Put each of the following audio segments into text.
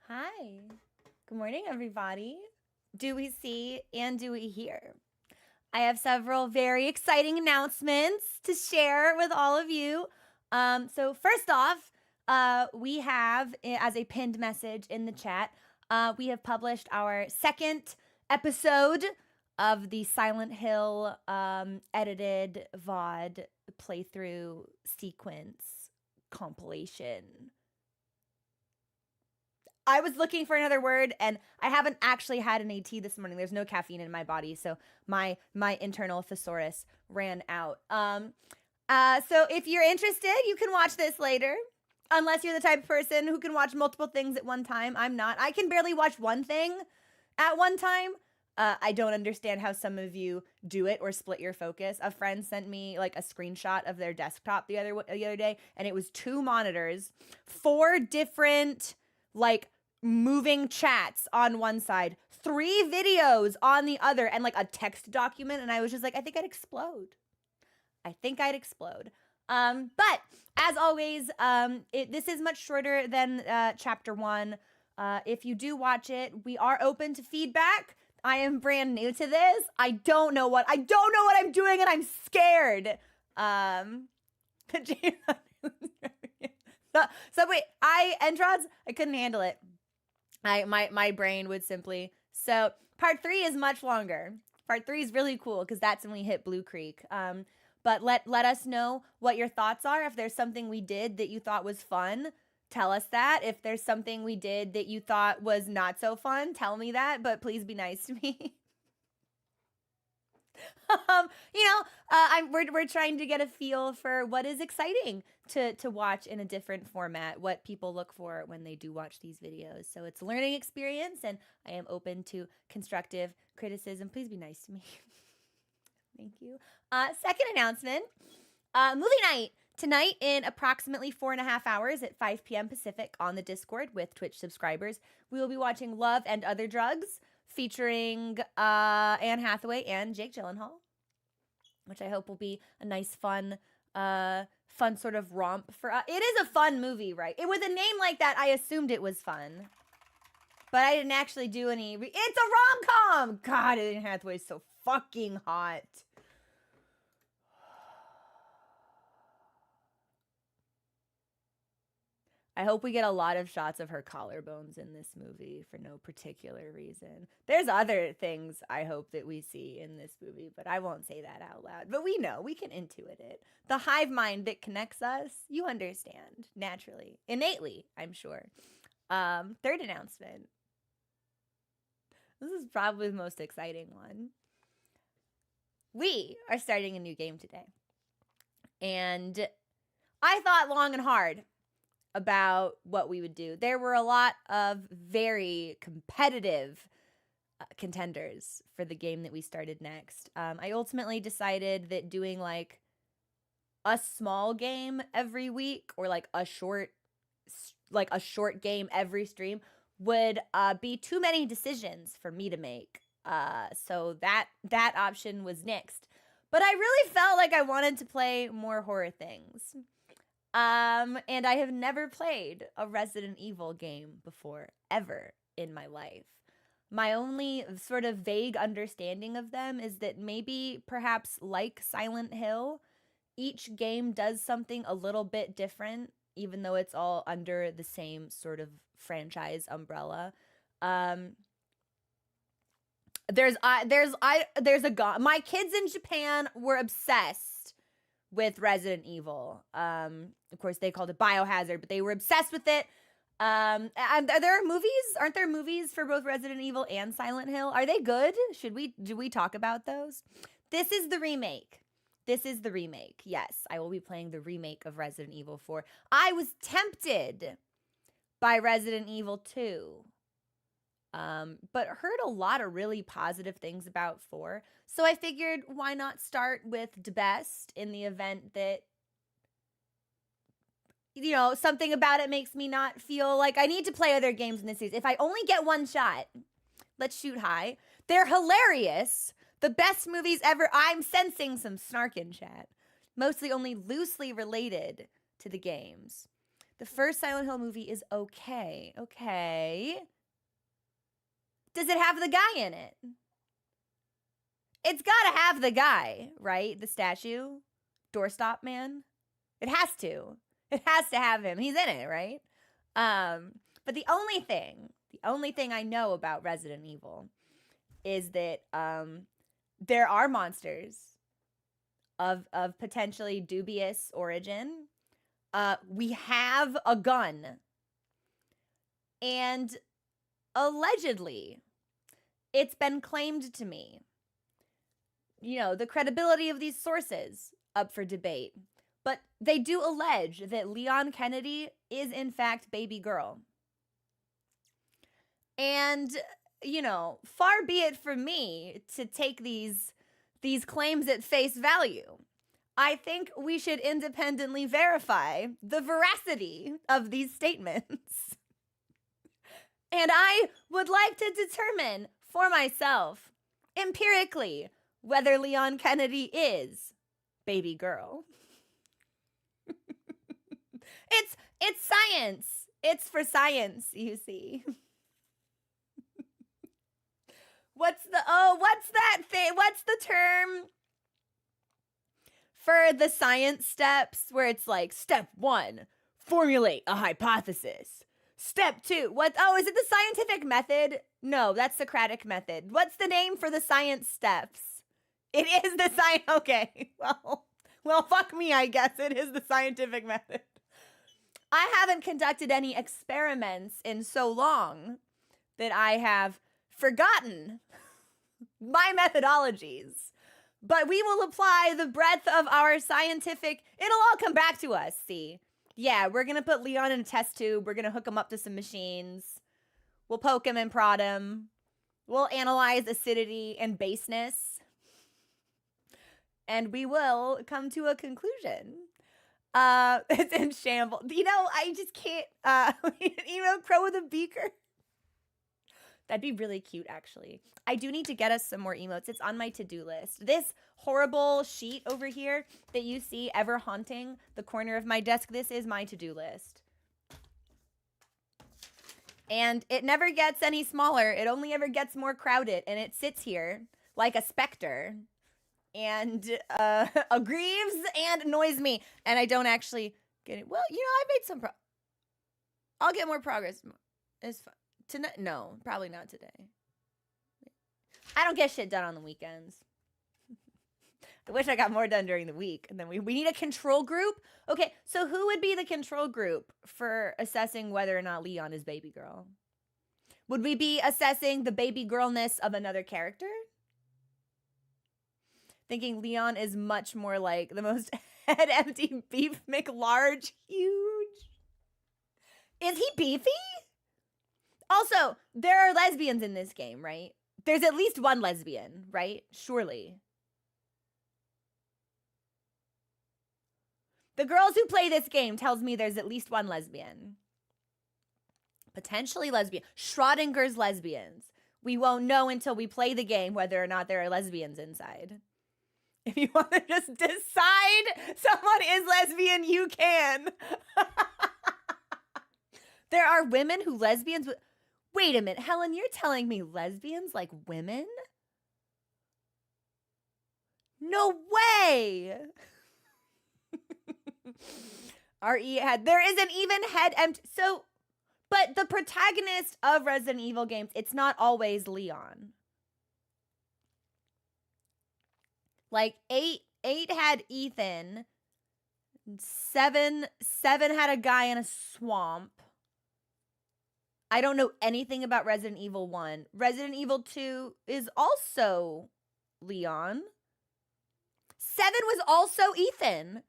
Hi. Good morning, everybody. Do we see and do we hear? I have several very exciting announcements to share with all of you. So, first off, we have, as a pinned message in the chat, we have published our second episode of the Silent Hill edited VOD playthrough sequence compilation. I was looking for another word, and I haven't actually had an AT this morning. There's no caffeine in my body, so my internal thesaurus ran out. So if you're interested, you can watch this later. Unless you're the type of person who can watch multiple things at one time. I'm not. I can barely watch one thing at one time. I don't understand how some of you do it or split your focus. A friend sent me like a screenshot of their desktop the other day, and it was 2 monitors, 4 different like moving chats on one side, 3 videos on the other, and like a text document. And I was just like, I think I'd explode. But as always, this is much shorter than chapter 1. If you do watch it, we are open to feedback. I am brand new to this. I don't know what I'm doing, and I'm scared. So wait, Entrods, I couldn't handle it. My brain would simply. So part 3 is much longer. Part 3 is really cool because that's when we hit Blue Creek. But let us know what your thoughts are. If there's something we did that you thought was fun, tell us that. If there's something we did that you thought was not so fun, tell me that. But please be nice to me. We're trying to get a feel for what is exciting to watch in a different format, what people look for when they do watch these videos. So it's a learning experience, and I am open to constructive criticism. Please be nice to me. Thank you. Second announcement, movie night. Tonight, in approximately 4.5 hours at 5 p.m. Pacific on the Discord with Twitch subscribers, we will be watching Love and Other Drugs, featuring Anne Hathaway and Jake Gyllenhaal, which I hope will be a nice, fun sort of romp for us. It is a fun movie, right? With a name like that, I assumed it was fun. But I didn't actually do any. It's a rom-com! God, Anne Hathaway's so fucking hot. I hope we get a lot of shots of her collarbones in this movie for no particular reason. There's other things I hope that we see in this movie, but I won't say that out loud. But we know, we can intuit it. The hive mind that connects us, you understand, naturally, innately, I'm sure. Third announcement. This is probably the most exciting one. We are starting a new game today. And I thought long and hard about what we would do. There were a lot of very competitive contenders for the game that we started next. I ultimately decided that doing like a small game every week, or like a short game every stream, would be too many decisions for me to make. So that option was nixed. But I really felt like I wanted to play more horror things. And I have never played a Resident Evil game before, ever in my life. My only sort of vague understanding of them is that maybe, perhaps like Silent Hill, each game does something a little bit different, even though it's all under the same sort of franchise umbrella. There's a god. My kids in Japan were obsessed with Resident Evil. Of course, they called it Biohazard, but they were obsessed with it. And are there movies? Aren't there movies for both Resident Evil and Silent Hill? Are they good? Do we talk about those? This is the remake. Yes, I will be playing the remake of Resident Evil 4. I was tempted by Resident Evil 2. But heard a lot of really positive things about 4. So I figured, why not start with the best in the event that, something about it makes me not feel like I need to play other games in this series. If I only get one shot, let's shoot high. They're hilarious. The best movies ever. I'm sensing some snark in chat. Mostly only loosely related to the games. The first Silent Hill movie is okay. Okay. Does it have the guy in it? It's got to have the guy, right? The statue, doorstop man. It has to. It has to have him. He's in it, right? But the only thing I know about Resident Evil is that there are monsters of potentially dubious origin. We have a gun. And allegedly, it's been claimed to me, you know, the credibility of these sources up for debate. But they do allege that Leon Kennedy is in fact baby girl. And, you know, far be it from me to take these claims at face value. I think we should independently verify the veracity of these statements. And I would like to determine for myself, empirically, whether Leon Kennedy is baby girl. It's science. It's for science, you see. What's that thing? What's the term for the science steps where it's like step 1, formulate a hypothesis. Step 2, is it the scientific method? No, that's Socratic method. What's the name for the science steps? It is the science. Okay, well, fuck me, I guess it is the scientific method. I haven't conducted any experiments in so long that I have forgotten my methodologies. But we will apply the breadth of our scientific, it'll all come back to us, see? Yeah, we're going to put Leon in a test tube. We're going to hook him up to some machines. We'll poke him and prod him. We'll analyze acidity and baseness. And we will come to a conclusion. It's in shambles. You know, I just can't, emo crow with a beaker. That'd be really cute, actually. I do need to get us some more emotes. It's on my to-do list. This horrible sheet over here that you see ever haunting the corner of my desk, this is my to-do list. And it never gets any smaller. It only ever gets more crowded. And it sits here like a specter and aggrieves and annoys me. And I don't actually get it. Well, you know, I made some I'll get more progress. It's fine. Tonight? No, probably not today. I don't get shit done on the weekends. I wish I got more done during the week. And then we need a control group. Okay, so who would be the control group for assessing whether or not Leon is baby girl? Would we be assessing the baby girlness of another character? Thinking Leon is much more like the most head empty beef McLarge. Huge. Is he beefy? Also, there are lesbians in this game, right? There's at least one lesbian, right? Surely. The girls who play this game tells me there's at least one lesbian. Potentially lesbian. Schrodinger's lesbians. We won't know until we play the game whether or not there are lesbians inside. If you want to just decide someone is lesbian, you can. There are women who lesbians... Wait a minute, Helen, you're telling me lesbians like women? No way! R.E. had, there is an even head empty, so, but the protagonist of Resident Evil games, it's not always Leon. Like, 8 had Ethan, 7 had a guy in a swamp. I don't know anything about Resident Evil 1. Resident Evil 2 is also Leon. 7 was also Ethan.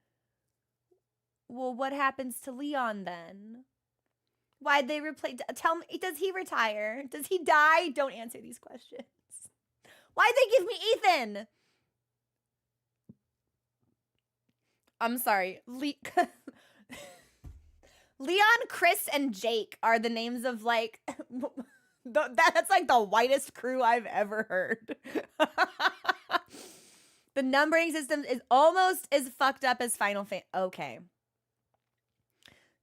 Well, what happens to Leon then? Why'd they replace... Tell me, does he retire? Does he die? Don't answer these questions. Why'd they give me Ethan? I'm sorry. Leon, Chris, and Jake are the names of, like, that's like the whitest crew I've ever heard. The numbering system is almost as fucked up as Final Fantasy. Okay.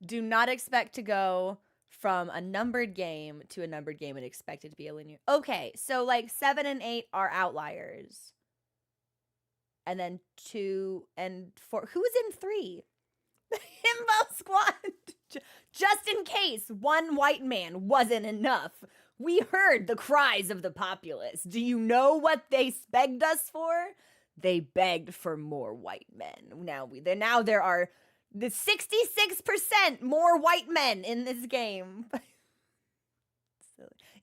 Do not expect to go from a numbered game to a numbered game and expect it to be a linear. Okay, so like 7 and 8 are outliers. And then 2 and 4. Who's in 3? Himbo Squad. Just in case one white man wasn't enough. We heard the cries of the populace. Do you know what they begged us for? They begged for more white men. Now there are the 66% more white men in this game.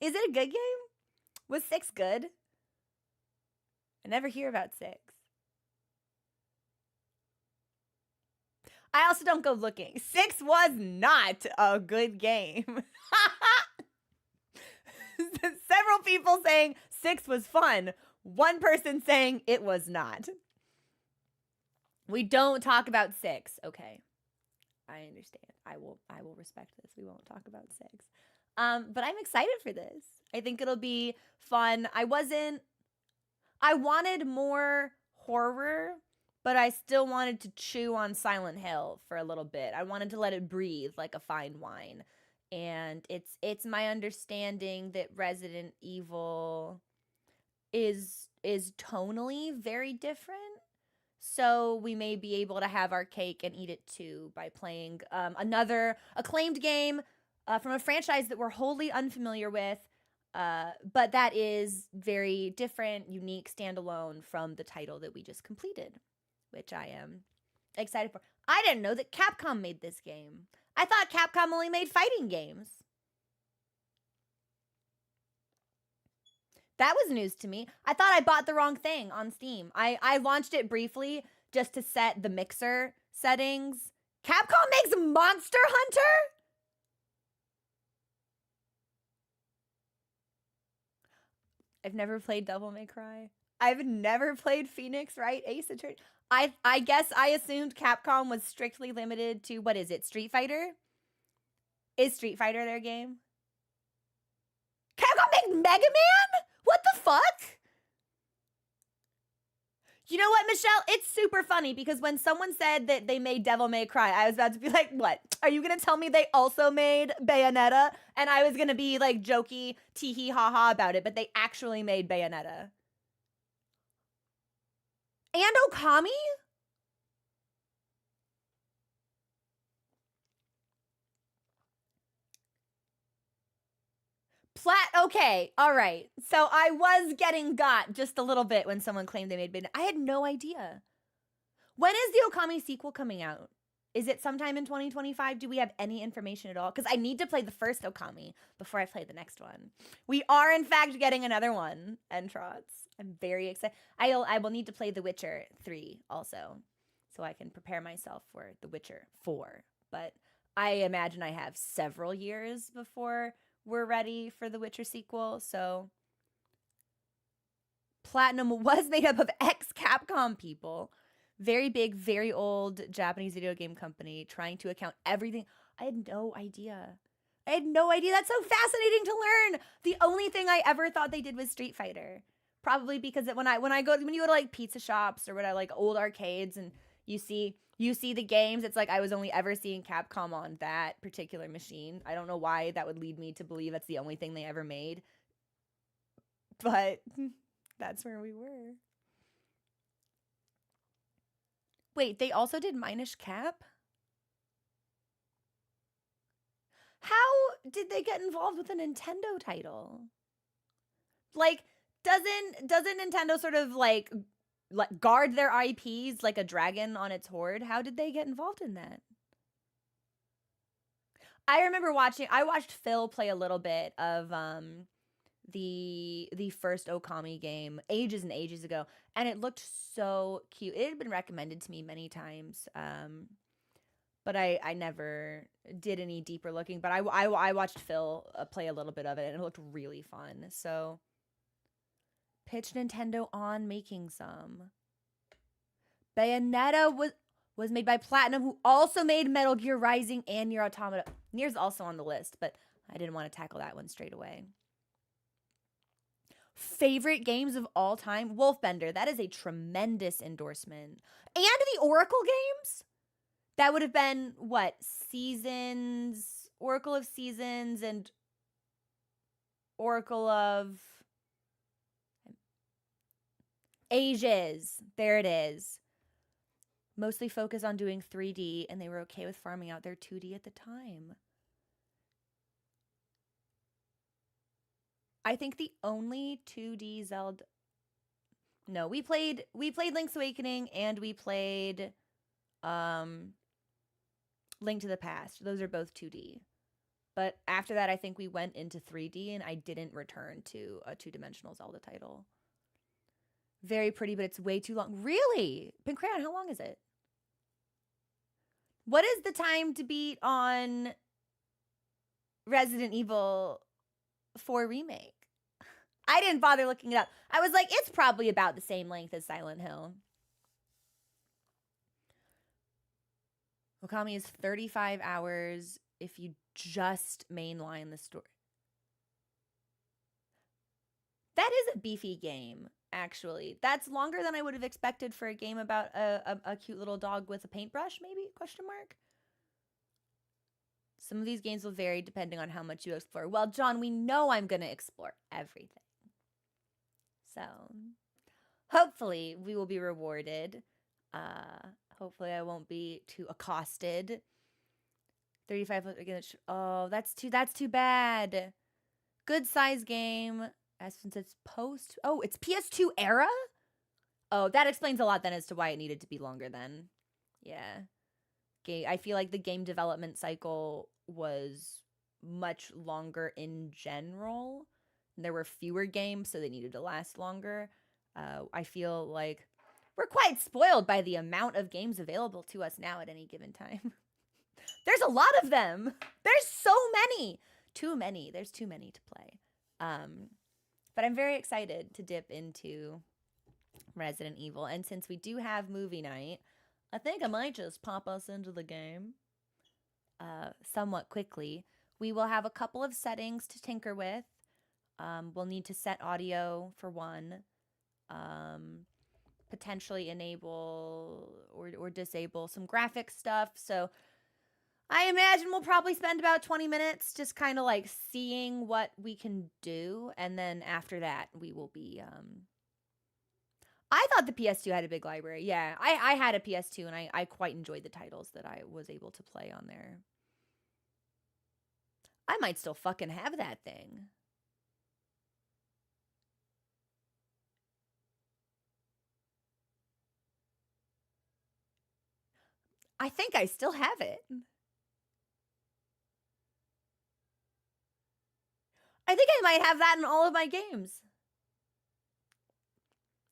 Is it a good game? Was 6 good? I never hear about 6. I also don't go looking. 6 was not a good game. Several people saying 6 was fun. One person saying it was not. We don't talk about 6. Okay. I understand. I will respect this. We won't talk about 6. But I'm excited for this. I think it'll be fun. I wanted more horror, but I still wanted to chew on Silent Hill for a little bit. I wanted to let it breathe like a fine wine. And it's my understanding that Resident Evil is tonally very different. So we may be able to have our cake and eat it too by playing another acclaimed game from a franchise that we're wholly unfamiliar with, but that is very different, unique, standalone from the title that we just completed, which I am excited for. I didn't know that Capcom made this game. I thought Capcom only made fighting games. That was news to me. I thought I bought the wrong thing on Steam. I launched it briefly just to set the mixer settings. Capcom makes Monster Hunter? I've never played Devil May Cry. I've never played Phoenix Wright Ace Attorney. I guess I assumed Capcom was strictly limited to, what is it, Street Fighter? Is Street Fighter their game? Capcom makes Mega Man? What the fuck? You know what, Michelle? It's super funny because when someone said that they made Devil May Cry, I was about to be like, what? Are you going to tell me they also made Bayonetta? And I was going to be like jokey, tee-hee, ha-ha about it, but they actually made Bayonetta. And Okami? Okay, all right. So I was getting got just a little bit when someone claimed they made Bayonetta. I had no idea. When is the Okami sequel coming out? Is it sometime in 2025? Do we have any information at all? Because I need to play the first Okami before I play the next one. We are, in fact, getting another one, Entrots. I'm very excited. I will need to play The Witcher 3 also, so I can prepare myself for The Witcher 4. But I imagine I have several years before we're ready for the Witcher sequel. So Platinum was made up of ex-Capcom people. Very big, very old Japanese video game company trying to account everything. I had no idea. That's so fascinating to learn. The only thing I ever thought they did was Street Fighter. Probably because when you go to like pizza shops or whatever, like old arcades, and you see the games, it's like I was only ever seeing Capcom on that particular machine. I don't know why that would lead me to believe that's the only thing they ever made. But that's where we were. Wait, they also did Minish Cap? How did they get involved with a Nintendo title? Like, doesn't Nintendo sort of like guard their IPs like a dragon on its hoard? How did they get involved in that? I remember I watched Phil play a little bit of the first Okami game ages and ages ago, and it looked so cute. It had been recommended to me many times, but I never did any deeper looking. But I watched Phil play a little bit of it, and it looked really fun. So pitch Nintendo on making some. Bayonetta was made by Platinum, who also made Metal Gear Rising and Nier Automata. Nier's also on the list, but I didn't want to tackle that one straight away. Favorite games of all time? Wolfbender. That is a tremendous endorsement. And the Oracle games? That would have been what? Seasons, Oracle of Seasons and Oracle of Ages. There it is. Mostly focused on doing 3D, and they were okay with farming out their 2D at the time. I think the only 2D Zelda... No, we played Link's Awakening, and we played Link to the Past. Those are both 2D. But after that, I think we went into 3D, and I didn't return to a two-dimensional Zelda title. Very pretty, but it's way too long. Really? Pink Crayon, how long is it? What is the time to beat on Resident Evil 4 Remake? I didn't bother looking it up. I was like, it's probably about the same length as Silent Hill. Okami is 35 hours if you just mainline the story. That is a beefy game, actually. That's longer than I would have expected for a game about a cute little dog with a paintbrush, maybe? Question mark. Some of these games will vary depending on how much you explore. Well, John, we know I'm going to explore everything. So, hopefully we will be rewarded. Hopefully I won't be too accosted. 35 again. Oh, that's too bad. Good size game. Since it's post. Oh, it's PS2 era? Oh, that explains a lot then as to why it needed to be longer then. Yeah. I feel like the game development cycle was much longer in general. There were fewer games, so they needed to last longer. I feel like we're quite spoiled by the amount of games available to us now at any given time. There's a lot of them. There's so many. Too many. There's too many to play. But I'm very excited to dip into Resident Evil. And since we do have movie night, I think I might just pop us into the game somewhat quickly. We will have a couple of settings to tinker with. We'll need to set audio for one. Potentially enable or disable some graphic stuff. So I imagine we'll probably spend about 20 minutes just kind of like seeing what we can do. And then after that, we will be... I thought the PS2 had a big library. Yeah, I had a PS2 and I quite enjoyed the titles that I was able to play on there. I might still fucking have that thing. I think I still have it. I think I might have that in all of my games.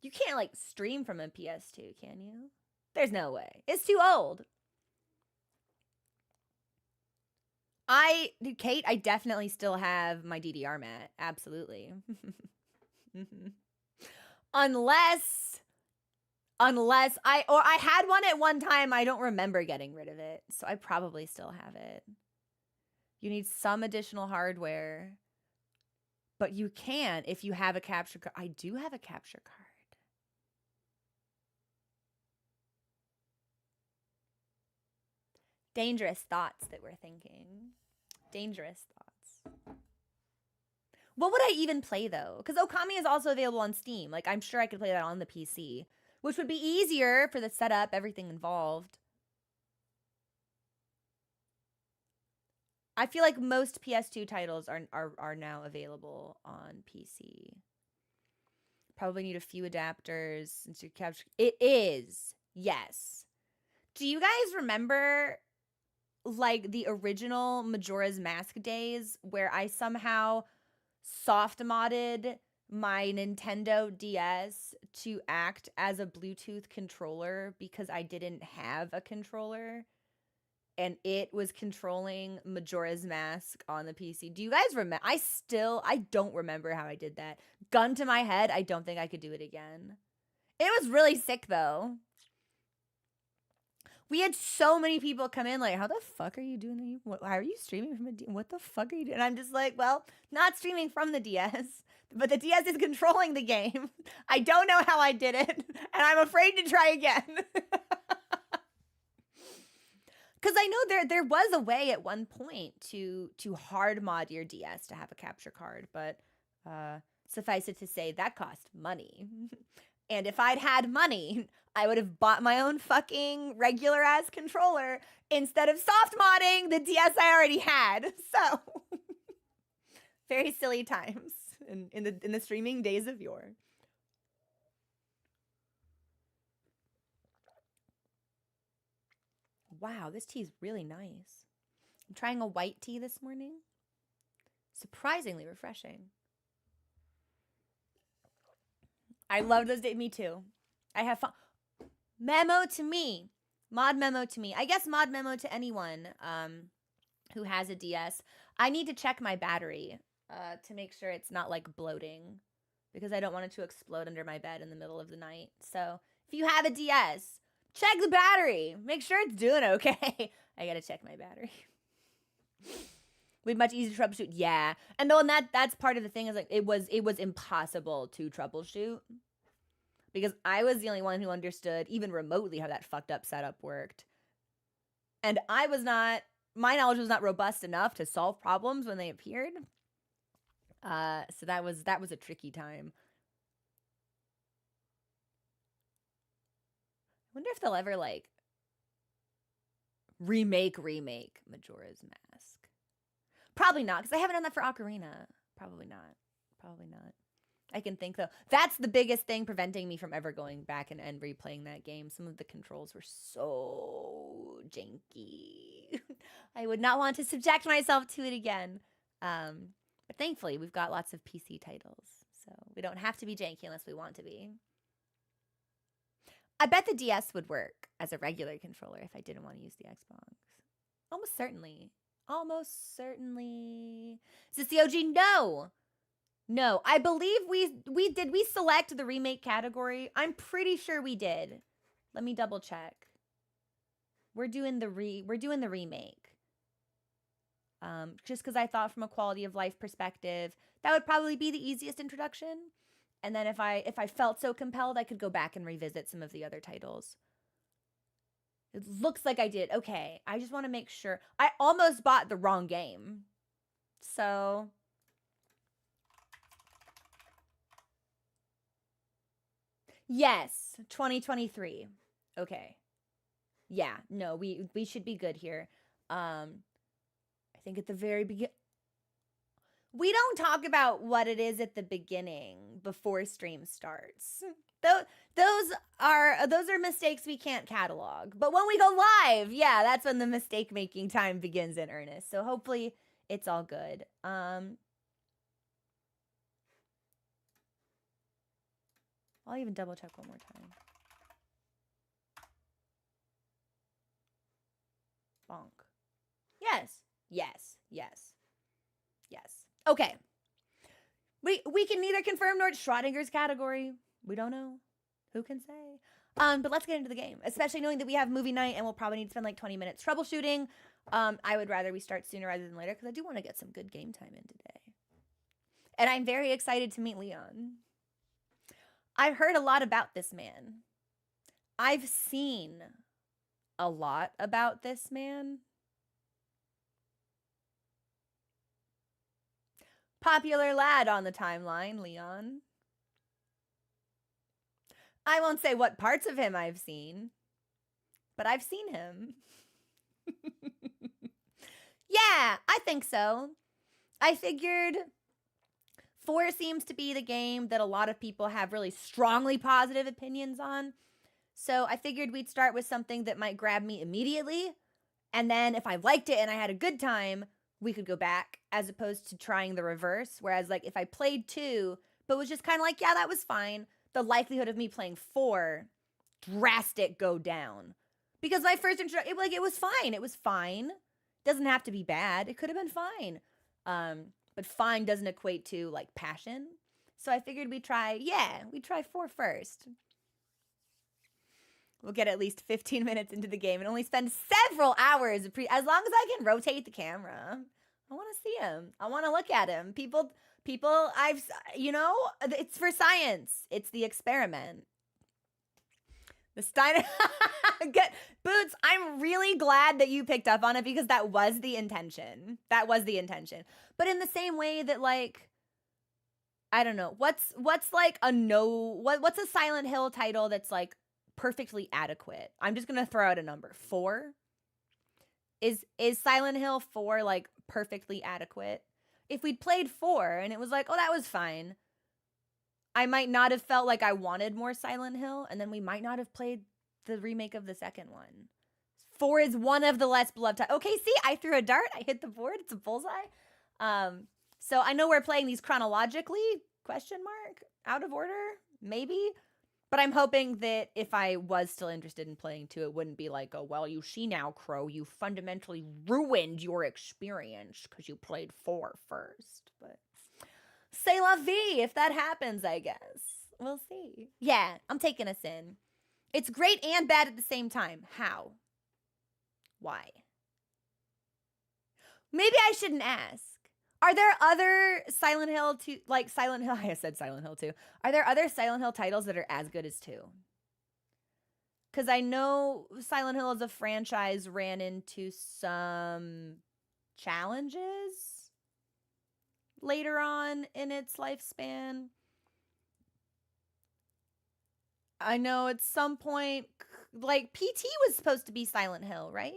You can't, like, stream from a PS2, can you? There's no way. It's too old. Kate, I definitely still have my DDR mat. Absolutely. Unless I had one at one time. I don't remember getting rid of it. So I probably still have it. You need some additional hardware. But you can if you have a capture card. I do have a capture card. Dangerous thoughts that we're thinking. Dangerous thoughts. What would I even play, though? Because Okami is also available on Steam. Like, I'm sure I could play that on the PC. Which would be easier for the setup, everything involved. I feel like most PS2 titles are now available on PC. Probably need a few adapters. Since you capture... It is. Yes. Do you guys remember... like the original Majora's Mask days where I somehow soft modded my Nintendo DS to act as a Bluetooth controller because I didn't have a controller and it was controlling Majora's Mask on the PC. Do you guys remember? I don't remember how I did that. Gun to my head, I don't think I could do it again. It was really sick though. We had so many people come in like, how the fuck are you doing? How are you streaming from a DS? What the fuck are you doing? And I'm just like, well, not streaming from the DS, but the DS is controlling the game. I don't know how I did it, and I'm afraid to try again. Because I know there was a way at one point to hard mod your DS to have a capture card, but suffice it to say that cost money. And if I'd had money, I would have bought my own fucking regular ass controller instead of soft modding the DS I already had. So very silly times in the streaming days of yore. Wow, this tea is really nice. I'm trying a white tea this morning. Surprisingly refreshing. I love those days. Me too. I have fun. Memo to me. Mod memo to me. I guess mod memo to anyone who has a DS. I need to check my battery to make sure it's not like bloating, because I don't want it to explode under my bed in the middle of the night. So if you have a DS, check the battery. Make sure it's doing okay. I gotta check my battery. Would be much easier to troubleshoot. Yeah. And though, and that's part of the thing is like it was impossible to troubleshoot, because I was the only one who understood even remotely how that fucked up setup worked. And my knowledge was not robust enough to solve problems when they appeared. So that was a tricky time. I wonder if they'll ever like remake Majora's Mask. Probably not, because I haven't done that for Ocarina. Probably not. I can think though. That's the biggest thing preventing me from ever going back and replaying that game. Some of the controls were so janky. I would not want to subject myself to it again. But thankfully, we've got lots of PC titles, so we don't have to be janky unless we want to be. I bet the DS would work as a regular controller if I didn't want to use the Xbox. Almost certainly. Is this the OG? No. I believe we select the remake category. I'm pretty sure we did. Let me double check. We're doing the remake. Just because I thought from a quality of life perspective, that would probably be the easiest introduction. And then if I felt so compelled, I could go back and revisit some of the other titles. It looks like I did. Okay, I just want to make sure. I almost bought the wrong game. So yes, 2023. Okay. Yeah, no, we should be good here. I think at the very beginning, we don't talk about what it is at the beginning before stream starts. Those are mistakes we can't catalog. But when we go live, yeah, that's when the mistake making time begins in earnest. So hopefully it's all good. I'll even double check one more time. Bonk. Yes. Okay. We can neither confirm nor Schrodinger's category. We don't know. Who can say? But let's get into the game, especially knowing that we have movie night and we'll probably need to spend like 20 minutes troubleshooting. I would rather we start sooner rather than later, because I do want to get some good game time in today. And I'm very excited to meet Leon. I've heard a lot about this man. I've seen a lot about this man. Popular lad on the timeline, Leon. I won't say what parts of him I've seen, but I've seen him. Yeah, I think so. I figured 4 seems to be the game that a lot of people have really strongly positive opinions on. So I figured we'd start with something that might grab me immediately. And then if I liked it and I had a good time, we could go back, as opposed to trying the reverse. Whereas like if I played 2, but was just kind of like, yeah, that was fine, the likelihood of me playing 4 drastic go down. Because my first introduction, it was fine. It was fine. Doesn't have to be bad. It could have been fine. But fine doesn't equate to like passion. So I figured we'd try 4 first. We'll get at least 15 minutes into the game and only spend several hours, as long as I can rotate the camera. I want to see him. I want to look at him. People, it's for science. It's the experiment. The Steiner. Good. Boots, I'm really glad that you picked up on it because that was the intention. That was the intention. But in the same way that, like, I don't know, what's like what's a Silent Hill title that's like perfectly adequate? I'm just gonna throw out a number. 4? Is Silent Hill 4 like perfectly adequate? If we'd played 4 and it was like, oh, that was fine, I might not have felt like I wanted more Silent Hill, and then we might not have played the remake of the second one. 4 is one of the less beloved titles. Okay, see, I threw a dart. I hit the board. It's a bullseye. So I know we're playing these chronologically, question mark, out of order, maybe. But I'm hoping that if I was still interested in playing 2, it wouldn't be like, oh, well, you see now, Crow, you fundamentally ruined your experience because you played 4 first. But c'est la vie if that happens, I guess. We'll see. Yeah, I'm taking us in. It's great and bad at the same time. How? Why? Maybe I shouldn't ask. Are there other Silent Hill 2, like Silent Hill, I said Silent Hill 2. Are there other Silent Hill titles that are as good as 2? Because I know Silent Hill as a franchise ran into some challenges later on in its lifespan. I know at some point, like, PT was supposed to be Silent Hill, right?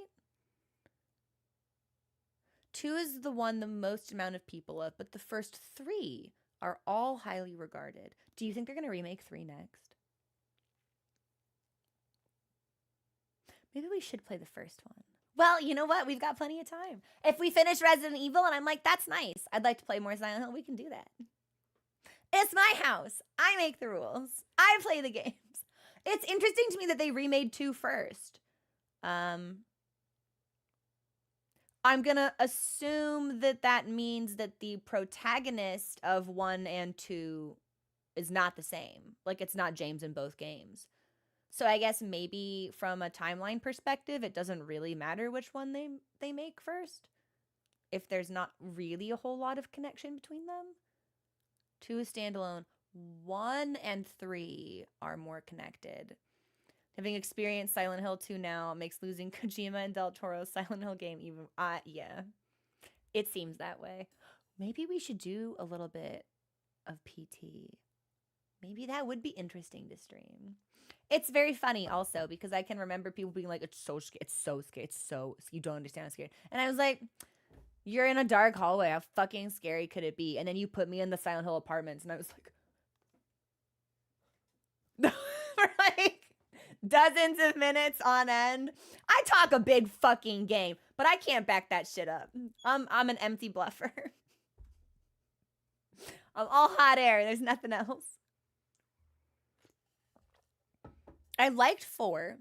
2 is the one the most amount of people love, but the first 3 are all highly regarded. Do you think they're going to remake 3 next? Maybe we should play the first one. Well, you know what? We've got plenty of time. If we finish Resident Evil and I'm like, that's nice, I'd like to play more Silent Hill, we can do that. It's my house. I make the rules. I play the games. It's interesting to me that they remade 2 first. I'm going to assume that that means that the protagonist of 1 and 2 is not the same. Like, it's not James in both games. So I guess maybe from a timeline perspective, it doesn't really matter which one they make first, if there's not really a whole lot of connection between them. 2 is standalone. 1 and 3 are more connected. Having experienced Silent Hill 2 now makes losing Kojima and Del Toro's Silent Hill game even... yeah. It seems that way. Maybe we should do a little bit of PT. Maybe that would be interesting to stream. It's very funny also because I can remember people being like, it's so scary. It's so scary. It's so... You don't understand how scary. And I was like, you're in a dark hallway. How fucking scary could it be? And then you put me in the Silent Hill apartments and I was like... For like dozens of minutes on end. I talk a big fucking game, but I can't back that shit up. I'm an empty bluffer. I'm all hot air. There's nothing else. I liked 4.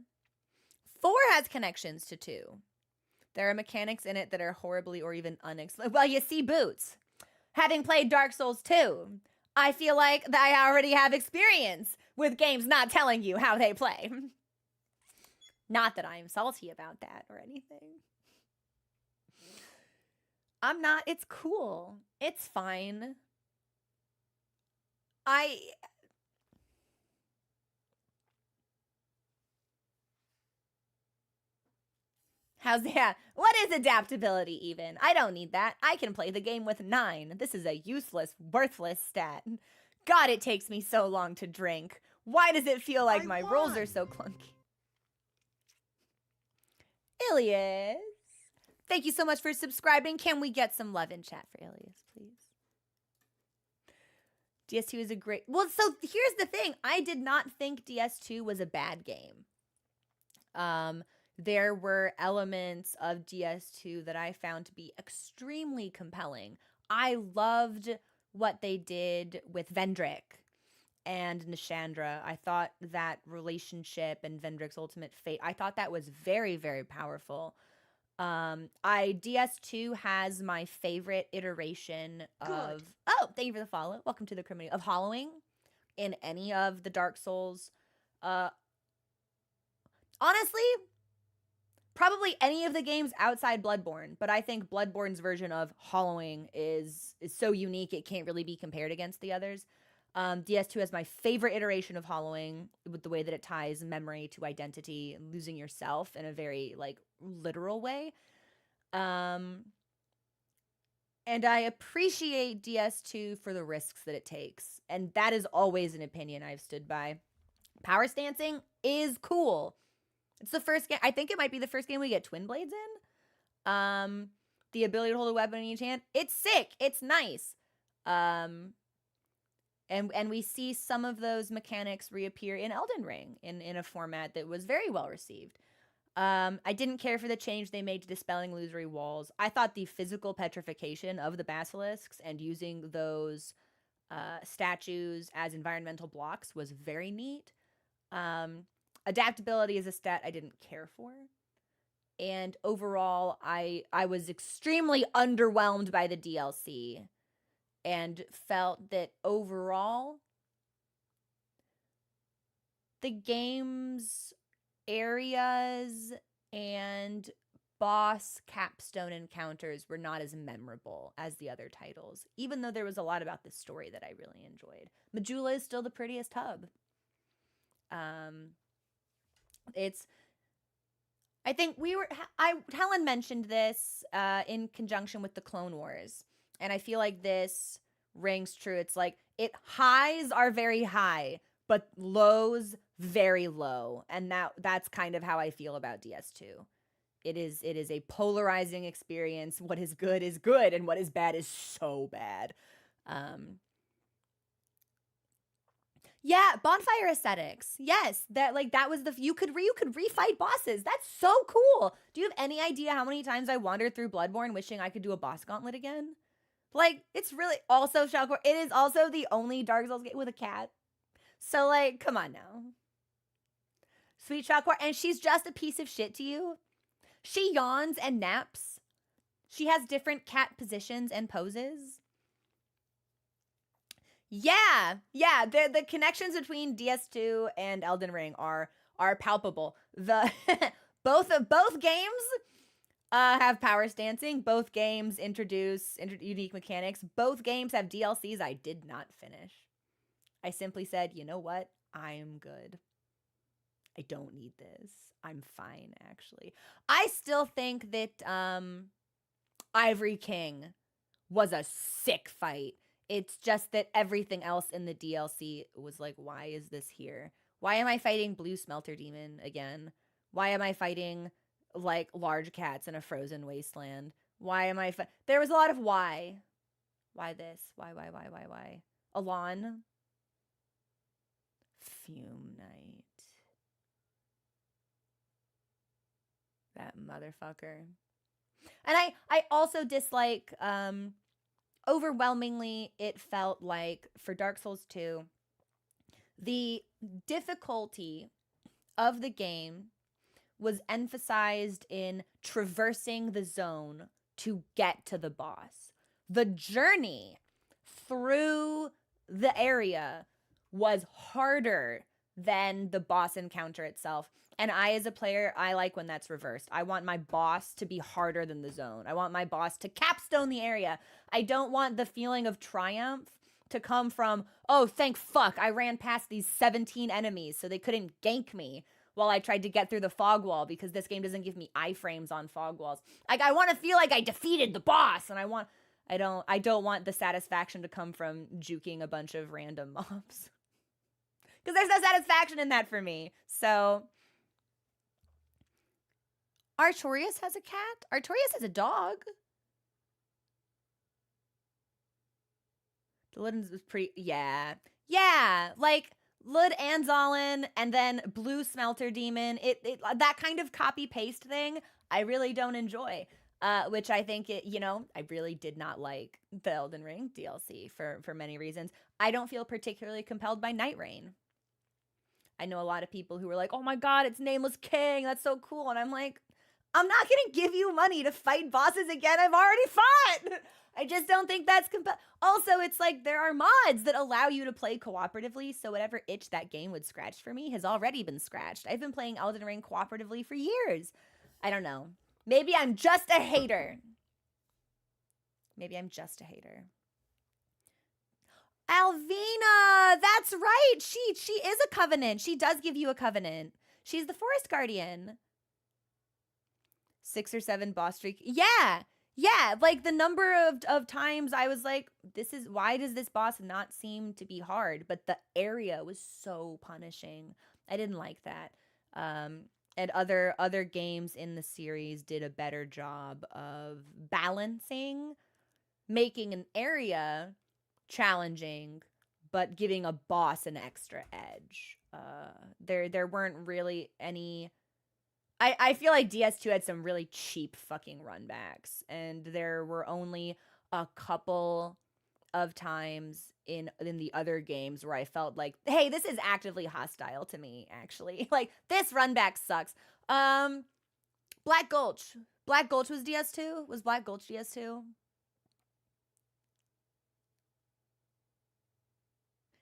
4 has connections to 2. There are mechanics in it that are horribly or even unexplained. Well, you see, Boots. Having played Dark Souls 2, I feel like that I already have experience with games not telling you how they play. Not that I'm salty about that or anything. I'm not. It's cool. It's fine. What is adaptability even? I don't need that. I can play the game with 9. This is a useless, worthless stat. God, it takes me so long to drink. Why does it feel like my rolls are so clunky? Ilias. Thank you so much for subscribing. Can we get some love in chat for Ilias, please? DS2 is a great... Well, so here's the thing. I did not think DS2 was a bad game. There were elements of DS2 that I found to be extremely compelling. I loved what they did with Vendrick and Nishandra. I thought that relationship and Vendrick's ultimate fate, I thought that was very, very powerful. DS2 has my favorite iteration of... Oh, thank you for the follow. Welcome to the community. Of hollowing in any of the Dark Souls. Honestly... Probably any of the games outside Bloodborne, but I think Bloodborne's version of hollowing is so unique it can't really be compared against the others. DS2 has my favorite iteration of hollowing with the way that it ties memory to identity and losing yourself in a very like literal way. Um, and I appreciate DS2 for the risks that it takes. And that is always an opinion I've stood by. Power stancing is cool. It's the first game. I think it might be the first game we get twin blades in. The ability to hold a weapon in each hand. It's sick. It's nice. And we see some of those mechanics reappear in Elden Ring in a format that was very well received. I didn't care for the change they made to dispelling illusory walls. I thought the physical petrification of the basilisks and using those statues as environmental blocks was very neat. Adaptability is a stat I didn't care for. And overall, I was extremely underwhelmed by the DLC and felt that overall, the game's areas and boss capstone encounters were not as memorable as the other titles, even though there was a lot about the story that I really enjoyed. Majula is still the prettiest hub. I think Helen mentioned this in conjunction with the Clone Wars, and I feel like this rings true. It's like highs are very high, but lows very low, and that's kind of how I feel about DS2. It is a polarizing experience. What is good, and what is bad is so bad. Yeah, bonfire aesthetics. Yes, that was you could refight bosses. That's so cool. Do you have any idea how many times I wandered through Bloodborne wishing I could do a boss gauntlet again? Like, it's really also Shalcor. It is also the only Dark Souls game with a cat. So like, come on now. Sweet Shalcor, and she's just a piece of shit to you. She yawns and naps. She has different cat positions and poses. Yeah. The connections between DS2 and Elden Ring are palpable. The both games have power stancing. Both games introduce unique mechanics. Both games have DLCs I did not finish. I simply said, you know what? I'm good. I don't need this. I'm fine, actually. I still think that Ivory King was a sick fight. It's just that everything else in the DLC was like, why is this here? Why am I fighting Blue Smelter Demon again? Why am I fighting like large cats in a frozen wasteland? Why am I there was a lot of why. Why this? Why? Alon. Fume Knight. That motherfucker. And I also dislike overwhelmingly, it felt like for Dark Souls 2, the difficulty of the game was emphasized in traversing the zone to get to the boss. The journey through the area was harder than the boss encounter itself. And I, as a player, I like when that's reversed. I want my boss to be harder than the zone. I want my boss to capstone the area. I don't want the feeling of triumph to come from, oh, thank fuck, I ran past these 17 enemies so they couldn't gank me while I tried to get through the fog wall, because this game doesn't give me iframes on fog walls. Like, I want to feel like I defeated the boss, and I don't want the satisfaction to come from juking a bunch of random mobs. Because there's no satisfaction in that for me. So Artorias has a cat. Artorias has a dog. The Ludens was pretty, yeah. Like Lud Anzalin and then Blue Smelter Demon. It that kind of copy paste thing I really don't enjoy. Which I think I really did not like the Elden Ring DLC for many reasons. I don't feel particularly compelled by Night Rain. I know a lot of people who were like, oh my god, it's Nameless King, that's so cool. And I'm like, I'm not gonna give you money to fight bosses again. I've already fought. I just don't think that's also, it's like there are mods that allow you to play cooperatively, so whatever itch that game would scratch for me has already been scratched. I've been playing Elden Ring cooperatively for years. I don't know. Maybe I'm just a hater. Alvina, that's right. She is a covenant. She does give you a covenant. She's the forest guardian. 6 or 7 boss streak. Yeah. Yeah, like the number of times I was like, why does this boss not seem to be hard? But the area was so punishing. I didn't like that. And other games in the series did a better job of balancing, making an area challenging, but giving a boss an extra edge. There weren't really any. I feel like DS2 had some really cheap fucking runbacks, and there were only a couple of times in the other games where I felt like, hey, this is actively hostile to me, actually. Like, this runback sucks. Black Gulch. Black Gulch was DS2? Was Black Gulch DS2?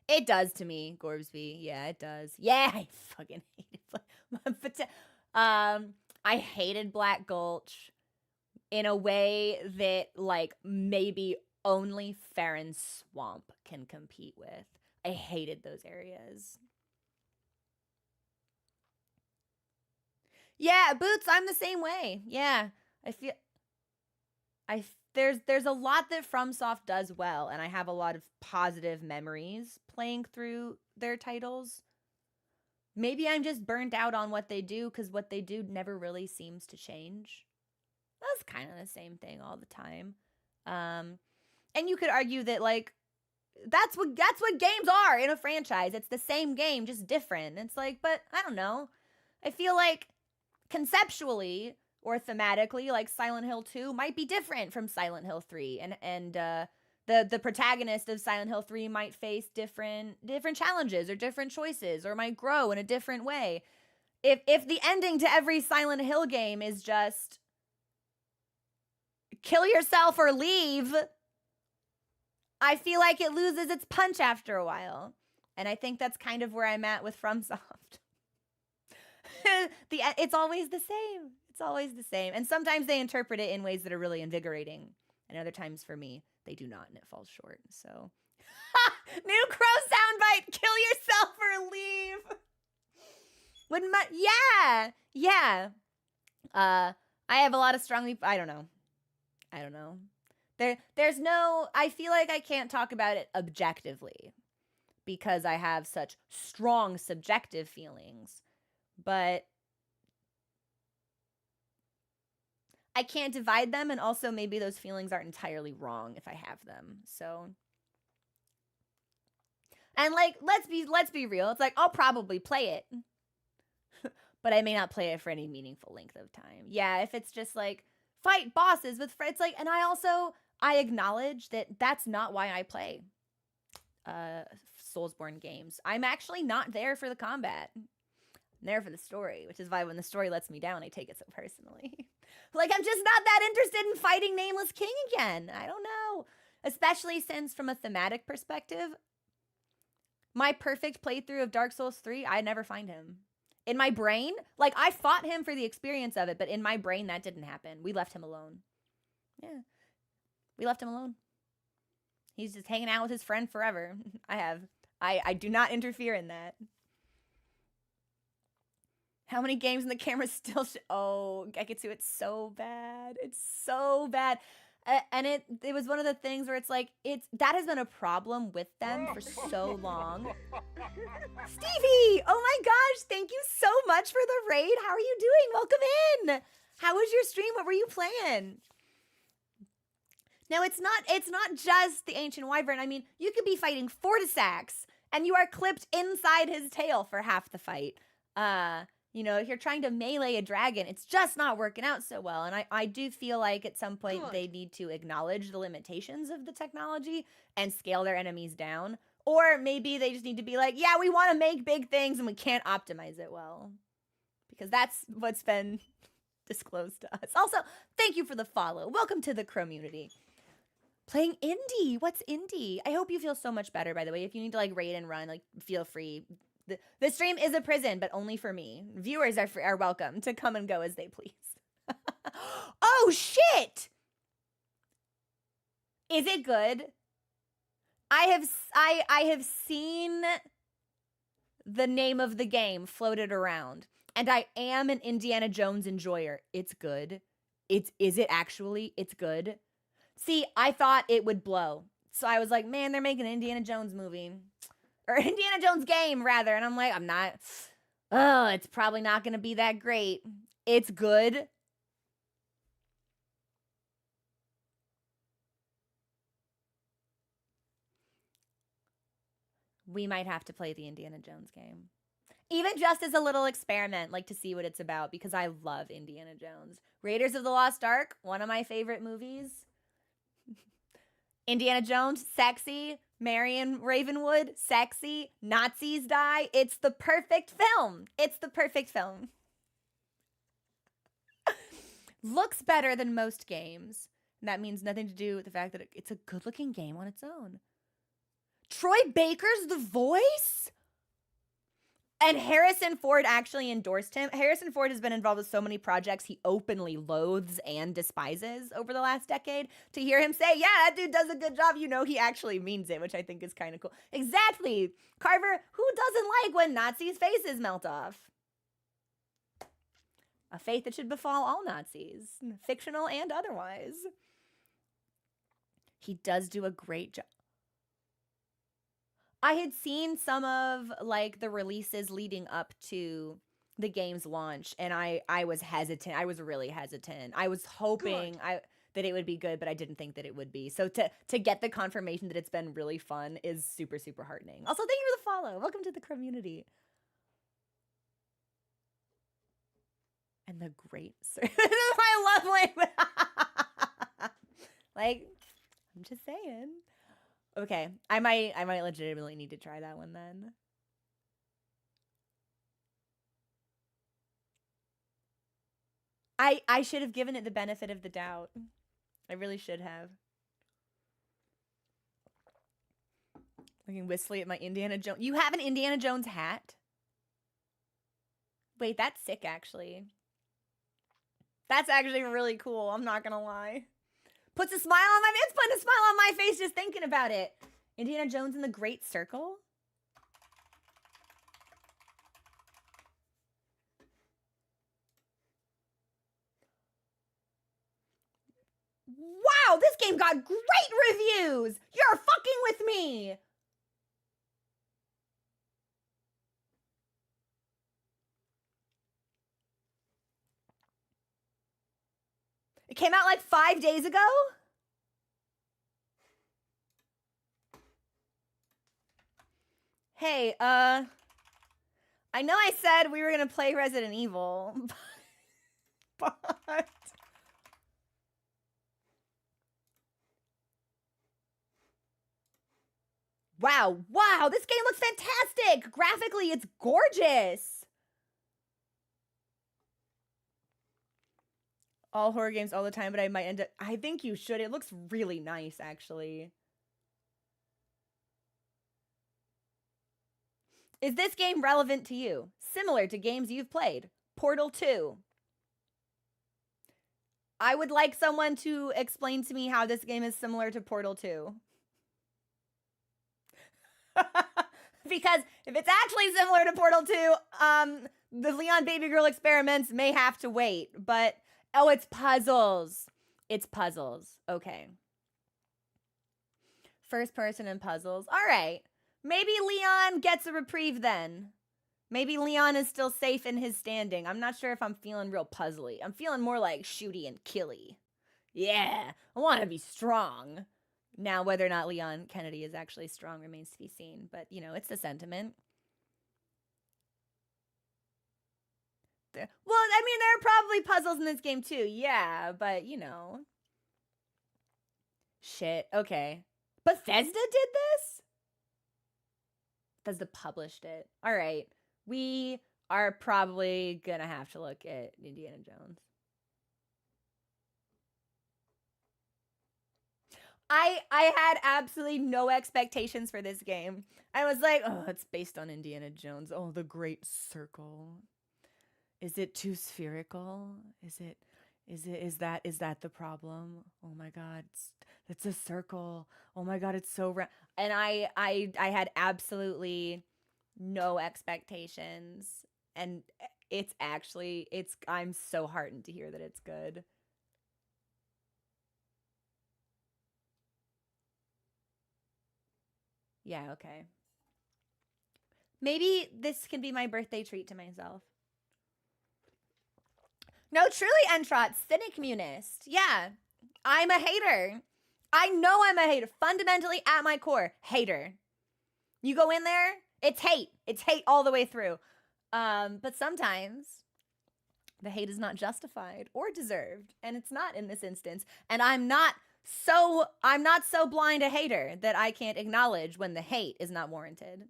It does to me, Gorbsby. Yeah, it does. Yeah, I fucking hate it. I hated Black Gulch in a way that, like, maybe only Farron Swamp can compete with. I hated those areas. Yeah, Boots, I'm the same way. Yeah, I feel there's a lot that FromSoft does well, and I have a lot of positive memories playing through their titles. Maybe I'm just burnt out on what they do, because what they do never really seems to change. That's kind of the same thing all the time. And you could argue that, like, that's what games are in a franchise. It's the same game, just different. It's like, but I don't know. I feel like conceptually or thematically, like Silent Hill 2 might be different from Silent Hill 3, and the protagonist of Silent Hill 3 might face different challenges or different choices, or might grow in a different way. If the ending to every Silent Hill game is just kill yourself or leave, I feel like it loses its punch after a while. And I think that's kind of where I'm at with FromSoft. It's always the same. It's always the same. And sometimes they interpret it in ways that are really invigorating. And other times for me, they do not, and it falls short. So, new Crow soundbite: kill yourself or leave. Yeah. I have a lot of strongly. I don't know. There's no. I feel like I can't talk about it objectively because I have such strong subjective feelings, but I can't divide them, and also maybe those feelings aren't entirely wrong if I have them. So, and like, let's be real. It's like, I'll probably play it, but I may not play it for any meaningful length of time. Yeah, if it's just like fight bosses with friends, like, and I acknowledge that that's not why I play Soulsborne games. I'm actually not there for the combat. I'm there for the story, which is why when the story lets me down, I take it so personally. Like, I'm just not that interested in fighting Nameless King again. I don't know. Especially since, from a thematic perspective, my perfect playthrough of Dark Souls 3, I never find him. In my brain, like, I fought him for the experience of it, but in my brain, that didn't happen. We left him alone. Yeah. We left him alone. He's just hanging out with his friend forever. I do not interfere in that. How many games in the camera still oh, Geketsu, it's so bad. It's so bad. And it was one of the things where it's like, that has been a problem with them for so long. Stevie! Oh my gosh, thank you so much for the raid. How are you doing? Welcome in. How was your stream? What were you playing? Now, it's not just the Ancient Wyvern. I mean, you could be fighting Fortisax, and you are clipped inside his tail for half the fight. You know, if you're trying to melee a dragon, it's just not working out so well. And I do feel like at some point they need to acknowledge the limitations of the technology and scale their enemies down. Or maybe they just need to be like, yeah, we want to make big things and we can't optimize it well. Because that's what's been disclosed to us. Also, thank you for the follow. Welcome to the Chromunity. Playing indie. What's indie? I hope you feel so much better, by the way. If you need to like raid and run, like feel free. The stream is a prison, but only for me. Viewers are welcome to come and go as they please. Oh, shit! Is it good? I have seen the name of the game floated around, and I am an Indiana Jones enjoyer. It's good. Is it actually? It's good. See, I thought it would blow. So I was like, man, they're making an Indiana Jones movie. Or Indiana Jones game, rather. And I'm like, I'm not. Oh, it's probably not going to be that great. It's good. We might have to play the Indiana Jones game. Even just as a little experiment, like to see what it's about, because I love Indiana Jones. Raiders of the Lost Ark, one of my favorite movies. Indiana Jones, sexy. Marion Ravenwood, sexy. Nazis die. It's the perfect film. It's the perfect film. Looks better than most games. And that means nothing to do with the fact that it's a good-looking game on its own. Troy Baker's the voice? And Harrison Ford actually endorsed him. Harrison Ford has been involved with so many projects he openly loathes and despises over the last decade. To hear him say, yeah, that dude does a good job, you know he actually means it, which I think is kind of cool. Exactly. Carver, who doesn't like when Nazis' faces melt off? A fate that should befall all Nazis, fictional and otherwise. He does do a great job. I had seen some of like the releases leading up to the game's launch, and I was hesitant. I was really hesitant. I was hoping that it would be good, but I didn't think that it would be. So to get the confirmation that it's been really fun is super, super heartening. Also, thank you for the follow. Welcome to the community. And the great I love like I'm just saying. Okay, I might legitimately need to try that one then. I should have given it the benefit of the doubt. I really should have. Looking wistfully at my Indiana Jones. You have an Indiana Jones hat? Wait, that's sick, actually. That's actually really cool. I'm not gonna lie. Puts a smile on my face. It's putting a smile on my face just thinking about it. Indiana Jones and the Great Circle? Wow, this game got great reviews! You're fucking with me! It came out like 5 days ago? Hey, I know I said we were gonna play Resident Evil, but... Wow, this game looks fantastic! Graphically, it's gorgeous! All horror games all the time, but I might end up... I think you should. It looks really nice, actually. Is this game relevant to you? Similar to games you've played? Portal 2. I would like someone to explain to me how this game is similar to Portal 2. Because if it's actually similar to Portal 2, the Leon Baby Girl experiments may have to wait. But, oh, it's puzzles. It's puzzles. Okay. First person and puzzles. All right. Maybe Leon gets a reprieve then. Maybe Leon is still safe in his standing. I'm not sure if I'm feeling real puzzly. I'm feeling more like shooty and killy. Yeah, I want to be strong. Now, whether or not Leon Kennedy is actually strong remains to be seen. But, you know, it's the sentiment. Well, I mean, there are probably puzzles in this game too. Yeah, but, you know. Shit, okay. Bethesda did this? Bethesda published it. All right. We are probably going to have to look at Indiana Jones. I had absolutely no expectations for this game. I was like, oh, it's based on Indiana Jones. Oh, the Great Circle. Is it too spherical? Is it Is that the problem? Oh my God, it's a circle. Oh my God, it's so round. And I had absolutely no expectations, and I'm so heartened to hear that it's good. Yeah, okay. Maybe this can be my birthday treat to myself. No, truly, Entrot, cynic munist. Yeah, I'm a hater. I know I'm a hater. Fundamentally, at my core, hater. You go in there, it's hate. It's hate all the way through. But sometimes the hate is not justified or deserved, and it's not in this instance. And I'm not so blind a hater that I can't acknowledge when the hate is not warranted.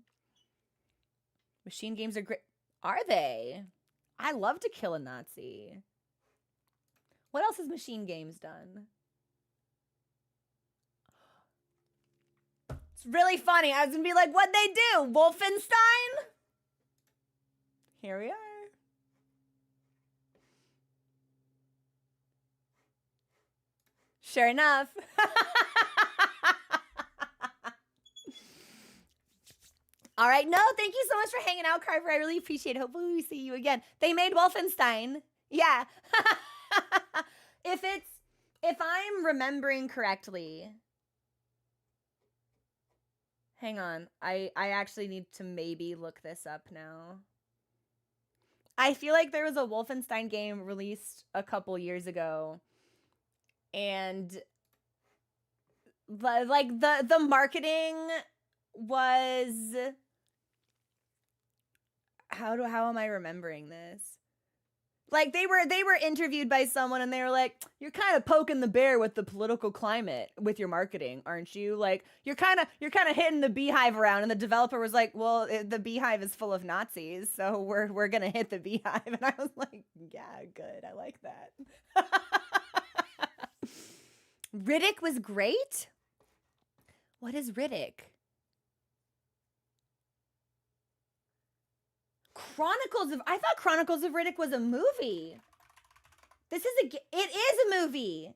Machine games are great. Are they? I love to kill a Nazi. What else has Machine Games done? It's really funny. I was gonna be like, what'd they do? Wolfenstein? Here we are. Sure enough. All right. No, thank you so much for hanging out, Carver. I really appreciate it. Hopefully we see you again. They made Wolfenstein. Yeah. if I'm remembering correctly, hang on. I actually need to maybe look this up now. I feel like there was a Wolfenstein game released a couple years ago, and like the marketing was, how am I remembering this? Like they were interviewed by someone and they were like, "You're kind of poking the bear with the political climate with your marketing, aren't you? Like you're kind of hitting the beehive around." And the developer was like, "Well, the beehive is full of Nazis, so we're gonna hit the beehive." And I was like, "Yeah, good. I like that." Riddick was great. What is Riddick? I thought Chronicles of Riddick was a movie. It is a movie.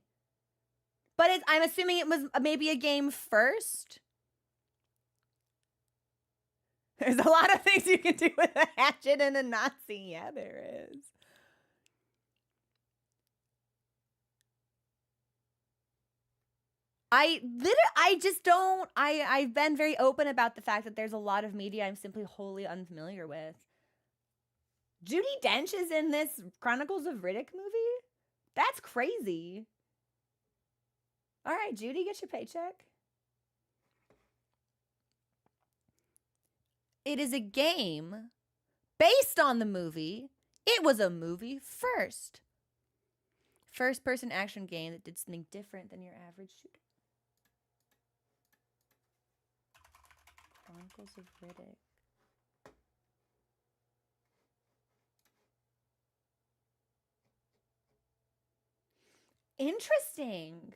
But I'm assuming it was maybe a game first. There's a lot of things you can do with a hatchet and a Nazi. Yeah, there is. I've been very open about the fact that there's a lot of media I'm simply wholly unfamiliar with. Judi Dench is in this Chronicles of Riddick movie? That's crazy. All right, Judy, get your paycheck. It is a game based on the movie. It was a movie first. First person action game that did something different than your average shooter. Chronicles of Riddick. Interesting.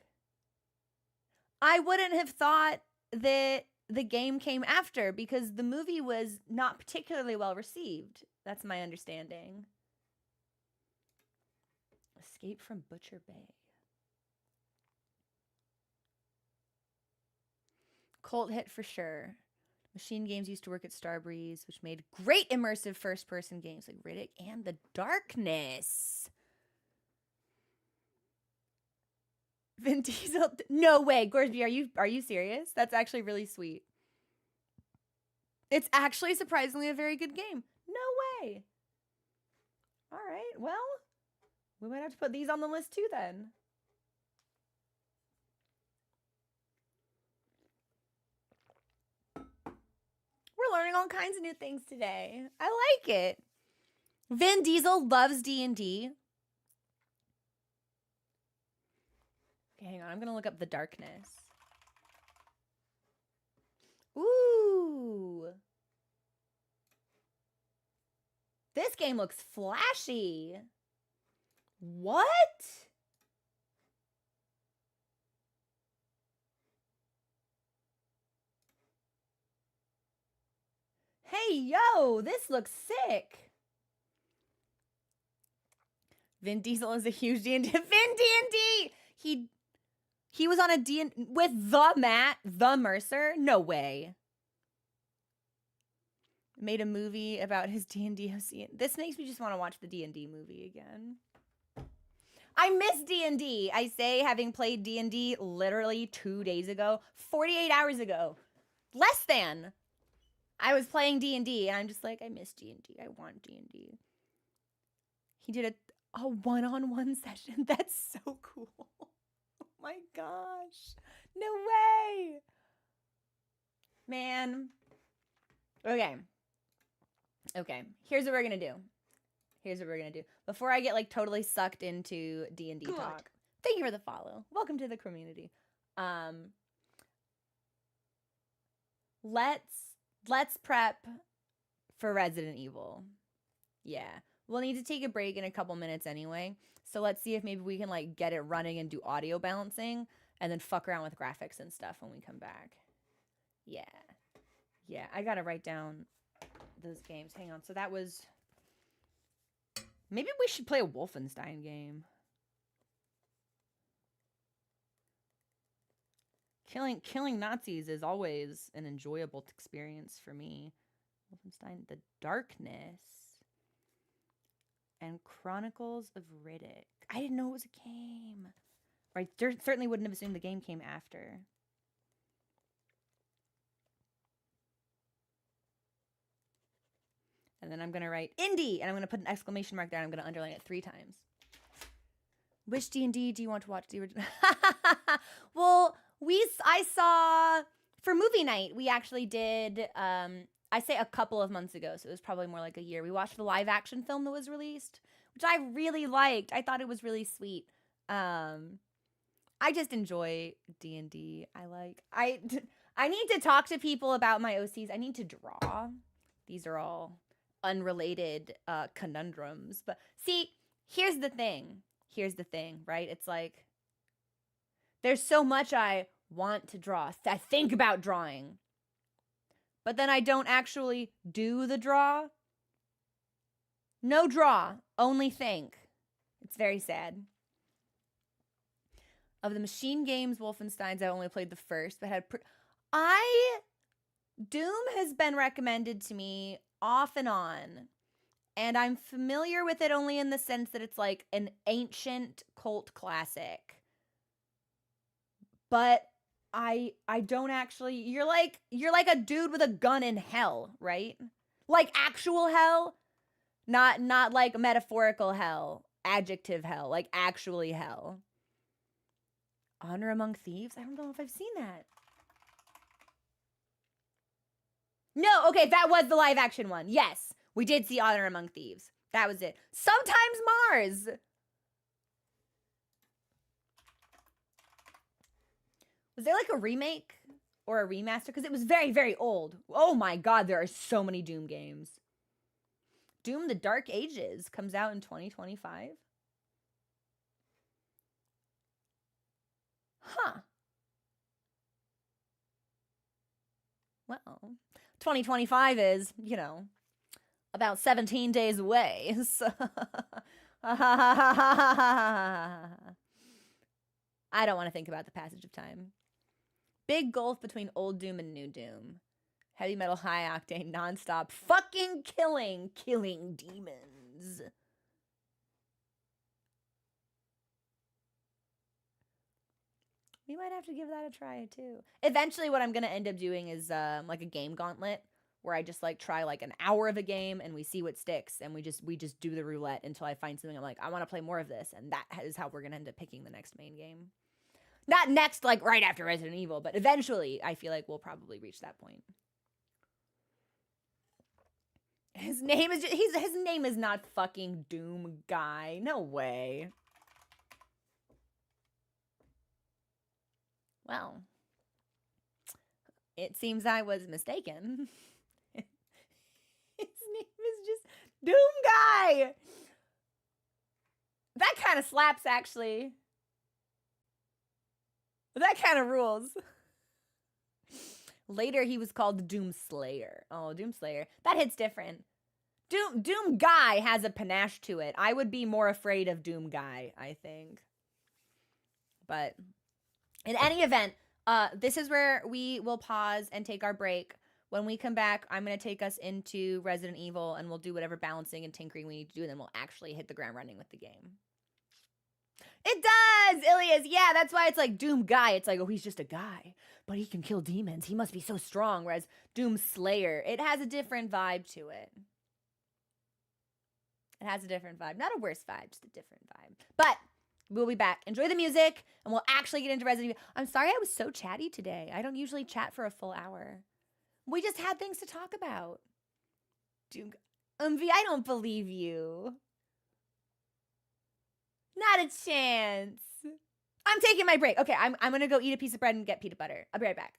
I wouldn't have thought that the game came after because the movie was not particularly well received. That's my understanding. Escape from Butcher Bay. Cult hit for sure. Machine Games used to work at Starbreeze, which made great immersive first-person games like Riddick and The Darkness. Vin Diesel? No way, Gorsby, are you serious? That's actually really sweet. It's actually surprisingly a very good game. No way. All right, well, we might have to put these on the list too then. We're learning all kinds of new things today. I like it. Vin Diesel loves D&D. Okay, hang on. I'm going to look up The Darkness. Ooh. This game looks flashy. What? Hey, yo, this looks sick. Vin Diesel is a huge D&D. Vin D&D! He was on a D&D with the Mercer? No way. Made a movie about his D&D OC. This makes me just want to watch the D&D movie again. I miss D&D. I say, having played D&D literally 2 days ago, 48 hours ago, less than. I was playing D&D, and I'm just like, I miss D&D. I want D&D. He did a one-on-one session. That's so cool. Oh my gosh. No way. Man. Okay. Here's what we're going to do. Before I get like totally sucked into D&D talk. Thank you for the follow. Welcome to the community. Let's prep for Resident Evil. Yeah. We'll need to take a break in a couple minutes anyway. So let's see if maybe we can like get it running and do audio balancing and then fuck around with graphics and stuff when we come back. Yeah. Yeah, I got to write down those games. Hang on. So that was... Maybe we should play a Wolfenstein game. Killing Nazis is always an enjoyable experience for me. Wolfenstein, The Darkness, and Chronicles of Riddick. I didn't know it was a game. Right, certainly wouldn't have assumed the game came after. And then I'm going to write indie, and I'm going to put an exclamation mark there, and I'm going to underline it 3 times. Which D&D do you want to watch? The original? Well, I saw, for movie night, we actually did, I say a couple of months ago, so it was probably more like a year. We watched the live action film that was released, which I really liked. I thought it was really sweet. I just enjoy D&D. I need to talk to people about my OCs. I need to draw. These are all unrelated conundrums. But see, here's the thing, right? It's like, there's so much I want to draw. I think about drawing. But then I don't actually do the draw. No draw, only think. It's very sad. Of the machine games, Wolfenstein's, I only played the first, but had... Doom has been recommended to me off and on. And I'm familiar with it only in the sense that it's like an ancient cult classic. But I don't actually... You're like a dude with a gun in hell, right? Like actual hell. Not like metaphorical hell. Adjective hell. Like actually hell. Honor Among Thieves? I don't know if I've seen that. No, okay, that was the live action one. Yes, we did see Honor Among Thieves. That was it. Sometimes Mars. Was there like a remake or a remaster? Because it was very, very old. Oh my god, there are so many Doom games. Doom The Dark Ages comes out in 2025. Huh. Well, 2025 is, you know, about 17 days away. So I don't want to think about the passage of time. Big gulf between old Doom and new Doom. Heavy metal, high octane, nonstop, fucking killing demons. We might have to give that a try too. Eventually what I'm going to end up doing is like a game gauntlet where I just like try like an hour of a game and we see what sticks and we just do the roulette until I find something I'm like, I want to play more of this, and that is how we're going to end up picking the next main game. Not next, like right after Resident Evil, but eventually I feel like we'll probably reach that point. His name is not fucking Doom Guy. No way. Well, it seems I was mistaken. His name is just Doom Guy. That kind of slaps, actually. That kind of rules. Later, he was called Doom Slayer. Oh, Doom Slayer. That hits different. Doom Guy has a panache to it. I would be more afraid of Doom Guy, I think. But in any event, this is where we will pause and take our break. When we come back, I'm going to take us into Resident Evil, and we'll do whatever balancing and tinkering we need to do, and then we'll actually hit the ground running with the game. It does, Ilias. Yeah, that's why it's like Doom Guy. It's like, oh, he's just a guy, but he can kill demons. He must be so strong. Whereas Doom Slayer, it has a different vibe to it. It has a different vibe. Not a worse vibe, just a different vibe. But we'll be back. Enjoy the music, and we'll actually get into Resident Evil. I'm sorry I was so chatty today. I don't usually chat for a full hour. We just had things to talk about. Doom, I don't believe you. Not a chance. I'm taking my break. Okay, I'm going to go eat a piece of bread and get peanut butter. I'll be right back.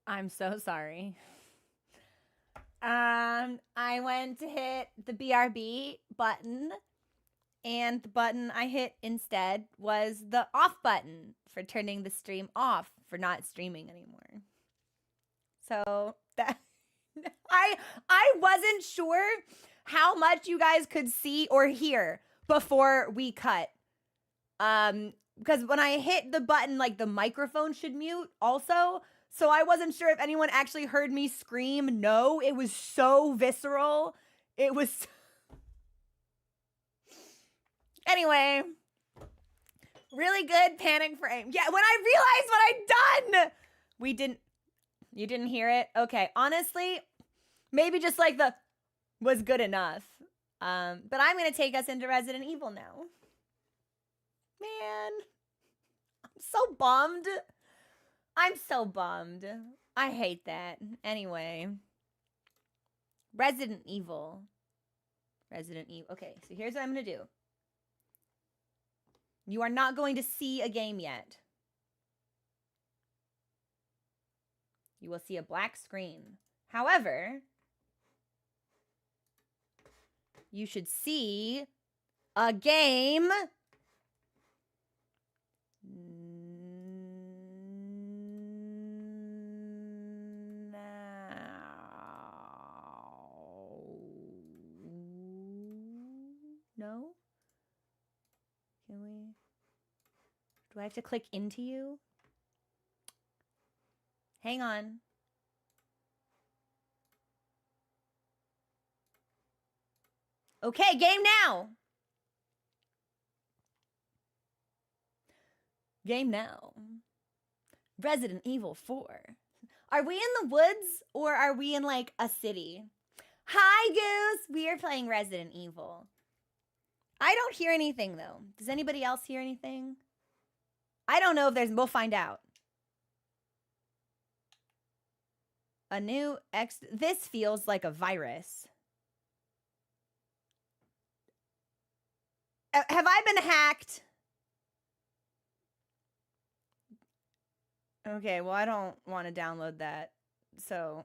I'm so sorry. I went to hit the BRB button, and the button I hit instead was the off button for turning the stream off, for not streaming anymore. So that I wasn't sure how much you guys could see or hear before we cut. Because when I hit the button, like the microphone should mute also. So I wasn't sure if anyone actually heard me scream. No, it was so visceral. It was. Anyway, really good panic frame. Yeah, when I realized what I'd done, you didn't hear it? Okay, honestly, maybe just like the was good enough. But I'm going to take us into Resident Evil now. Man, I'm so bummed. I'm so bummed. I hate that. Anyway. Resident Evil. Okay, so here's what I'm going to do. You are not going to see a game yet. You will see a black screen. However, you should see a game No? Can we? Do I have to click into you? Hang on. Okay, game now. Game now. Resident Evil 4. Are we in the woods or are we in like a city? Hi, Goose. We are playing Resident Evil. I don't hear anything though. Does anybody else hear anything? I don't know if there's, we'll find out. A new this feels like a virus. Have I been hacked? Okay, well, I don't want to download that. So,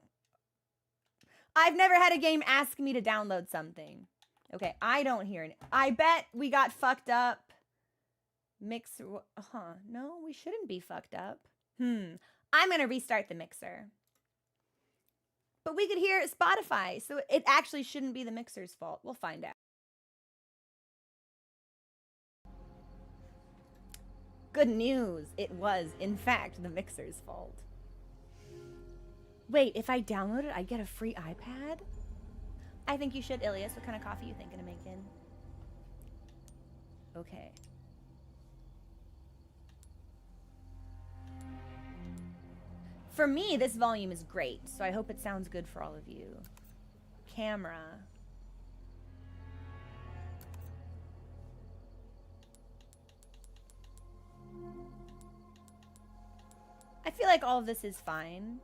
I've never had a game ask me to download something. Okay, I don't hear it. I bet we got fucked up. Mixer, no, we shouldn't be fucked up. I'm going to restart the mixer. But we could hear Spotify, so it actually shouldn't be the mixer's fault. We'll find out. Good news, it was, in fact, the mixer's fault. Wait, if I download it, I get a free iPad? I think you should, Ilias. What kind of coffee you thinking of making? Okay. For me, this volume is great, so I hope it sounds good for all of you. Camera. I feel like all of this is fine.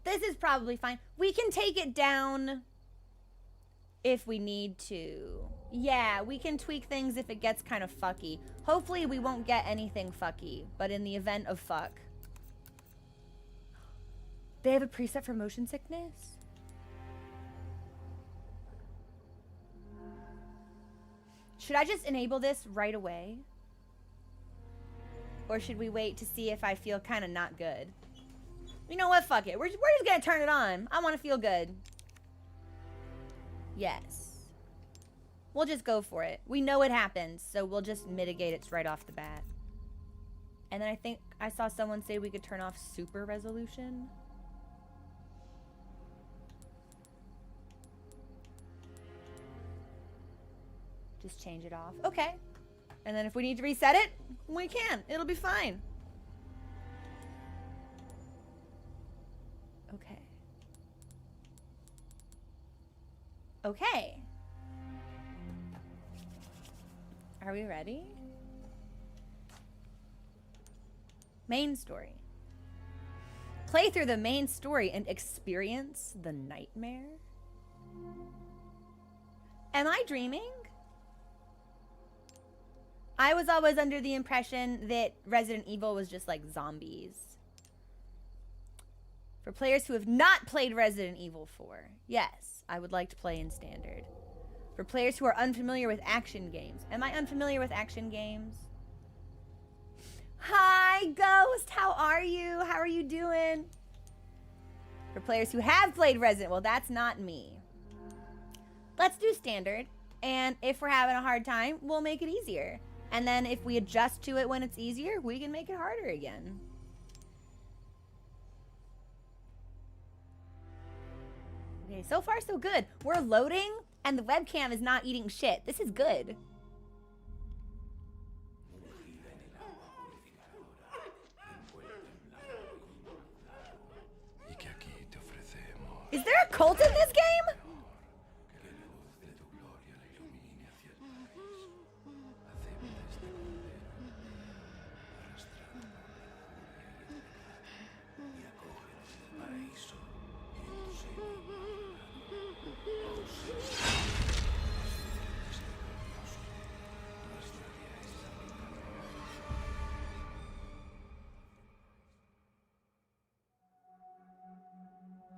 This is probably fine. We can take it down if we need to. Yeah, we can tweak things if it gets kind of fucky. Hopefully we won't get anything fucky, but in the event of fuck. They have a preset for motion sickness? Should I just enable this right away? Or should we wait to see if I feel kind of not good? You know what? Fuck it. We're just gonna turn it on. I want to feel good. Yes. We'll just go for it. We know it happens, so we'll just mitigate it right off the bat. And then I think I saw someone say we could turn off super resolution. Just change it off. Okay. And then if we need to reset it, we can. It'll be fine. Okay. Okay. Are we ready? Main story. Play through the main story and experience the nightmare. Am I dreaming? I was always under the impression that Resident Evil was just like zombies. For players who have not played Resident Evil 4, yes, I would like to play in standard. For players who are unfamiliar with action games. Am I unfamiliar with action games? Hi, Ghost. How are you? How are you doing? For players who have played Resident Evil, that's not me. Let's do standard. And if we're having a hard time, we'll make it easier. And then if we adjust to it when it's easier, we can make it harder again. Okay, so far so good. We're loading and the webcam is not eating shit. This is good. Is there a cult in this game?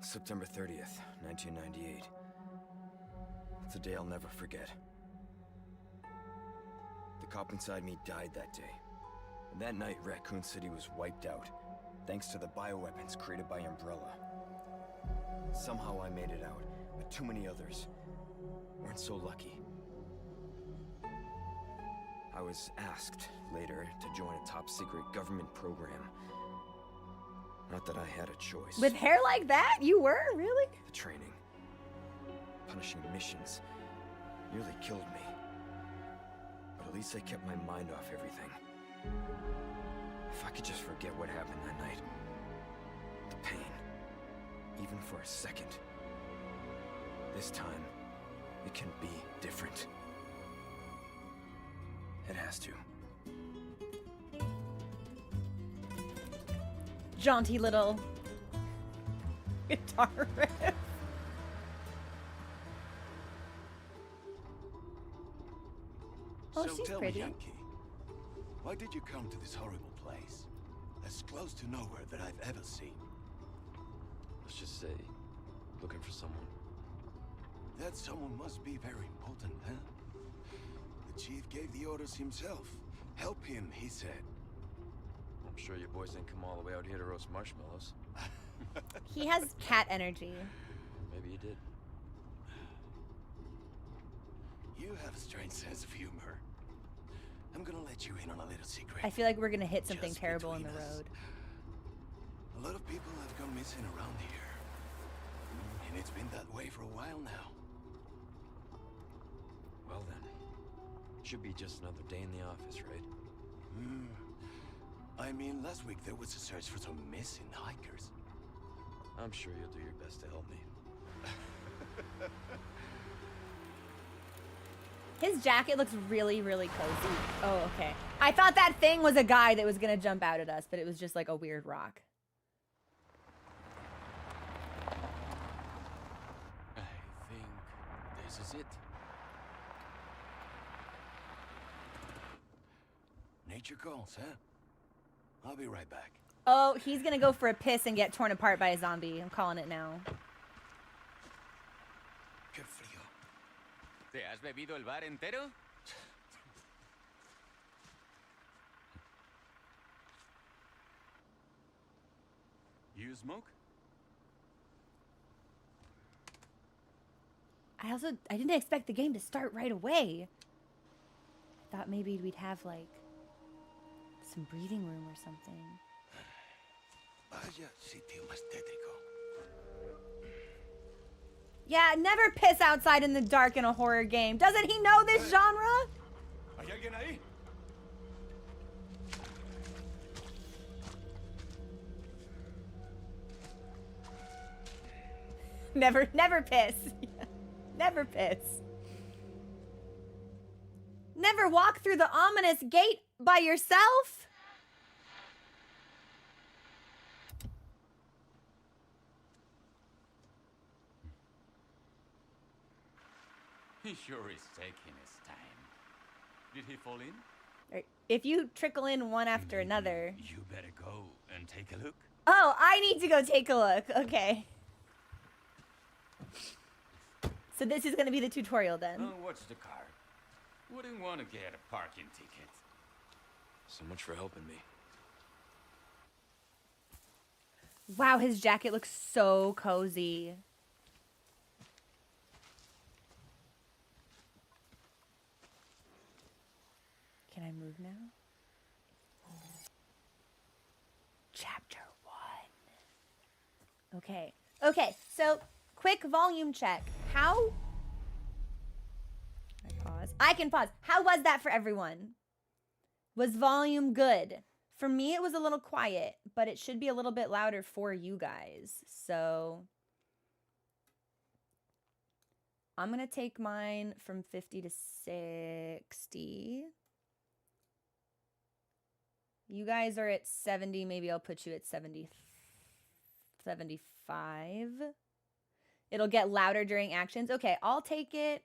September 30th, 1998. It's a day I'll never forget. The cop inside me died that day. And that night, Raccoon City was wiped out, thanks to the bioweapons created by Umbrella. Somehow I made it out, but too many others weren't so lucky. I was asked later to join a top-secret government program. Not that I had a choice. With hair like that? You were? Really? The training, punishing missions, nearly killed me. But at least I kept my mind off everything. If I could just forget what happened that night. The pain. Even for a second. This time, it can be different. It has to. Jaunty little guitar riff. Oh, so she's tell pretty. me, Yankee, why did you come to this horrible place? As close to nowhere that I've ever seen. Let's just say, looking for someone. That someone must be very important, huh? The chief gave the orders himself. Help him, he said. I'm sure your boys didn't come all the way out here to roast marshmallows. He has cat energy. Maybe you did. You have a strange sense of humor. I'm gonna let you in on a little secret. I feel like we're gonna hit something Just terrible in the between us. road. A lot of people have gone missing around here. And it's been that way for a while now. Well then, should be just another day in the office, right? I mean, last week there was a search for some missing hikers. I'm sure you'll do your best to help me. His jacket looks really, really cozy. Oh, okay. I thought that thing was a guy that was gonna jump out at us, but it was just like a weird rock. I think this is it. future calls, huh? I'll be right back. Oh, he's gonna go for a piss and get torn apart by a zombie. I'm calling it now. Qué frío. ¿Te has bebido el bar entero? You smoke? I didn't expect the game to start right away. I thought maybe we'd have like some breathing room or something. Vaya sitio más tétrico. Yeah, never piss outside in the dark in a horror game. Doesn't he know this genre? ¿Hay alguien ahí? Never piss. Never piss. Never walk through the ominous gate by yourself. He sure is taking his time. Did he fall in? Right. If you trickle in one after another. You better go and take a look. Oh, I need to go take a look. Okay. So this is going to be the tutorial then. Oh, watch the car. Wouldn't want to get a parking ticket. So much for helping me. Wow, his jacket looks so cozy. Can I move now? Chapter 1. Okay. Okay, so quick volume check. How? I pause. I can pause. How was that for everyone? Was volume good? For me, it was a little quiet, but it should be a little bit louder for you guys. So I'm going to take mine from 50 to 60. You guys are at 70. Maybe I'll put you at 70, 75. It'll get louder during actions. Okay, I'll take it.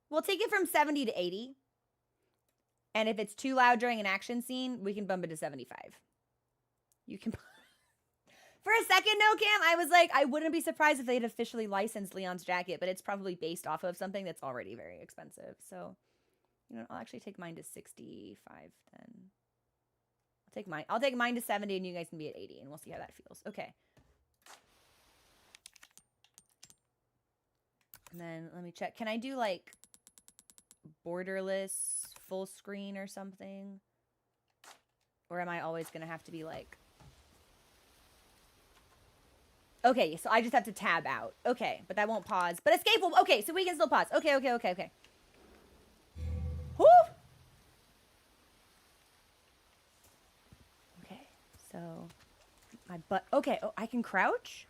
We'll take it from 70 to 80. And if it's too loud during an action scene, we can bump it to 75. You can... For a second, no, Cam, I was like, I wouldn't be surprised if they'd officially licensed Leon's jacket, but it's probably based off of something that's already very expensive. So, you know, I'll actually take mine to 65 then. I'll take mine to 70 and you guys can be at 80 and we'll see how that feels. Okay. And then let me check. Can I do like borderless full screen or something? Or am I always going to have to be like... Okay, so I just have to tab out. Okay, but that won't pause. But escape will... Okay, so we can still pause. Okay. Whew! Okay, so... my butt... Okay, oh, I can crouch?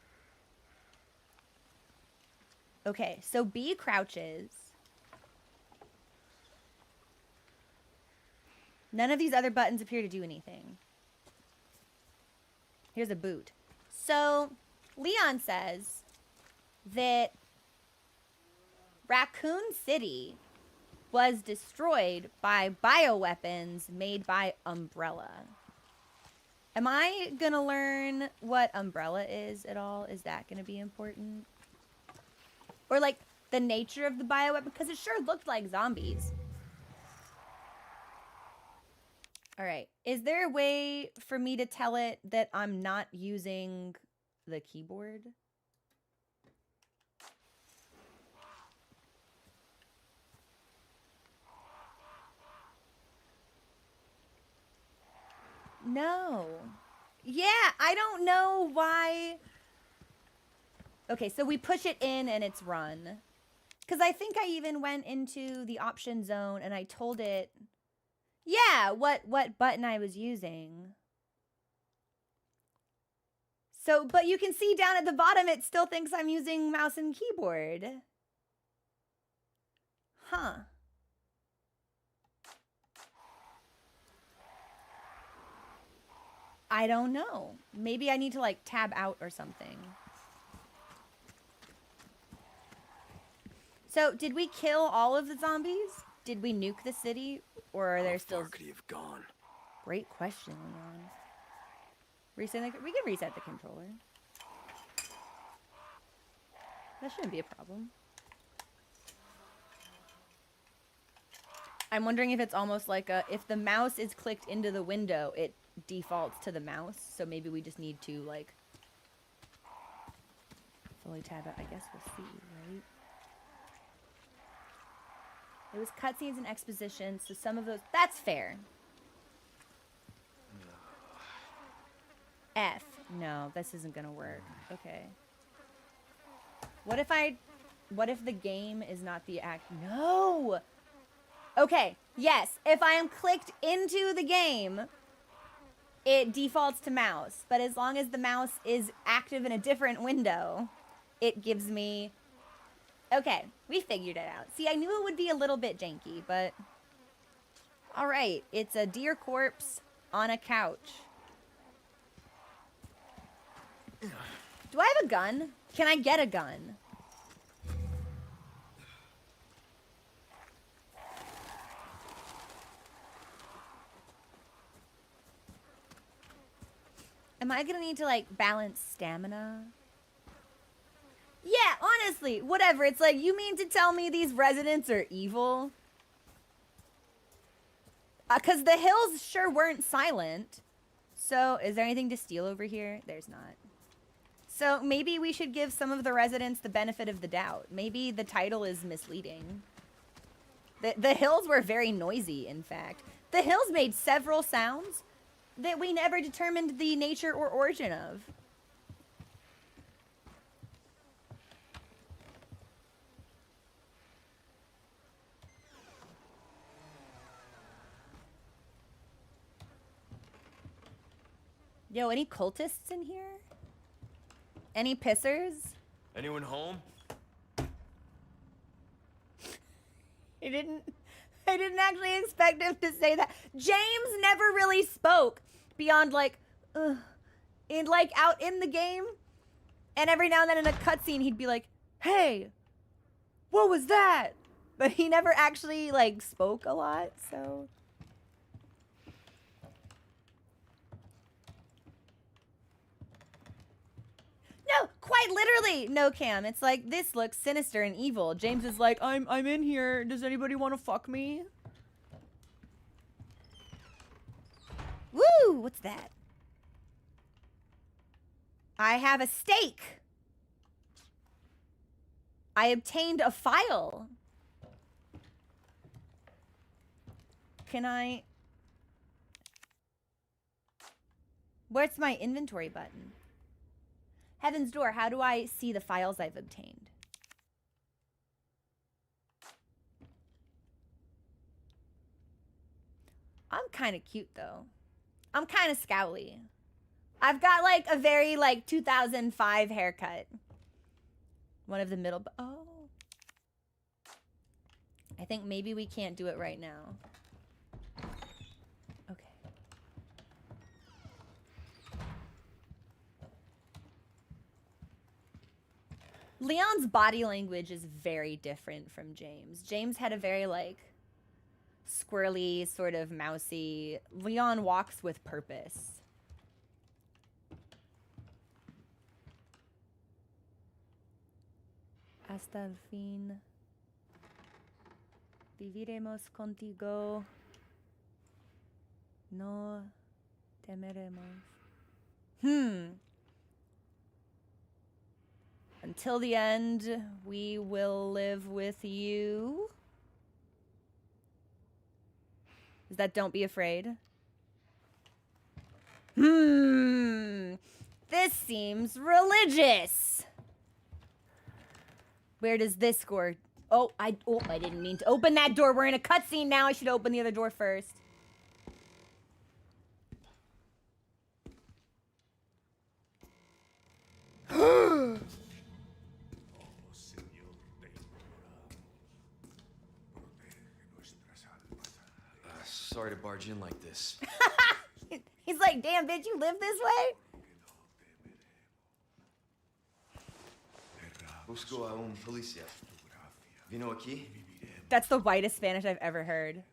Okay, so B crouches. None of these other buttons appear to do anything. Here's a boot. So, Leon says that Raccoon City was destroyed by bioweapons made by Umbrella. Am I gonna learn what Umbrella is at all? Is that gonna be important? Or like the nature of the bioweapon? Because it sure looked like zombies. All right. Is there a way for me to tell it that I'm not using the keyboard? No. Yeah, I don't know why. Okay, so we push it in and it's run. Because I think I even went into the option zone and I told it, yeah, what button I was using. So, but you can see down at the bottom, it still thinks I'm using mouse and keyboard. Huh. I don't know. Maybe I need to like tab out or something. So, did we kill all of the zombies? Did we nuke the city? Or are there still... How far could he have gone? Great question, Leon. We can reset the controller. That shouldn't be a problem. I'm wondering if it's almost like if the mouse is clicked into the window, it defaults to the mouse. So maybe we just need to like fully tab out. I guess we'll see, right? It was cutscenes and exposition, so some of those... That's fair. F. No, this isn't gonna work. Okay. What if the game is not the act... No! Okay, yes. If I am clicked into the game, it defaults to mouse. But as long as the mouse is active in a different window, it gives me... Okay, we figured it out. See, I knew it would be a little bit janky, but... Alright, it's a deer corpse on a couch. Do I have a gun? Can I get a gun? Am I gonna need to, like, balance stamina? Yeah, honestly, whatever. It's like, you mean to tell me these residents are evil? 'Cause the hills sure weren't silent. So, is there anything to steal over here? There's not. So, maybe we should give some of the residents the benefit of the doubt. Maybe the title is misleading. The hills were very noisy, in fact. The hills made several sounds that we never determined the nature or origin of. Yo, any cultists in here? Any pissers? Anyone home? I didn't actually expect him to say that. James never really spoke beyond like, out in the game. And every now and then in a cutscene, he'd be like, hey, what was that? But he never actually like spoke a lot, so. No, quite literally, no, Cam. It's like, this looks sinister and evil. James is like, I'm in here. Does anybody want to fuck me? Woo! What's that? I have a stake. I obtained a file. Can I... Where's my inventory button? Heaven's Door, how do I see the files I've obtained? I'm kind of cute, though. I'm kind of scowly. I've got, like, a very, like, 2005 haircut. One of the middle... Oh. I think maybe we can't do it right now. Okay. Leon's body language is very different from James. James had a very, like, squirrely, sort of mousy... Leon walks with purpose. Hasta el fin. Viviremos contigo. No temeremos. Until the end, we will live with you. Is that don't be afraid? This seems religious. Where does this score? Oh, I didn't mean to open that door. We're in a cutscene now. I should open the other door first. Sorry to barge in like this. He's like, damn, bitch, you live this way? Busco a un policía. Vino aquí? That's the whitest Spanish I've ever heard.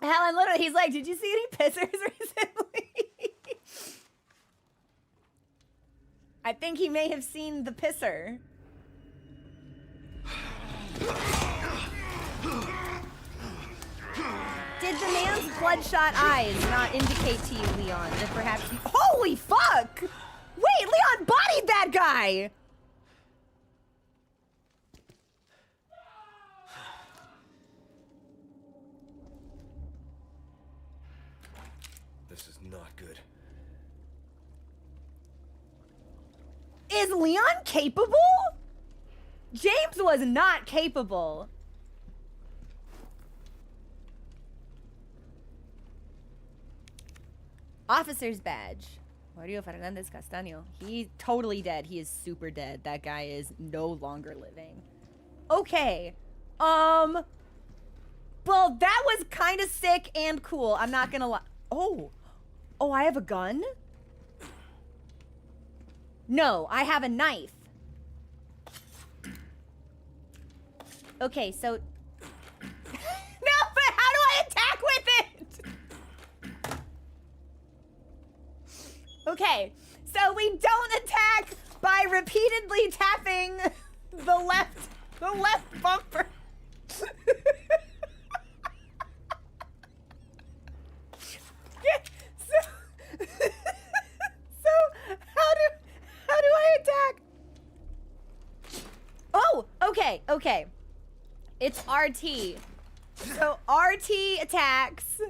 Helen, literally, he's like, did you see any pissers recently? I think he may have seen the pisser. Did the man's bloodshot eyes not indicate to you, Leon, that perhaps you— Holy fuck! Wait, Leon bodied that guy! This is not good. Is Leon capable? James was not capable. Officer's badge. Mario Fernandez Castaño. He's totally dead. He is super dead. That guy is no longer living. Okay. Well, that was kind of sick and cool. I'm not gonna lie. Oh. Oh, I have a gun? No, I have a knife. Okay, so... No, but how do I attack with it? Okay, so we don't attack by repeatedly tapping the left bumper. Yeah, so how do I attack? Oh, okay. It's RT. So RT attacks.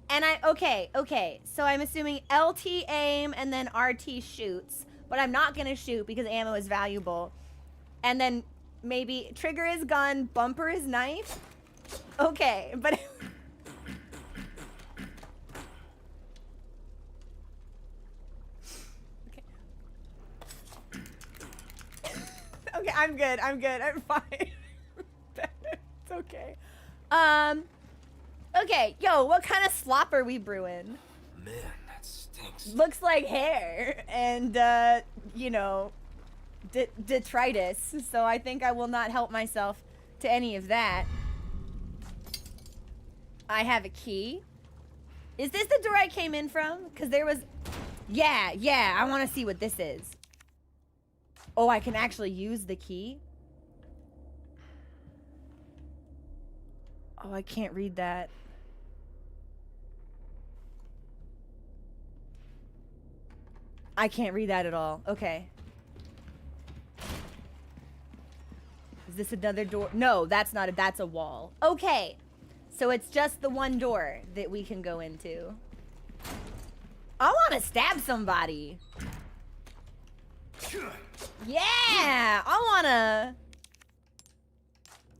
And okay. So I'm assuming LT aim and then RT shoots. But I'm not gonna shoot because ammo is valuable. And then maybe trigger is gun, bumper is knife. Okay, but... Okay, I'm good. I'm fine. It's okay. Okay, yo, what kind of slop are we brewing? Man, that stinks. Looks like hair and, you know, detritus. So I think I will not help myself to any of that. I have a key. Is this the door I came in from? Because there was... Yeah, I want to see what this is. Oh, I can actually use the key? Oh, I can't read that. I can't read that at all. Okay. Is this another door? No, that's not that's a wall. Okay. So it's just the one door that we can go into. I want to stab somebody. Yeah, I want to.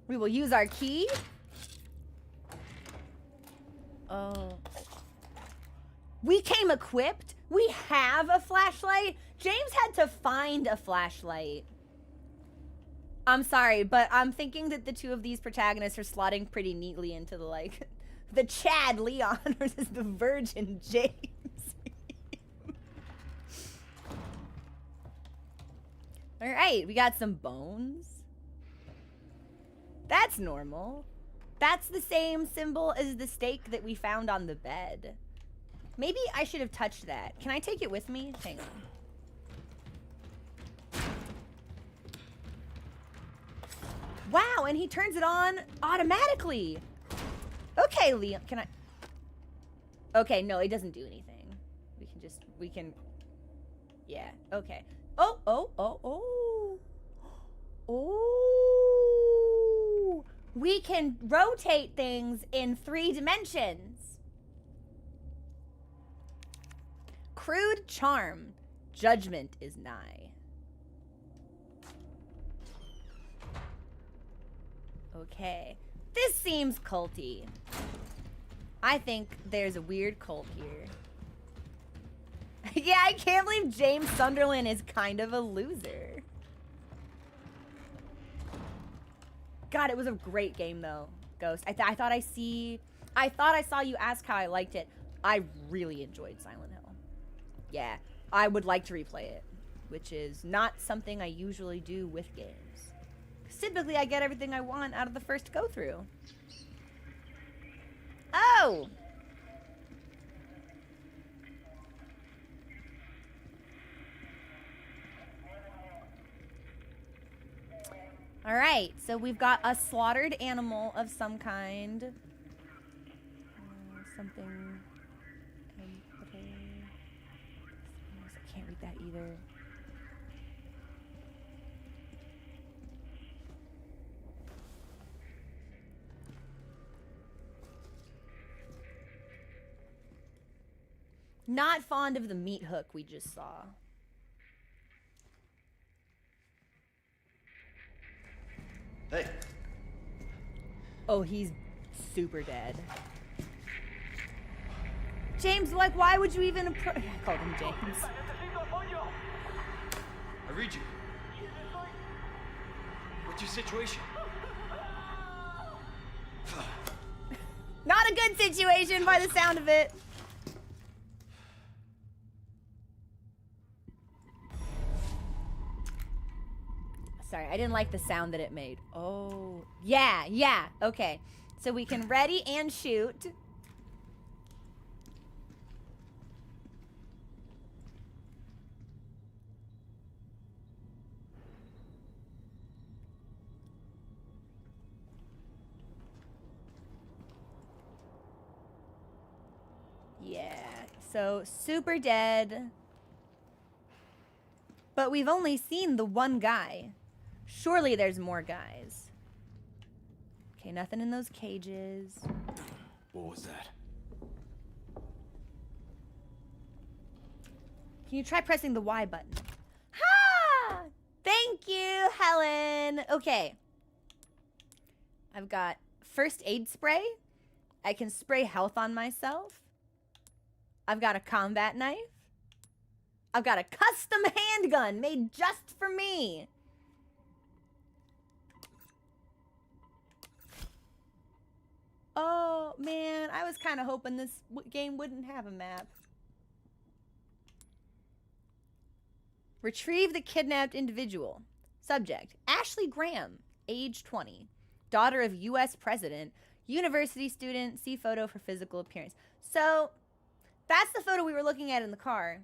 We will use our key. Oh. We came equipped. We have a flashlight. James had to find a flashlight. I'm sorry, but I'm thinking that the two of these protagonists are slotting pretty neatly into the, like, the Chad Leon versus the Virgin James. All right, we got some bones. That's normal. That's the same symbol as the steak that we found on the bed. Maybe I should have touched that. Can I take it with me? Hang on. Wow, and he turns it on automatically. Okay, Leon, can I? Okay, no, it doesn't do anything. We can, yeah, okay. Oh. We can rotate things in 3 dimensions. Crude charm. Judgment is nigh. Okay. This seems culty. I think there's a weird cult here. Yeah, I can't believe James Sunderland is kind of a loser. God, it was a great game though, Ghost. I thought I saw you ask how I liked it. I really enjoyed Silent Hill. Yeah, I would like to replay it, which is not something I usually do with games. typically I get everything I want out of the first go through. Oh! All right, so we've got a slaughtered animal of some kind. Something. I can't read that either. Not fond of the meat hook we just saw. Hey. Oh, he's super dead. James, like, why would you even approach? I called him James. I read you. What's your situation? Not a good situation by the sound of it. Sorry, I didn't like the sound that it made. Oh, yeah, okay. So we can ready and shoot. Yeah, so super dead. But we've only seen the one guy. Surely there's more guys. Okay, nothing in those cages. What was that? Can you try pressing the Y button? Ha! Thank you, Helen. Okay. I've got first aid spray. I can spray health on myself. I've got a combat knife. I've got a custom handgun made just for me. Oh, man. I was kind of hoping this game wouldn't have a map. Retrieve the kidnapped individual. Subject, Ashley Graham, age 20. Daughter of U.S. President. University student. See photo for physical appearance. So, that's the photo we were looking at in the car.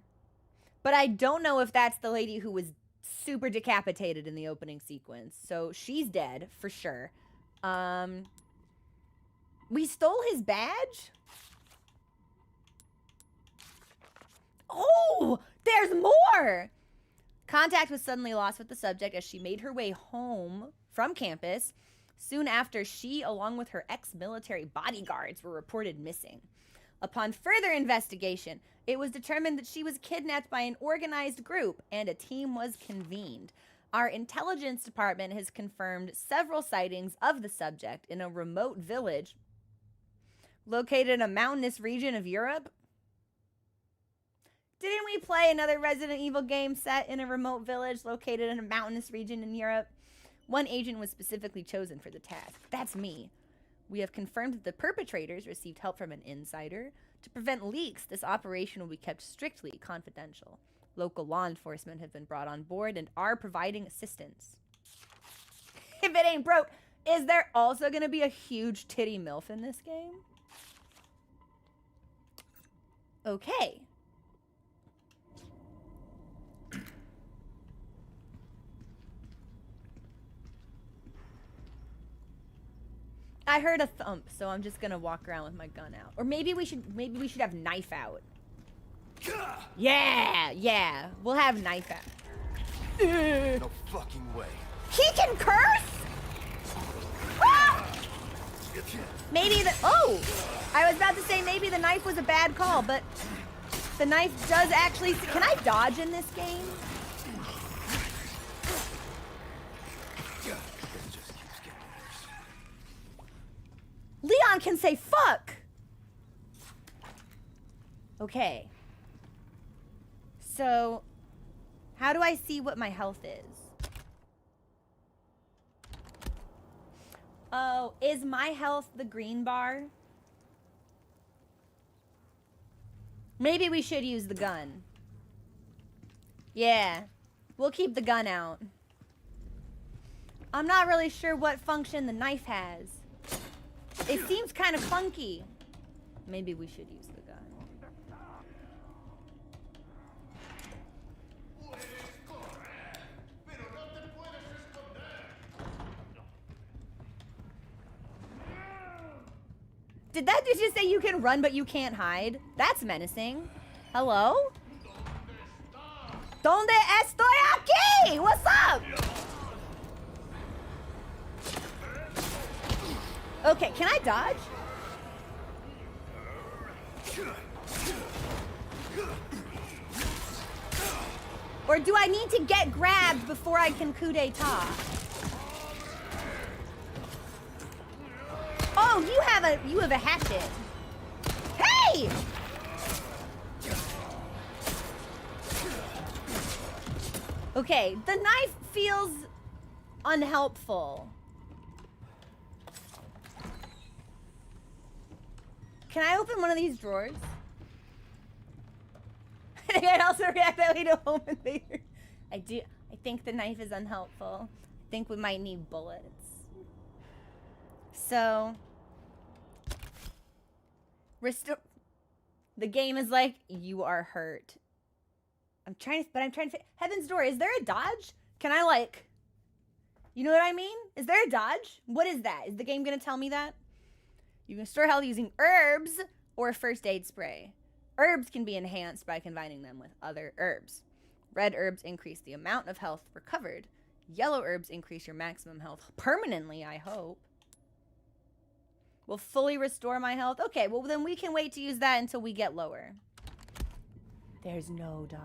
But I don't know if that's the lady who was super decapitated in the opening sequence. So, she's dead, for sure. We stole his badge? Oh, there's more! Contact was suddenly lost with the subject as she made her way home from campus. Soon after, she, along with her ex-military bodyguards, were reported missing. Upon further investigation, it was determined that she was kidnapped by an organized group and a team was convened. Our intelligence department has confirmed several sightings of the subject in a remote village located in a mountainous region of Europe. Didn't we play another Resident Evil game set in a remote village located in a mountainous region in Europe? One agent was specifically chosen for the task. That's me. We have confirmed that the perpetrators received help from an insider. To prevent leaks, this operation will be kept strictly confidential. Local law enforcement have been brought on board and are providing assistance. If it ain't broke, is there also going to be a huge titty MILF in this game? Okay. I heard a thump, so I'm just gonna walk around with my gun out. Or maybe we should have knife out. Yeah, we'll have knife out. No fucking way. He can curse? Ah! Maybe I was about to say maybe the knife was a bad call, but the knife does actually, can I dodge in this game? Leon can say fuck. Okay. So, how do I see what my health is? Oh, is my health the green bar? Maybe we should use the gun. Yeah, we'll keep the gun out. I'm not really sure what function the knife has. It seems kind of funky. Maybe we should use the gun. Did that dude just say you can run but you can't hide? That's menacing. Hello? ¿Dónde estoy aquí? What's up? Okay, can I dodge? Or do I need to get grabbed before I can coup d'etat? Oh, you have a hatchet. Hey! Okay, the knife feels unhelpful. Can I open one of these drawers? I can also react that way to home invaders. I think the knife is unhelpful. I think we might need bullets. So, the game is like, you are hurt. I'm trying to Heaven's Door, is there a dodge? Can I like, you know what I mean? Is there a dodge? What is that? Is the game gonna tell me that? You can store health using herbs or first aid spray. Herbs can be enhanced by combining them with other herbs. Red herbs increase the amount of health recovered. Yellow herbs increase your maximum health permanently, I hope. Will fully restore my health. Okay, well then we can wait to use that until we get lower. There's no dodge.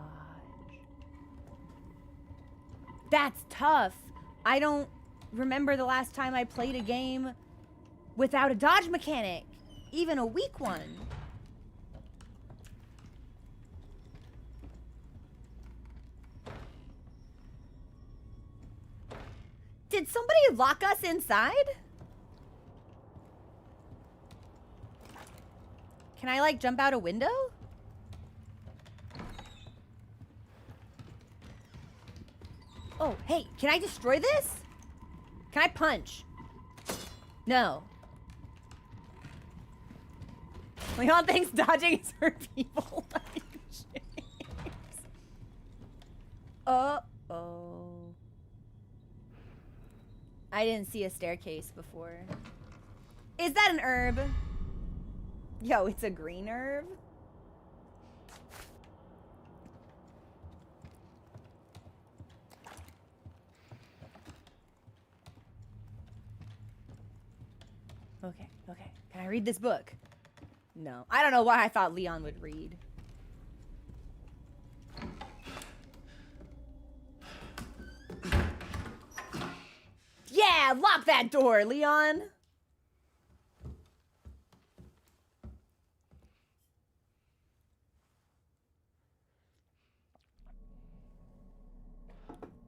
That's tough. I don't remember the last time I played a game without a dodge mechanic, even a weak one. Did somebody lock us inside? Can I like jump out a window? Oh, hey, can I destroy this? Can I punch? No. Leon thinks dodging is for people. Uh-oh. I didn't see a staircase before. Is that an herb? Yo, it's a green herb? Okay, okay. Can I read this book? No. I don't know why I thought Leon would read. Yeah, lock that door, Leon.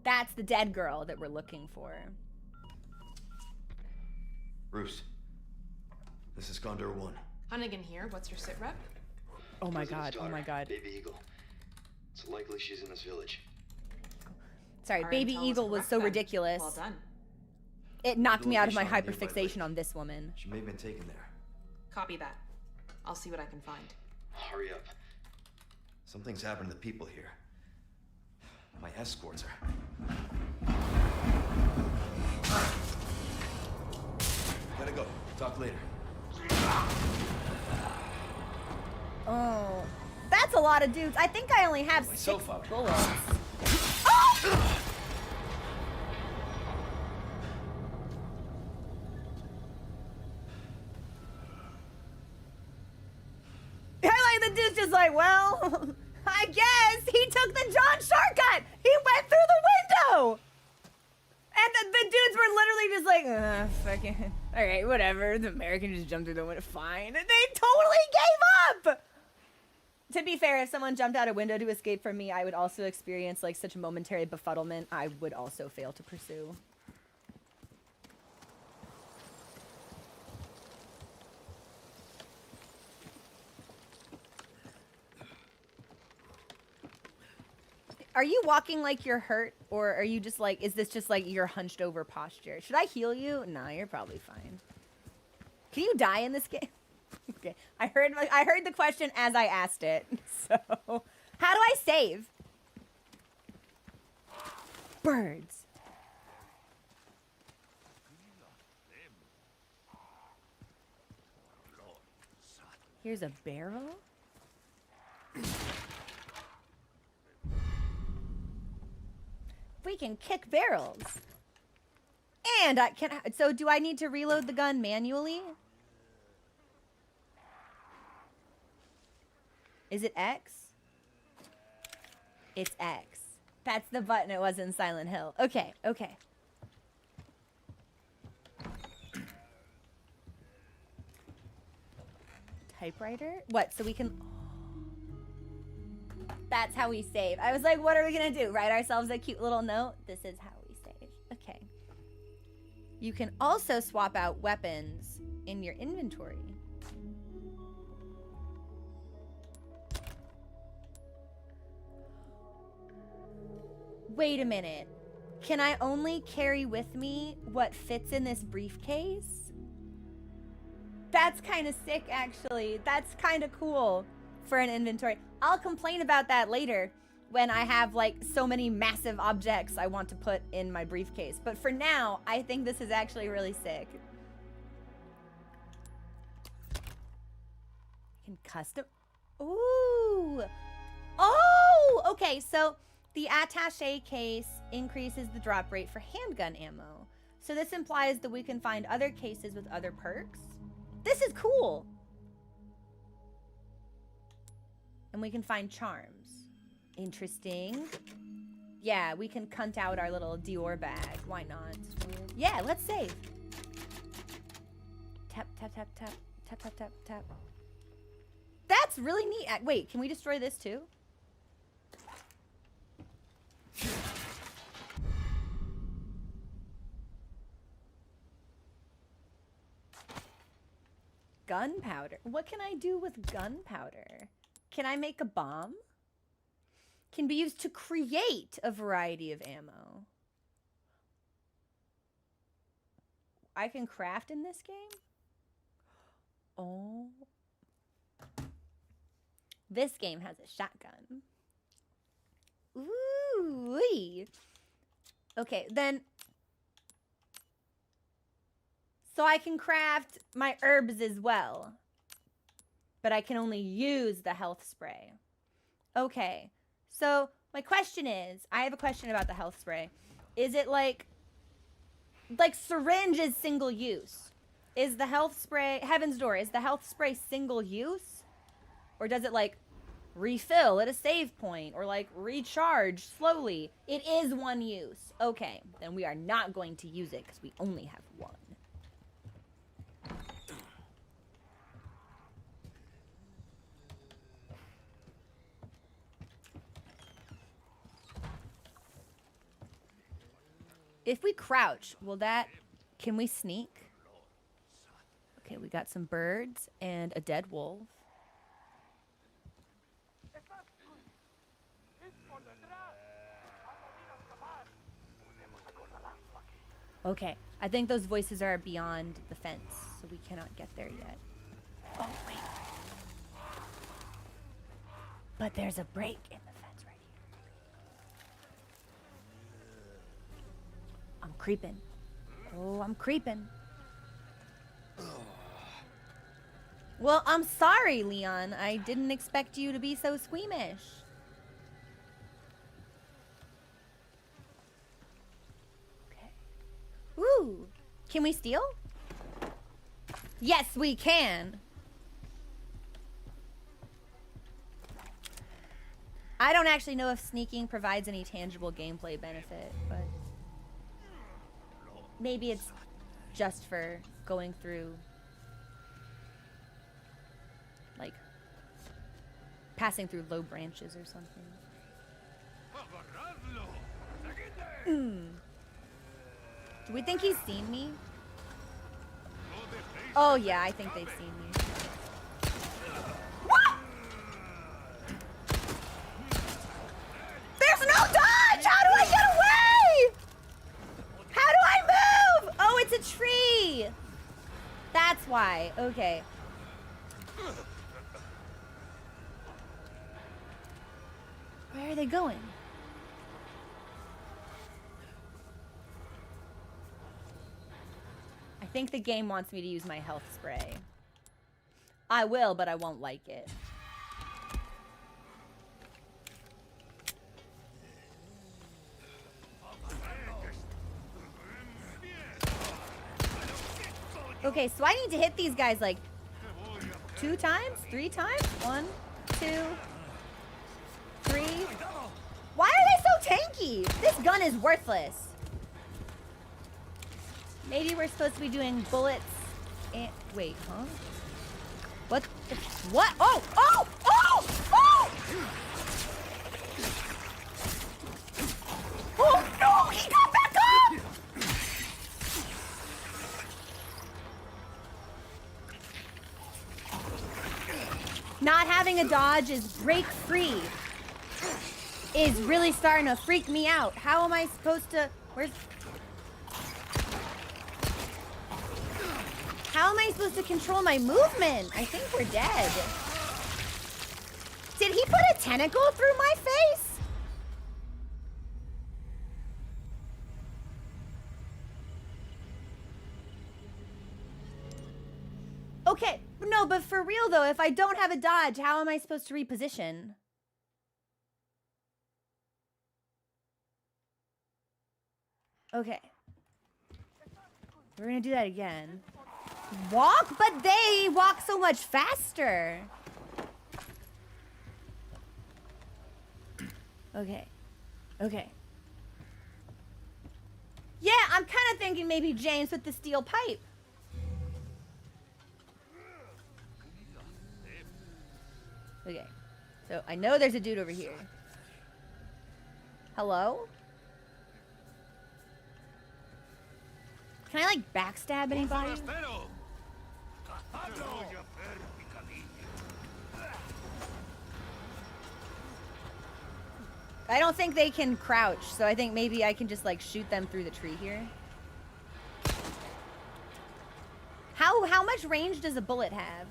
That's the dead girl that we're looking for. Bruce, this is Condor 1. Hunnigan here. What's your sit rep? Oh my President's god, oh daughter, my god. Baby Eagle. It's likely she's in this village. Sorry, Our Baby intel was Eagle was correct so then. ridiculous. Well done. It knocked The me out of my location on the nearby hyperfixation lake. on this woman. She may have been taken there. Copy that. I'll see what I can find. Hurry up. Something's happened to the people here. My escorts are... Gotta go. Talk later. Oh, that's a lot of dudes. I think I only have Myself 6 up. bullets. Oh! I like the dude's just like, well, I guess he took the John shortcut. He went through the window. And the dudes were literally just like, fucking, all right, whatever. The American just jumped through the window. Fine. They totally gave up. To be fair, if someone jumped out a window to escape from me, I would also experience like such momentary befuddlement. I would also fail to pursue. Are you walking like you're hurt? Or are you just like, is this just like your hunched over posture? Should I heal you? Nah, you're probably fine. Can you die in this game? Okay, I heard the question as I asked it. So, how do I save? Birds. Here's a barrel. We can kick barrels. And I can. So do I need to reload the gun manually? Is it X? It's X. That's the button it was in Silent Hill. Okay, okay. Typewriter? What? So we can... That's how we save. I was like, what are we gonna do? Write ourselves a cute little note? This is how we save. Okay. You can also swap out weapons in your inventory. Wait a minute. Can I only carry with me what fits in this briefcase? That's kind of sick, actually. That's kind of cool for an inventory. I'll complain about that later when I have like so many massive objects I want to put in my briefcase. But for now, I think this is actually really sick. You can custom. Ooh. Oh, okay. So the attaché case increases the drop rate for handgun ammo. So this implies that we can find other cases with other perks. This is cool. And we can find charms. Interesting. Yeah, we can cunt out our little Dior bag. Why not? Yeah, let's save. Tap, tap, tap, tap. Tap, tap, tap, tap. That's really neat. Wait, can we destroy this too? Gunpowder. What can I do with gunpowder? Can I make a bomb? Can be used to create a variety of ammo. I can craft in this game? Oh. This game has a shotgun. Ooh. Okay, then. So I can craft my herbs as well. But I can only use the health spray. Okay. So my question is, I have a question about the health spray. Is it like syringe is single use? Is the health spray, Heaven's Door, is the health spray single use? Or does it like refill at a save point or like recharge slowly? It is one use. Okay, then we are not going to use it because we only have one. If we crouch, will that... Can we sneak? Okay, we got some birds and a dead wolf. Okay, I think those voices are beyond the fence, so we cannot get there yet. Oh, wait. But there's a break in the fence right here. I'm creeping. Oh, I'm creeping. Well, I'm sorry, Leon. I didn't expect you to be so squeamish. Okay. Ooh. Can we steal? Yes, we can. I don't actually know if sneaking provides any tangible gameplay benefit, but maybe it's just for going through, like, passing through low branches or something. Do we think he's seen me? Oh yeah, I think they've seen me. What? There's no dodge! How do I get away? That's why. Okay. Where are they going? I think the game wants me to use my health spray. I will, but I won't like it. Okay, so I need to hit these guys like 2 times? 3 times? 1, 2, 3. Why are they so tanky? This gun is worthless. Maybe we're supposed to be doing bullets and... Wait, huh? What? What? Oh! Oh! Oh! Oh! Oh no! He got back up! Not having a dodge is break free is really starting to freak me out. How am I supposed to... Where's... How am I supposed to control my movement? I think we're dead. Did he put a tentacle through my face? Okay, no, but for real though, if I don't have a dodge, how am I supposed to reposition? Okay. We're gonna do that again. Walk? But they walk so much faster. Okay. Okay. Yeah, I'm kind of thinking maybe James with the steel pipe. Okay. So I know there's a dude over here. Hello? Can I like backstab anybody? I don't think they can crouch, so I think maybe I can just like shoot them through the tree here. How much range does a bullet have?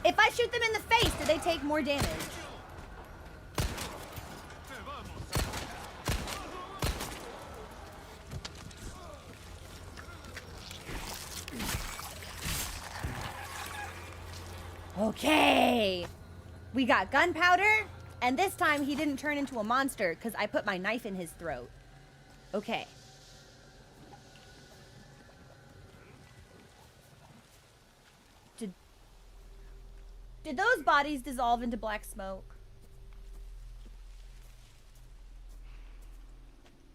If I shoot them in the face, do they take more damage? Okay. We got gunpowder, and this time he didn't turn into a monster because I put my knife in his throat. Okay. Did those bodies dissolve into black smoke?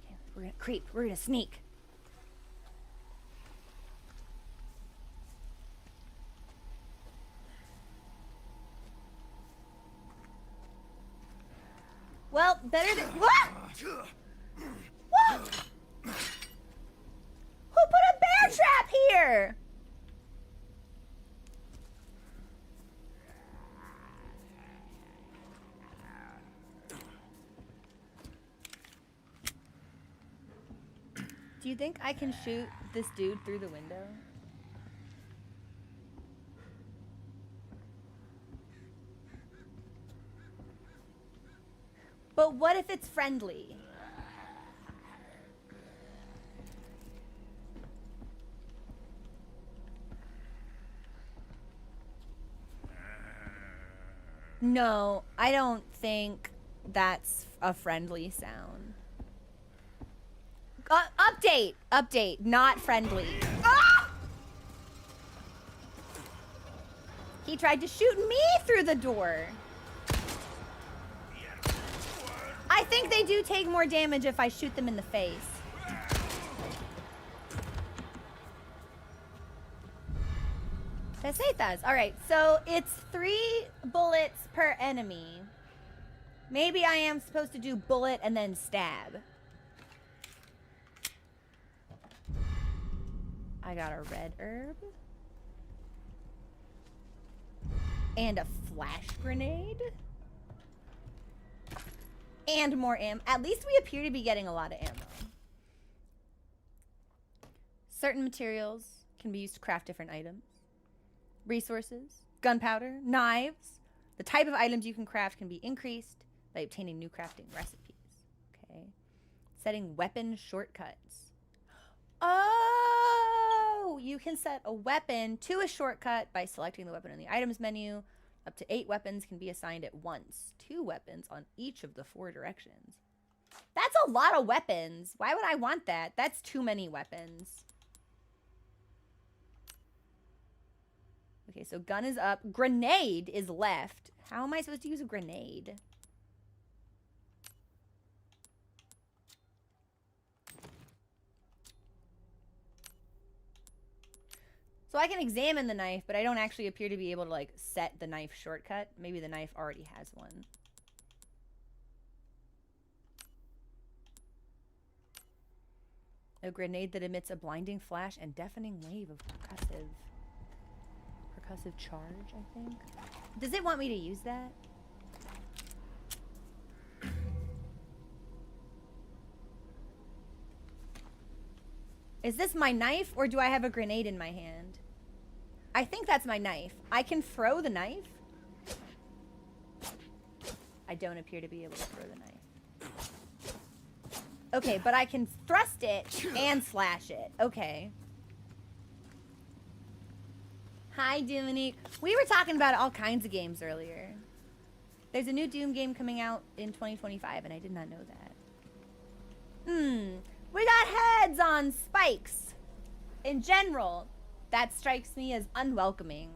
Okay, we're gonna creep. We're gonna sneak. Well, better than... What? What? Who put a bear trap here? Do you think I can shoot this dude through the window? But what if it's friendly? No, I don't think that's a friendly sound. Update! Update, not friendly. Ah! He tried to shoot me through the door. I think they do take more damage if I shoot them in the face. Pesetas. All right, so it's 3 bullets per enemy. Maybe I am supposed to do bullet and then stab. I got a red herb. And a flash grenade. And more ammo. At least we appear to be getting a lot of ammo. Certain materials can be used to craft different items. Resources, gunpowder, knives. The type of items you can craft can be increased by obtaining new crafting recipes. Okay. Setting weapon shortcuts. Oh! You can set a weapon to a shortcut by selecting the weapon in the items menu. Up to 8 weapons can be assigned at once. 2 weapons on each of the 4 directions. That's a lot of weapons. Why would I want that? That's too many weapons. Okay, so gun is up. Grenade is left. How am I supposed to use a grenade? So I can examine the knife, but I don't actually appear to be able to, like, set the knife shortcut. Maybe the knife already has one. A grenade that emits a blinding flash and deafening wave of percussive charge, I think. Does it want me to use that? Is this my knife, or do I have a grenade in my hand? I think that's my knife. I can throw the knife. I don't appear to be able to throw the knife. Okay, but I can thrust it and slash it. Okay. Hi, Dominique. We were talking about all kinds of games earlier. There's a new Doom game coming out in 2025, and I did not know that. We got heads on spikes. In general, that strikes me as unwelcoming.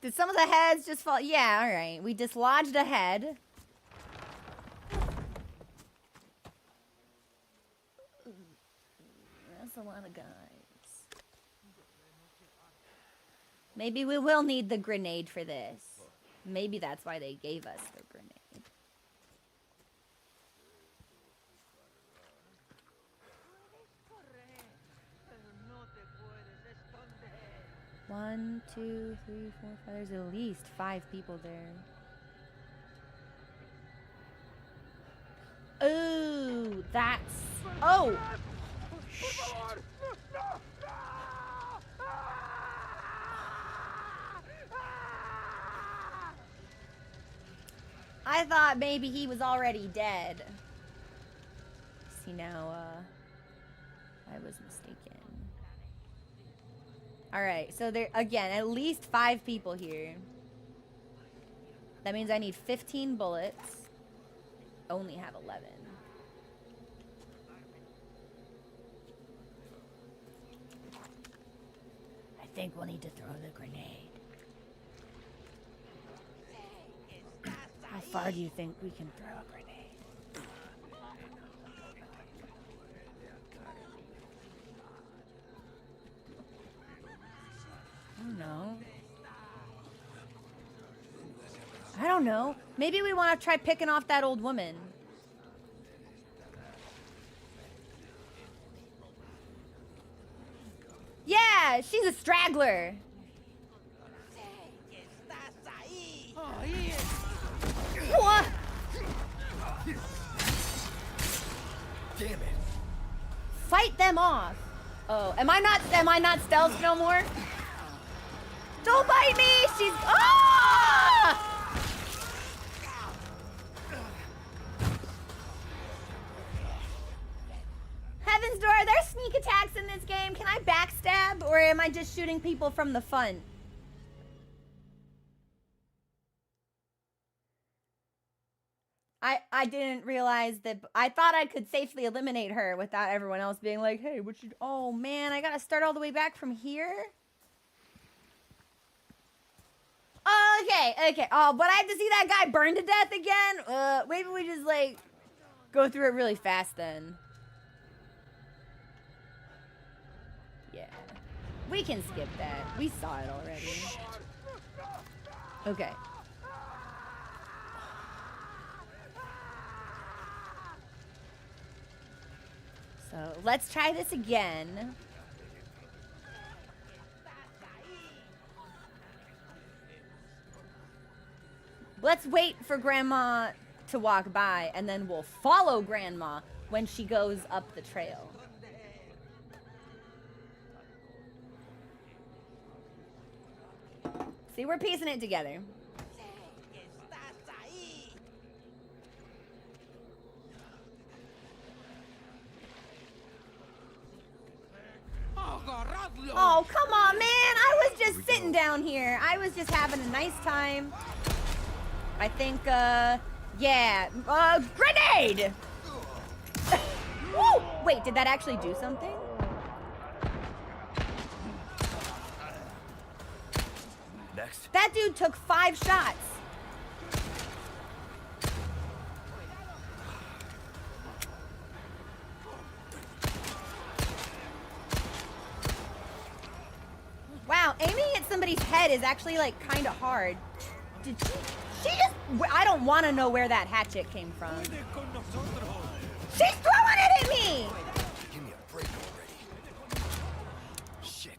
Did some of the heads just fall? Yeah, all right. We dislodged a head. That's a lot of guys. Maybe we will need the grenade for this. Maybe that's why they gave us the grenade. One, two, three, 4, 5. There's at least 5 people there. Ooh, that's... Oh! I thought maybe he was already dead. See, now, I was mistaken. Alright, so there, again, at least 5 people here. That means I need 15 bullets. Only have 11. I think we'll need to throw the grenade. How far do you think we can throw a grenade? I don't know. Maybe we want to try picking off that old woman. Yeah, she's a straggler. What? Damn it. Fight them off. Oh, am I not stealth no more? Don't bite me! She's... Ah! Heaven's Door, are there sneak attacks in this game? Can I backstab, or am I just shooting people from the front? I didn't realize that. I thought I could safely eliminate her without everyone else being like, hey, what you... Oh, man, I gotta start all the way back from here? Okay. Oh, but I have to see that guy burn to death again? Maybe we just, like, go through it really fast then. Yeah. We can skip that. We saw it already. Okay. So, let's try this again. Let's wait for Grandma to walk by, and then we'll follow Grandma when she goes up the trail. See, we're piecing it together. Oh, come on, man. I was just sitting down here. I was just having a nice time. I think, yeah. Grenade! Woo! Wait, did that actually do something? Next. That dude took 5 shots. Wow, aiming at somebody's head is actually like kind of hard. Did she just? I don't want to know where that hatchet came from. She's throwing it at me! Give me a break already. Shit.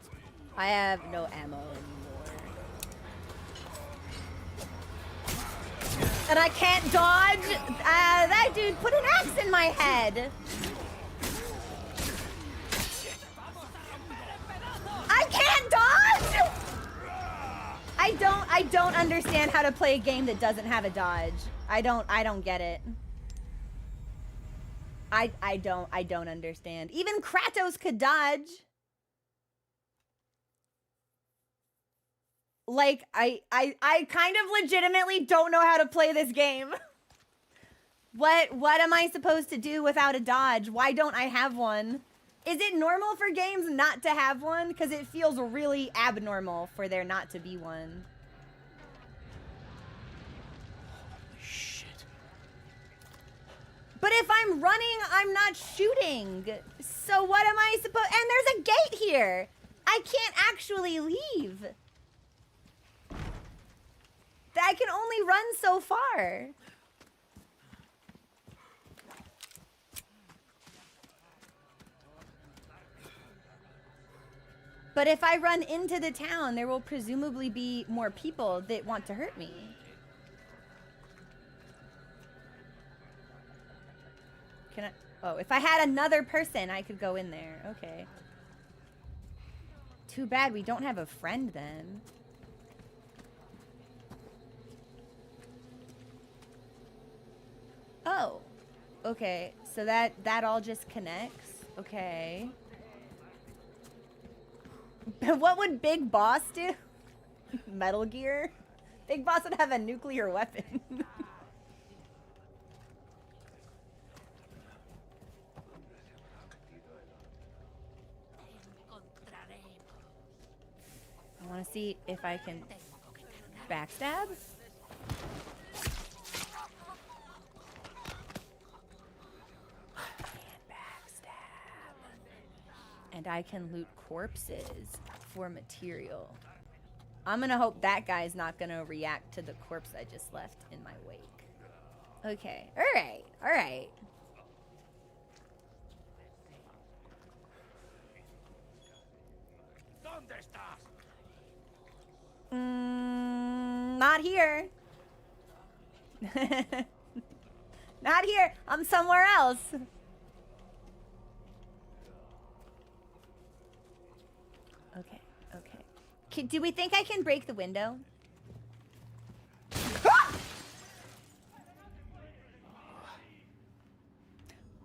I have no ammo anymore. And I can't dodge. That dude put an axe in my head. I can't dodge! I don't understand how to play a game that doesn't have a dodge. I don't get it. I don't understand. Even Kratos could dodge. Like, I kind of legitimately don't know how to play this game. What am I supposed to do without a dodge? Why don't I have one? Is it normal for games not to have one? Because it feels really abnormal for there not to be one. Shit. But if I'm running, I'm not shooting. So what am I supposed... And there's a gate here. I can't actually leave. I can only run so far. But if I run into the town, there will presumably be more people that want to hurt me. Can I? Oh, if I had another person, I could go in there. Okay. Too bad we don't have a friend then. Oh. Okay. So that all just connects. Okay. What would Big Boss do? Metal Gear? Big Boss would have a nuclear weapon. I want to see if I can backstab. And I can loot corpses for material. I'm gonna hope that guy's not gonna react to the corpse I just left in my wake. Okay, alright, alright. Not here. Not here, I'm somewhere else. Okay, okay. Do we think I can break the window?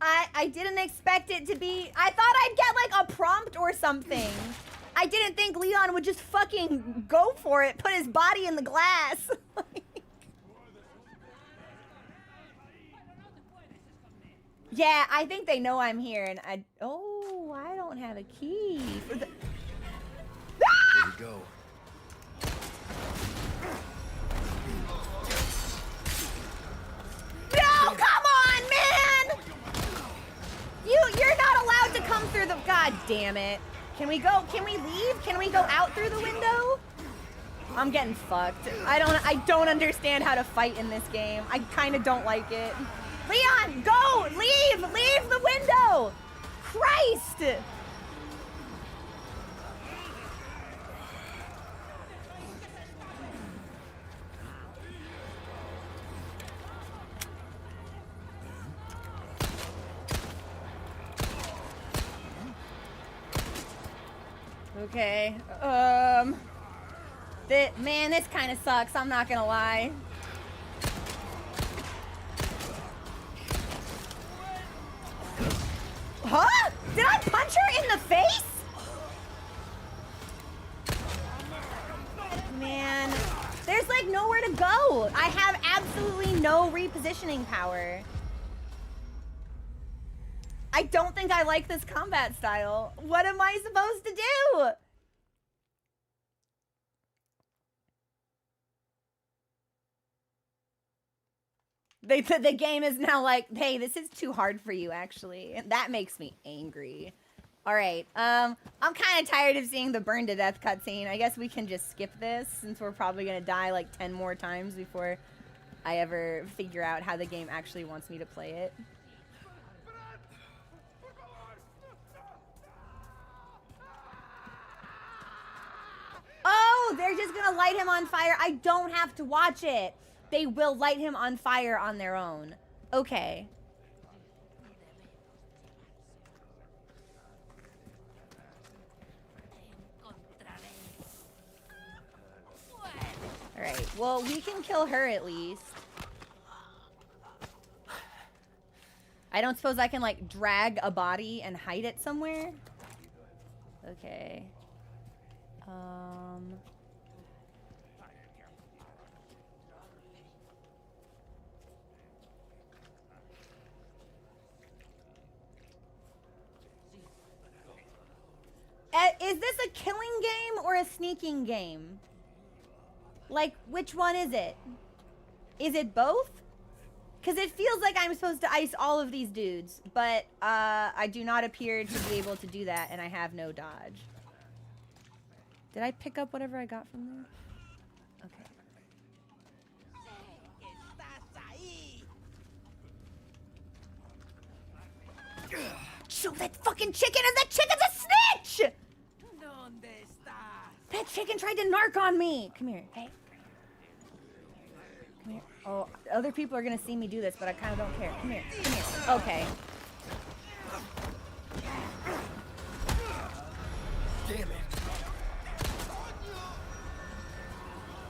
I didn't expect it to be... I thought I'd get like a prompt or something. I didn't think Leon would just fucking go for it, put his body in the glass. Yeah, I think they know I'm here and I... Oh, I don't have a key for the... Here we go. No, come on, man! You're not allowed to come through the... God damn it. Can we go? Can we leave? Can we go out through the window? I'm getting fucked. I don't understand how to fight in this game. I kind of don't like it. Leon, go! Leave! Leave the window! Christ! Okay. Man, this kind of sucks. I'm not gonna lie. Huh? Did I punch her in the face? Man, there's like nowhere to go. I have absolutely no repositioning power. I don't think I like this combat style. What am I supposed to do? The game is now like, hey, this is too hard for you, actually. And that makes me angry. All right, I'm kind of tired of seeing the burn to death cutscene. I guess we can just skip this since we're probably gonna die like 10 more times before I ever figure out how the game actually wants me to play it. Oh, they're just gonna light him on fire. I don't have to watch it. They will light him on fire on their own. Okay. All right, well, we can kill her at least. I don't suppose I can, like, drag a body and hide it somewhere? Okay. Is this a killing game or a sneaking game? Like, which one is it? Is it both? Because it feels like I'm supposed to ice all of these dudes, but I do not appear to be able to do that, and I have no dodge. Did I pick up whatever I got from there? Okay. Shoot that fucking chicken, and that chicken's a snitch! That chicken tried to narc on me! Come here, hey. Come here. Oh, other people are gonna see me do this, but I kind of don't care. Come here, come here. Okay. Damn it.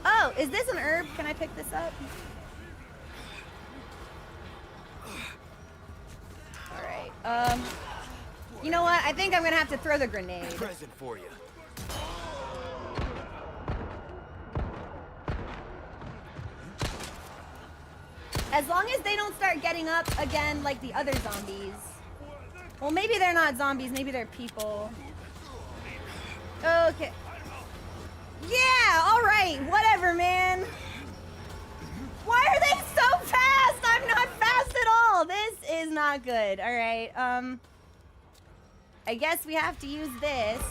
Oh, is this an herb? Can I pick this up? Alright, you know what? I think I'm gonna have to throw the grenade. Present for you. As long as they don't start getting up again like the other zombies. Well, maybe they're not zombies, maybe they're people. Okay. Yeah, alright, whatever, man. Why are they so fast? I'm not fast at all. This is not good. Alright, I guess we have to use this.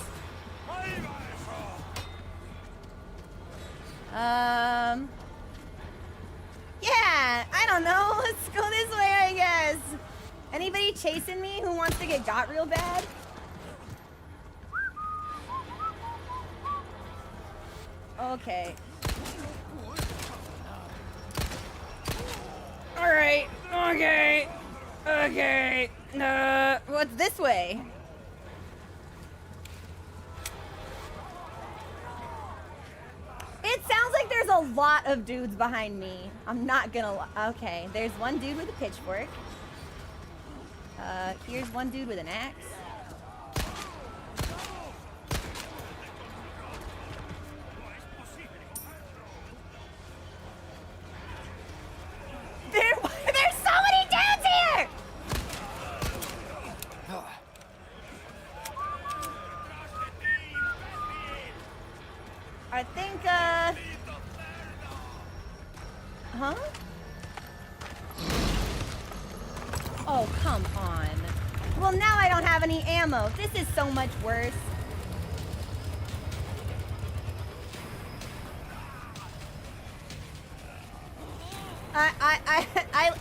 Yeah, I don't know. Let's go this way, I guess. Anybody chasing me who wants to get got real bad? Okay. All right. Okay. Okay. What's this way? It sounds like there's a lot of dudes behind me. I'm not gonna okay, there's one dude with a pitchfork. Here's one dude with an axe. There's so many dudes here! I think, huh? Oh, come on. Well, now I don't have any ammo. This is so much worse.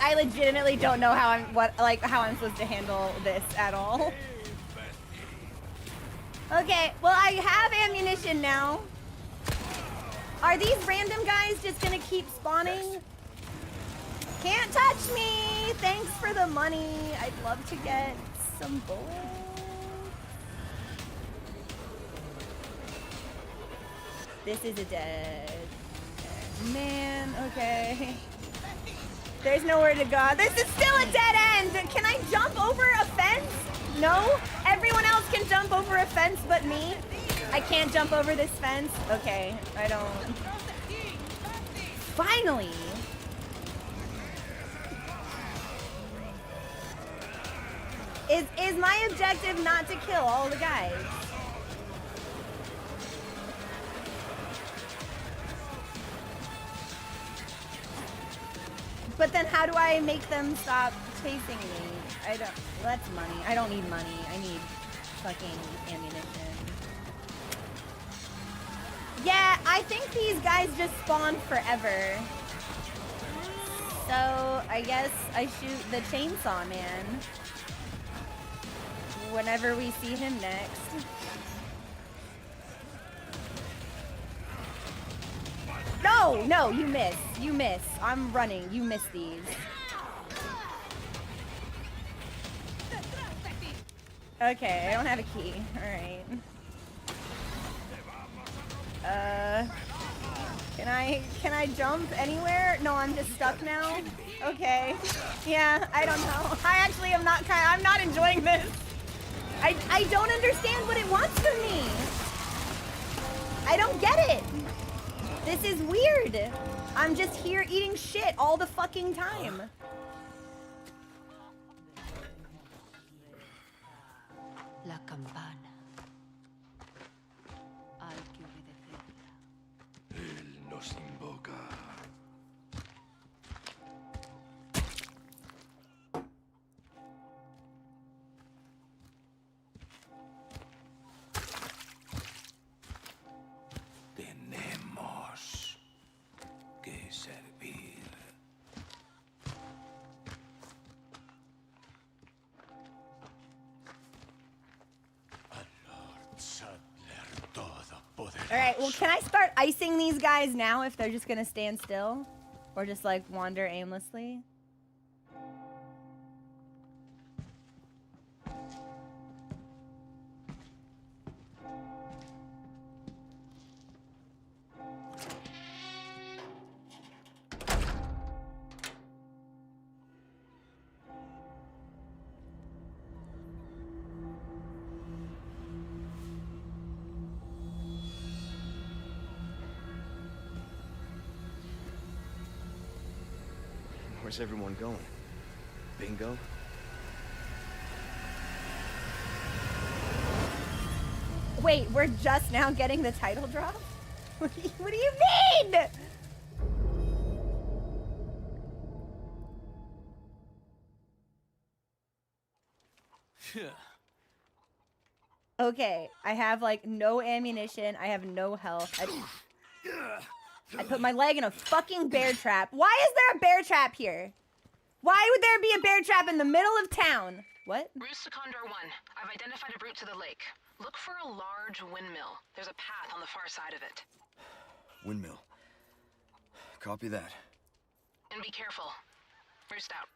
I legitimately don't know how I'm supposed to handle this at all. Okay, well, I have ammunition now. Are these random guys just gonna keep spawning? Can't touch me! Thanks for the money. I'd love to get some bullets. This is a dead man. Okay. There's nowhere to go. This is still a dead end. Can I jump over a fence? No? Everyone else can jump over a fence but me? I can't jump over this fence? Okay, I don't. Finally! Is my objective not to kill all the guys? But then how do I make them stop chasing me? I don't, that's money. I don't need money. I need fucking ammunition. Yeah, I think these guys just spawn forever. So I guess I shoot the chainsaw man whenever we see him next. No, no, you miss. You miss. I'm running. You miss these. Okay, I don't have a key. Alright. Can I jump anywhere? No, I'm just stuck now. Okay. Yeah, I don't know. I actually am not I'm not enjoying this. I don't understand what it wants from me. I don't get it. This is weird. I'm just here eating shit all the fucking time. La campana. Hay que obedecerla. Él nos invoca. Tenemos que servir. Alright, well, can I start icing these guys now if they're just gonna stand still? Or just, like, wander aimlessly? Where's everyone going? Bingo? Wait, we're just now getting the title drop? What do you mean? Okay, I have like no ammunition. I have no health. I put my leg in a fucking bear trap. Why is there a bear trap here? Why would there be a bear trap in the middle of town? What? Routes to Condor 1. I've identified a route to the lake. Look for a large windmill. There's a path on the far side of it. Windmill. Copy that. And be careful. Roost out.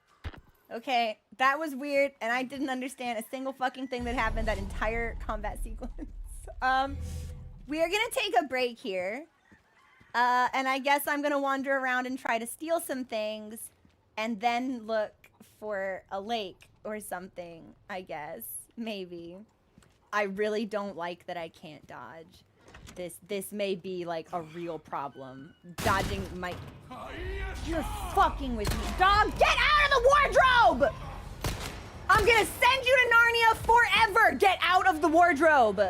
Okay, that was weird, and I didn't understand a single fucking thing that happened that entire combat sequence. We are gonna take a break here. And I guess I'm gonna wander around and try to steal some things, and then look for a lake or something, I guess. Maybe. I really don't like that I can't dodge. This may be like a real problem. Dodging my... You're fucking with me. Dog, get out of the wardrobe! I'm gonna send you to Narnia forever! Get out of the wardrobe!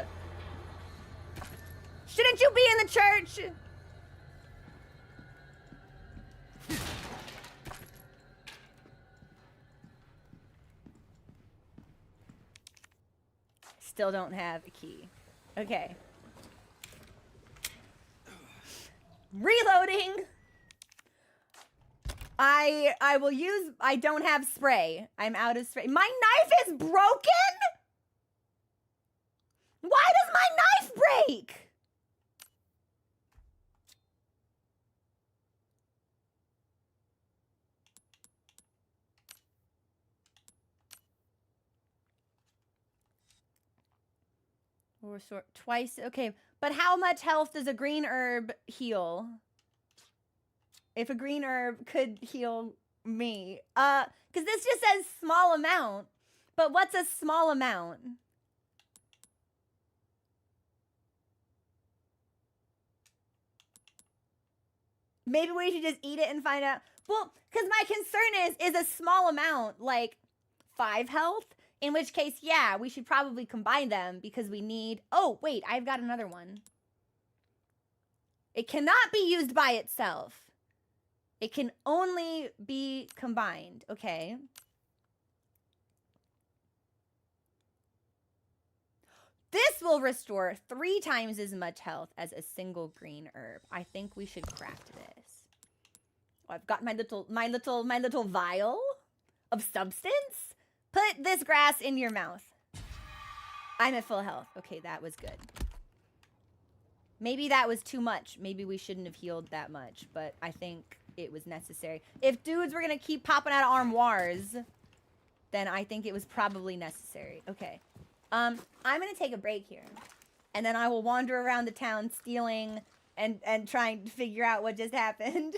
Shouldn't you be in the church? Still don't have a key. Okay. Reloading! I will use... I don't have spray. I'm out of spray. My knife is broken?! Why does my knife break?! Will restore twice. Okay, but how much health does a green herb heal? If a green herb could heal me. Because this just says small amount. But what's a small amount? Maybe we should just eat it and find out. Well, because my concern is a small amount like 5 health? In which case, yeah, we should probably combine them because we need... Oh, wait, I've got another one. It cannot be used by itself. It can only be combined. Okay. This will restore 3 times as much health as a single green herb. I think we should craft this. Oh, I've got my little vial of substance. Put this grass in your mouth. I'm at full health. Okay, that was good. Maybe that was too much. Maybe we shouldn't have healed that much, but I think it was necessary. If dudes were gonna keep popping out of armoires, then I think it was probably necessary. Okay. I'm gonna take a break here, and then I will wander around the town stealing and trying to figure out what just happened.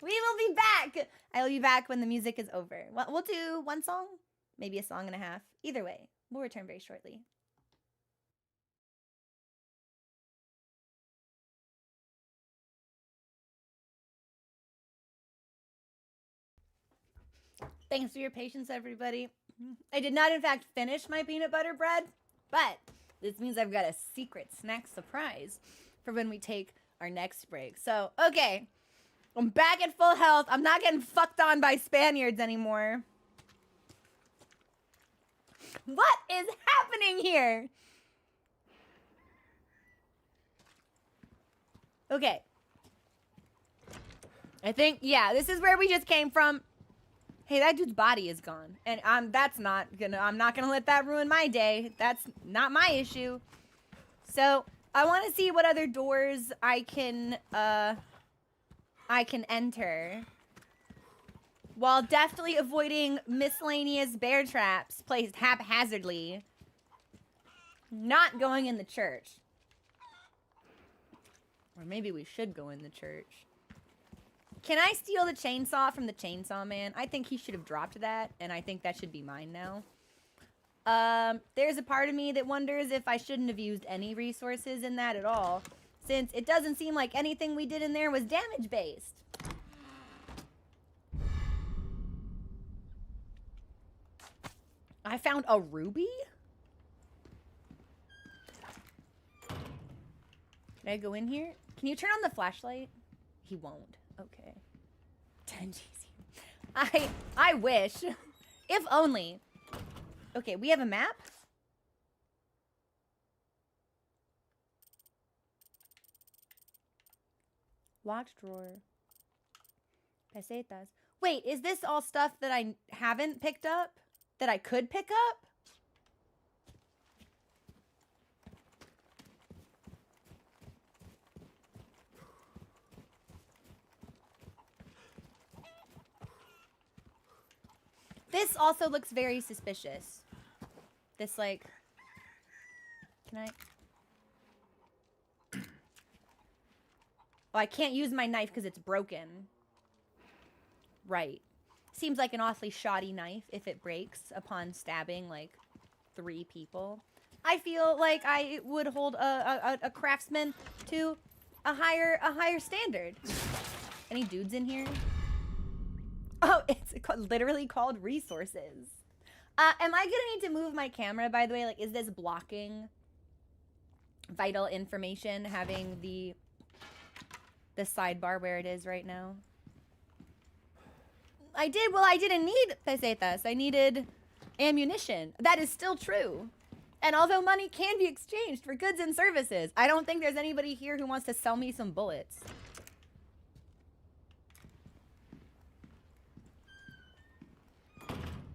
We will be back. I will be back when the music is over. Well, we'll do one song, maybe a song and a half. Either way, we'll return very shortly. Thanks for your patience, everybody. I did not, in fact, finish my peanut butter bread, but this means I've got a secret snack surprise for when we take our next break. So, okay, I'm back at full health. I'm not getting fucked on by Spaniards anymore. What is happening here? Okay. I think, yeah, this is where we just came from. Hey, that dude's body is gone. And I'm not gonna let that ruin my day. That's not my issue. So, I want to see what other doors I can enter. While definitely avoiding miscellaneous bear traps placed haphazardly. Not going in the church. Or maybe we should go in the church. Can I steal the chainsaw from the chainsaw man? I think he should have dropped that, and I think that should be mine now. There's a part of me that wonders if I shouldn't have used any resources in that at all, since it doesn't seem like anything we did in there was damage-based. I found a ruby? Can I go in here? Can you turn on the flashlight? He won't. Okay. 10 G's. I wish. If only. Okay, we have a map. Locked drawer. Pesetas. Wait, is this all stuff that I haven't picked up? That I could pick up? This also looks very suspicious. This, like... Can I... Oh, I can't use my knife because it's broken. Right. Seems like an awfully shoddy knife if it breaks upon stabbing, like, 3 people. I feel like I would hold a craftsman to a higher standard. Any dudes in here? Oh, it's literally called resources. Am I gonna need to move my camera, by the way? Like, is this blocking vital information, having the sidebar where it is right now? I didn't need pesetas. I needed ammunition. That is still true. And although money can be exchanged for goods and services, I don't think there's anybody here who wants to sell me some bullets.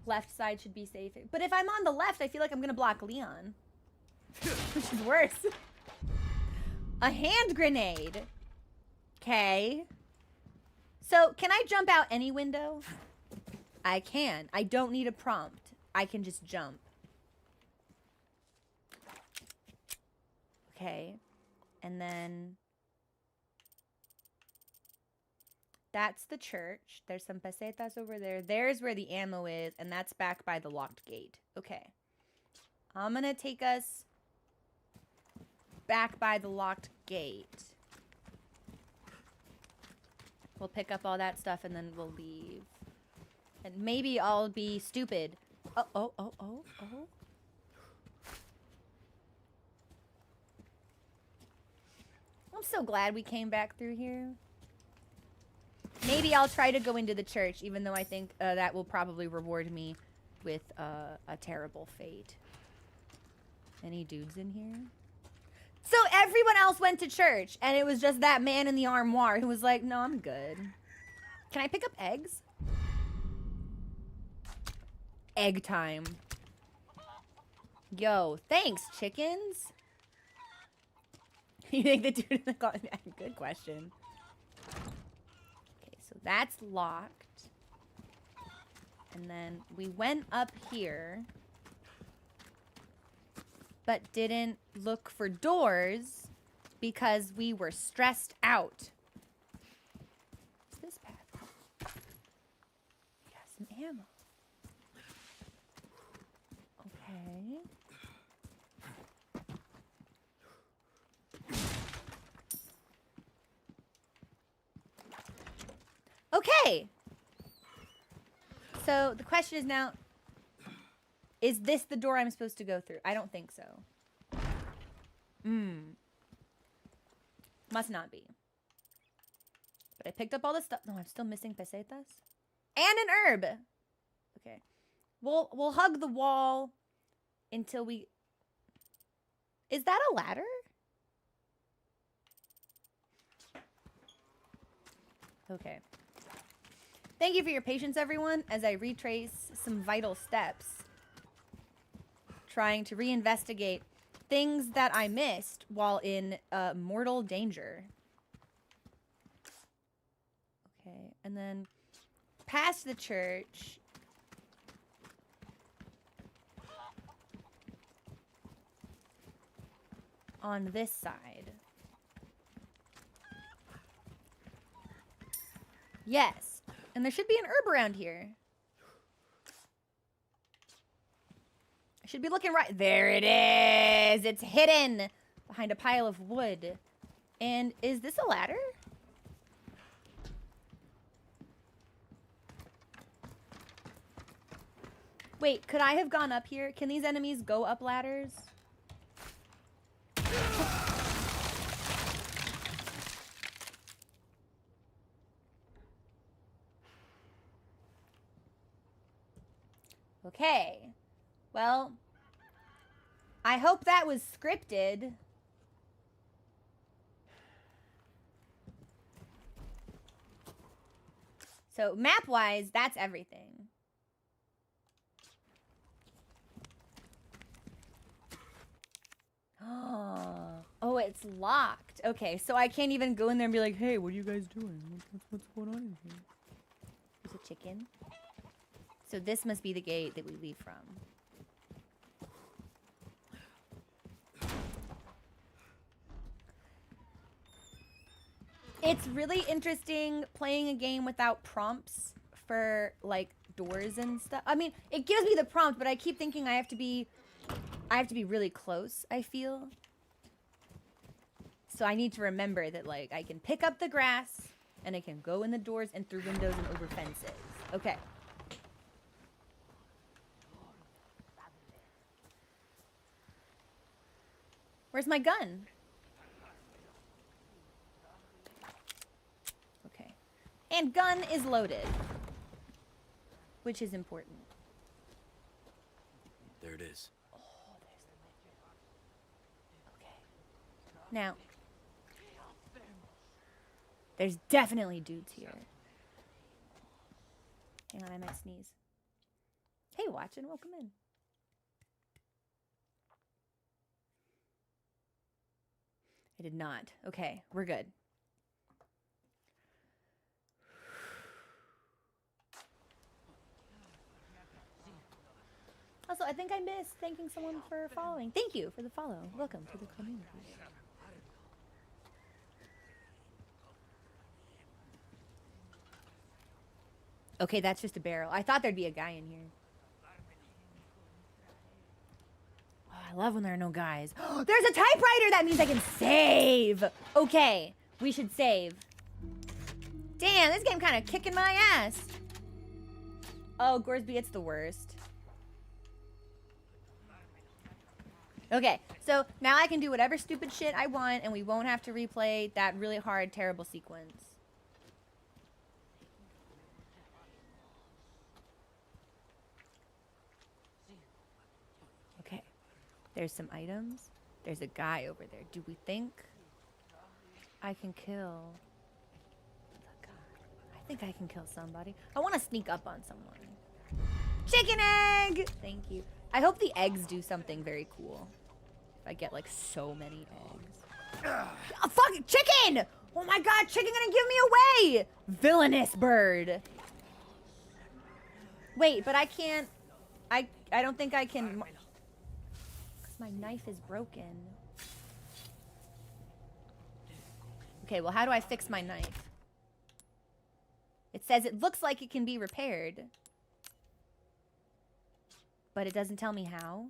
Left side should be safe. But if I'm on the left, I feel like I'm gonna block Leon. Which is worse. A hand grenade. Okay. So, can I jump out any window? I can. I don't need a prompt. I can just jump. Okay. And then that's the church. There's some pesetas over there. There's where the ammo is, and that's back by the locked gate. Okay. I'm gonna take us back by the locked gate. We'll pick up all that stuff and then we'll leave. And maybe I'll be stupid. Oh. I'm so glad we came back through here. Maybe I'll try to go into the church, even though I think that will probably reward me with a terrible fate. Any dudes in here? So everyone else went to church, and it was just that man in the armoire who was like, no, I'm good. Can I pick up eggs? Egg time. Yo, thanks, chickens. You think the dude in the car? Good question. Okay, so that's locked. And then we went up here, but didn't look for doors because we were stressed out. What's this path? We got some ammo. Okay. Okay. So the question is now, is this the door I'm supposed to go through? I don't think so. Must not be. But I picked up all this stuff. No, I'm still missing pesetas. And an herb. Okay. We'll hug the wall until we... Is that a ladder? Okay. Thank you for your patience, everyone, as I retrace some vital steps. Trying to reinvestigate things that I missed while in mortal danger. Okay, and then past the church. On this side. Yes. And there should be an herb around here. I should be looking right. There it is. It's hidden behind a pile of wood. And is this a ladder? Wait, could I have gone up here? Can these enemies go up ladders? Okay. Well, I hope that was scripted. So map-wise, that's everything. Oh, it's locked. Okay, so I can't even go in there and be like, hey, what are you guys doing? What's going on in here? There's a chicken. So this must be the gate that we leave from. It's really interesting playing a game without prompts for, like, doors and stuff. I mean, it gives me the prompt, but I keep thinking I have to be really close, I feel. So I need to remember that, like, I can pick up the grass, and I can go in the doors and through windows and over fences. Okay. Where's my gun? Okay. And gun is loaded. Which is important. There it is. Oh, there's the okay. Now, there's definitely dudes here. Hang on, I might sneeze. Hey, watching, welcome in. I did not. Okay, we're good. Also, I think I missed thanking someone for following. Thank you for the follow. Welcome to the community. Okay, that's just a barrel. I thought there'd be a guy in here. Oh, I love when there are no guys. There's a typewriter! That means I can save! Okay, we should save. Damn, this game kind of kicking my ass. Oh, Gorsby, it's the worst. Okay, so now I can do whatever stupid shit I want, and we won't have to replay that really hard, terrible sequence. Okay, there's some items. There's a guy over there. Do we think I can kill the guy? I think I can kill somebody. I want to sneak up on someone. Chicken egg! Thank you. I hope the eggs do something very cool. If I get like so many eggs. Oh, fuck! Chicken! Oh my god, chicken gonna give me away! Villainous bird. Wait, but I can't. I don't think I can. Because my knife is broken. Okay, well, how do I fix my knife? It says it looks like it can be repaired. But it doesn't tell me how.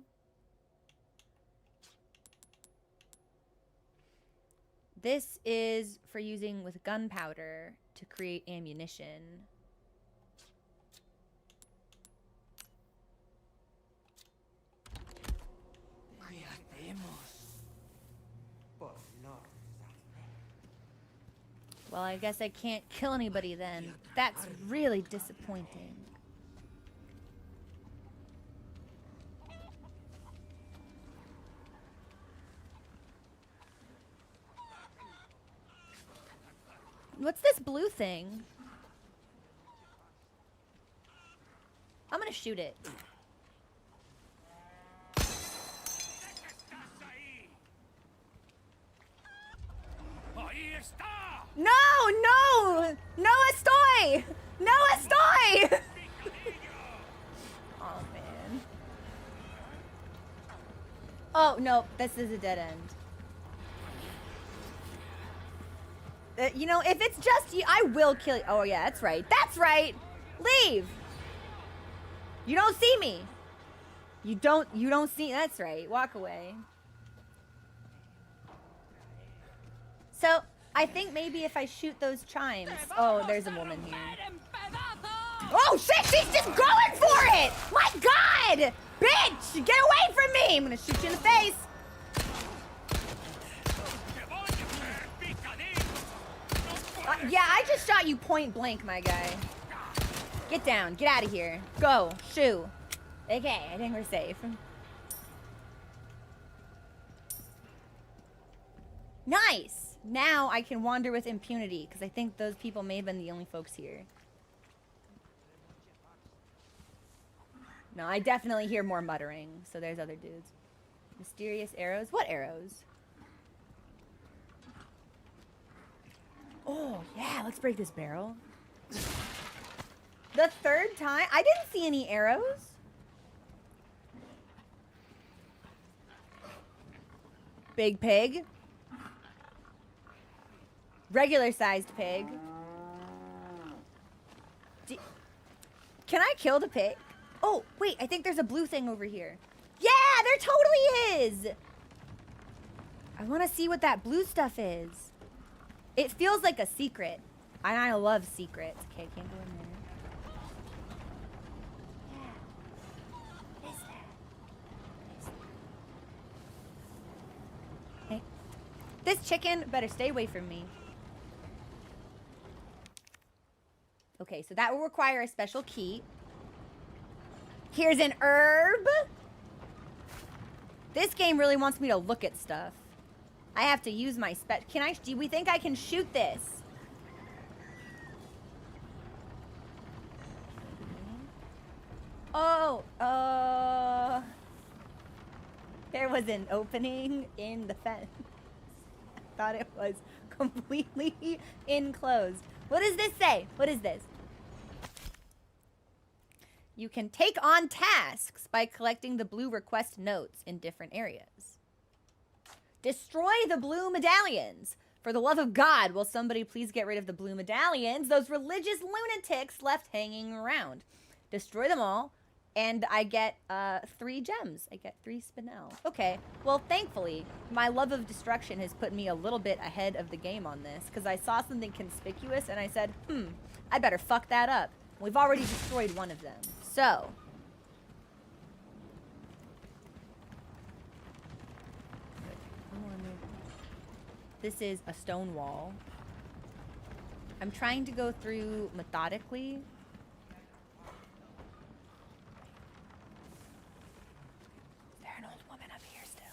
This is for using with gunpowder to create ammunition. Well, I guess I can't kill anybody then. That's really disappointing. What's this blue thing? I'm gonna shoot it. No, no! No estoy! No estoy! Oh, man. Oh, no, this is a dead end. You know, if it's just you, I will kill you. Oh, yeah, that's right. That's right! Leave! You don't see me. You don't see, that's right. Walk away. So, I think maybe if I shoot those chimes. Oh, there's a woman here. Oh shit, she's just going for it! My god! Bitch, get away from me! I'm gonna shoot you in the face. Yeah, I just shot you point blank, my guy. Get down, get out of here. Go, shoo. Okay, I think we're safe. Nice! Now I can wander with impunity, because I think those people may have been the only folks here. No, I definitely hear more muttering, so there's other dudes. Mysterious arrows? What arrows? Oh, yeah, let's break this barrel. The third time? I didn't see any arrows. Big pig. Regular sized pig. Can I kill the pig? Oh, wait, I think there's a blue thing over here. Yeah, there totally is. I want to see what that blue stuff is. It feels like a secret. And I love secrets. Okay, I can't go in there. Yeah. What is that? Hey. This chicken better stay away from me. Okay, so that will require a special key. Here's an herb. This game really wants me to look at stuff. I have to use my do we think I can shoot this? Oh, there was an opening in the fence. I thought it was completely enclosed. What does this say? What is this? You can take on tasks by collecting the blue request notes in different areas. Destroy the blue medallions. For the love of God, will somebody please get rid of the blue medallions? Those religious lunatics left hanging around. Destroy them all, and I get 3 gems. I get 3 spinel. Okay, well, thankfully, my love of destruction has put me a little bit ahead of the game on this, because I saw something conspicuous, and I said, I better fuck that up. We've already destroyed one of them. So, this is a stone wall. I'm trying to go through methodically. Is there an old woman up here still?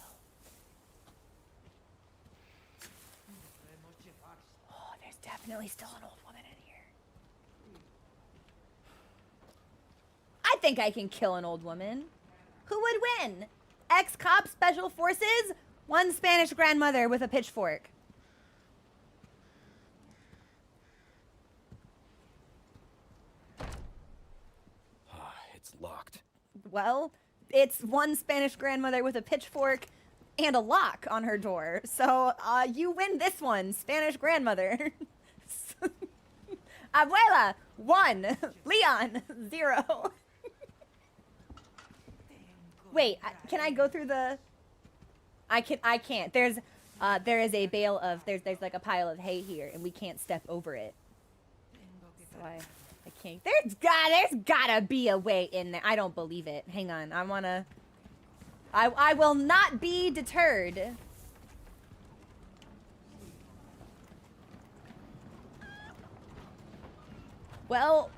Oh, there's definitely still an old woman in here. I think I can kill an old woman. Who would win? Ex-cop special forces? One Spanish grandmother with a pitchfork. It's locked. Well, it's one Spanish grandmother with a pitchfork and a lock on her door. So, you win this one, Spanish grandmother. Abuela, 1. Leon, 0. Wait, can I go through the... I can't. There is a bale of... There's like a pile of hay here, and we can't step over it. So I can't... There's gotta be a way in there. I don't believe it. Hang on. I will not be deterred. Well,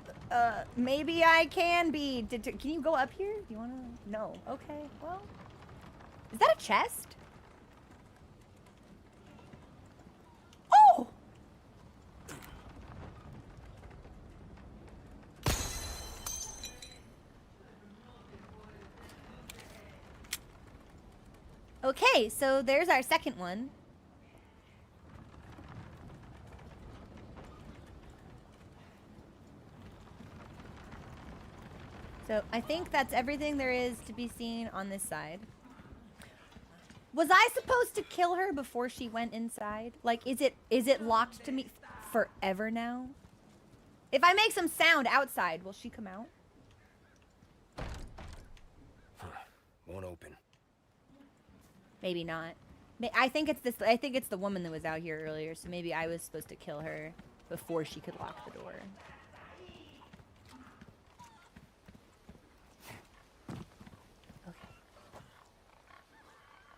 maybe I can be deterred. Can you go up here? You wanna... No. Okay, well... Is that a chest? Oh! Okay, so there's our second one. So I think that's everything there is to be seen on this side. Was I supposed to kill her before she went inside? Like, is it locked to me forever now? If I make some sound outside, will she come out? Won't open. Maybe not. I think it's this. I think it's the woman that was out here earlier. So maybe I was supposed to kill her before she could lock the door.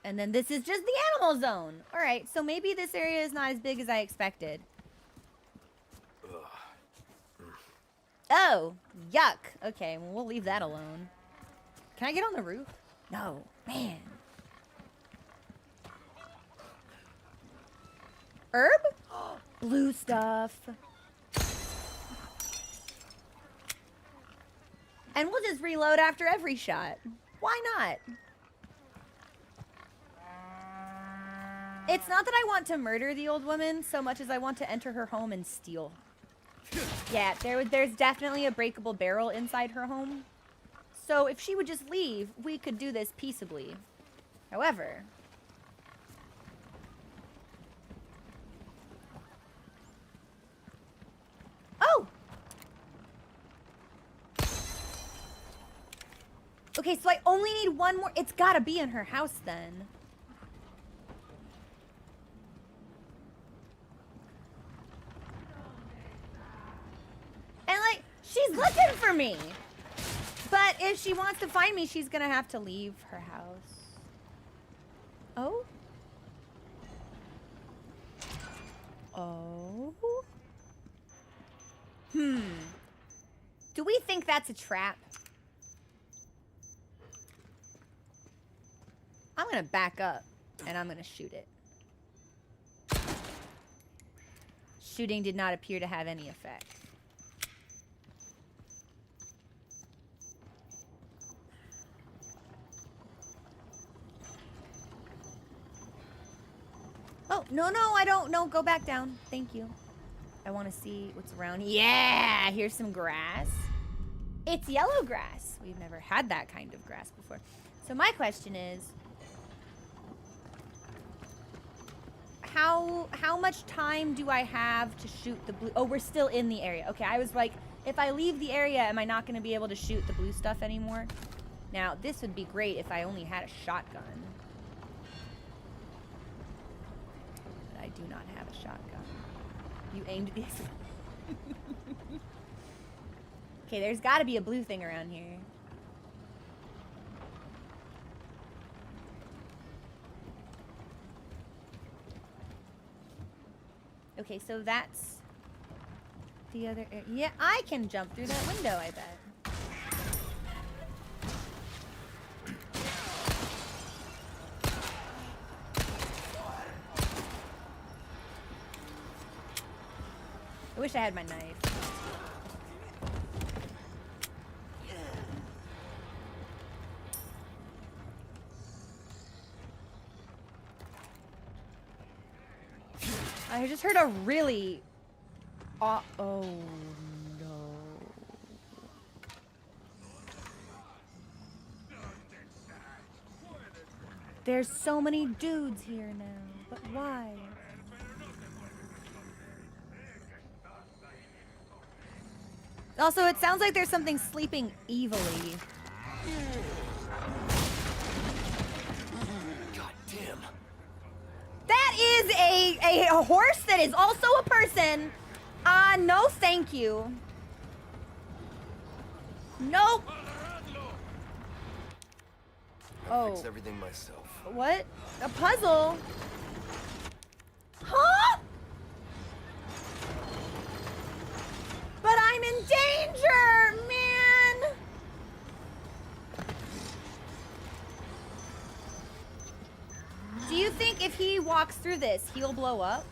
And then this is just the animal zone. All right, so maybe this area is not as big as I expected. Oh, yuck. Okay, well, we'll leave that alone. Can I get on the roof? No, man. Herb? Blue stuff. And we'll just reload after every shot. Why not? It's not that I want to murder the old woman so much as I want to enter her home and steal. Yeah, there's definitely a breakable barrel inside her home. So if she would just leave, we could do this peaceably. However... Oh! Okay, so I only need one more. It's gotta be in her house then. And like, she's looking for me. But if she wants to find me, she's gonna have to leave her house. Oh? Oh? Do we think that's a trap? I'm gonna back up and I'm gonna shoot it. Shooting did not appear to have any effect. Oh, no, I don't. No, go back down. Thank you. I want to see what's around. Yeah, here's some grass. Ew, it's yellow grass. We've never had that kind of grass before. So my question is, how much time do I have to shoot the blue? Oh, we're still in the area. Okay, I was like, if I leave the area, am I not going to be able to shoot the blue stuff anymore? Now, this would be great if I only had a shotgun. But I do not have a shotgun. You aimed at these. Okay, there's got to be a blue thing around here. Okay, so that's the other area. Yeah, I can jump through that window, I bet. I wish I had my knife. I just heard a really... oh no. There's so many dudes here now, but why? Also, it sounds like there's something sleeping evilly. God damn. That is a horse that is also a person. No thank you. Nope. I'll fix everything myself. What? A puzzle? Huh? But I'm in danger, man! Do you think if he walks through this, he'll blow up?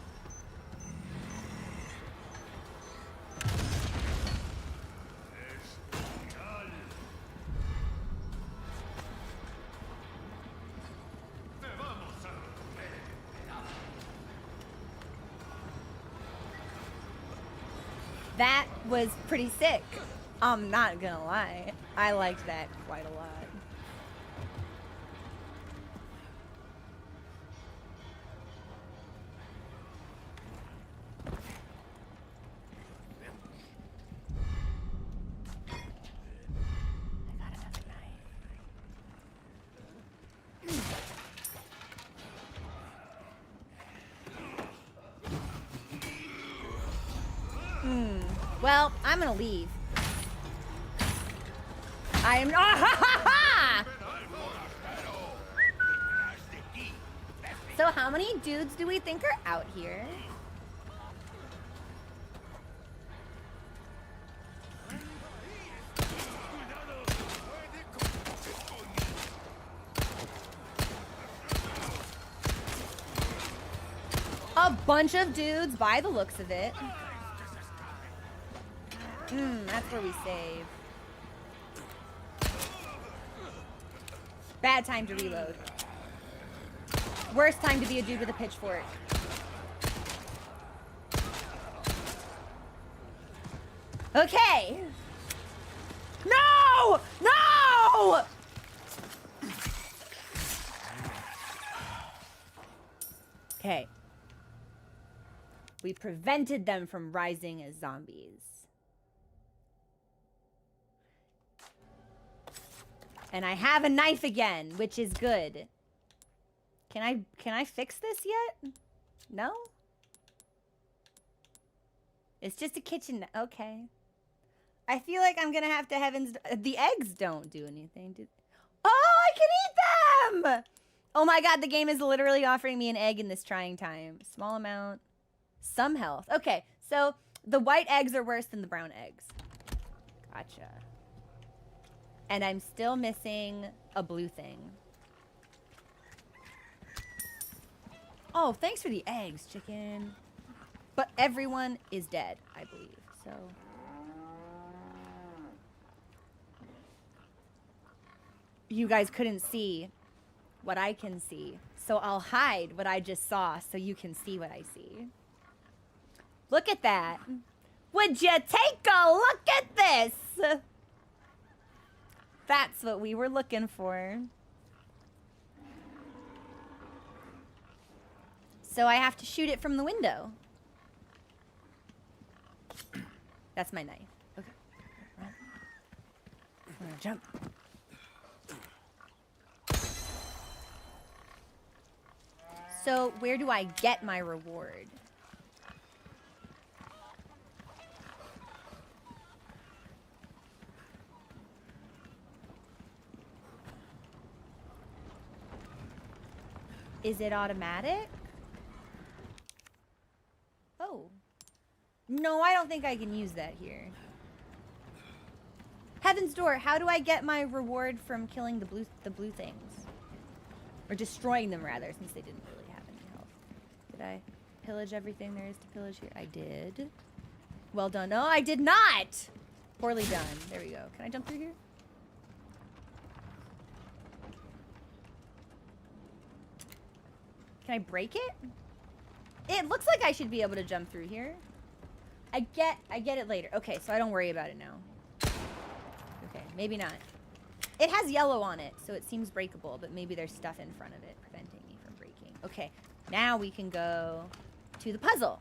That was pretty sick. I'm not gonna lie. I liked that quite a lot. I got another knife. Well, I'm gonna leave. I am not. So how many dudes do we think are out here? A bunch of dudes by the looks of it. That's where we save. Bad time to reload. Worst time to be a dude with a pitchfork. Okay. No! No! Okay. We prevented them from rising as zombies. And I have a knife again, which is good. Can I fix this yet? No? It's just a kitchen. Okay. I feel like I'm gonna have to heavens. The eggs don't do anything. Oh, I can eat them! Oh my god, the game is literally offering me an egg in this trying time. Small amount. Some health. Okay, so the white eggs are worse than the brown eggs. Gotcha. And I'm still missing a blue thing. Oh, thanks for the eggs, chicken. But everyone is dead, I believe. So you guys couldn't see what I can see. So I'll hide what I just saw so you can see what I see. Look at that. Would you take a look at this? That's what we were looking for. So I have to shoot it from the window. That's my knife. Okay. Run. I'm gonna jump. So where do I get my reward? Is it automatic? Oh. No, I don't think I can use that here. Heaven's Door, how do I get my reward from killing the blue things? Or destroying them, rather, since they didn't really have any health. Did I pillage everything there is to pillage here? I did. Well done. No, I did not! Poorly done. There we go. Can I jump through here? Can I break it? It looks like I should be able to jump through here. I get it later. Okay, so I don't worry about it now. Okay, maybe not. It has yellow on it, so it seems breakable, but maybe there's stuff in front of it preventing me from breaking. Okay, now we can go to the puzzle.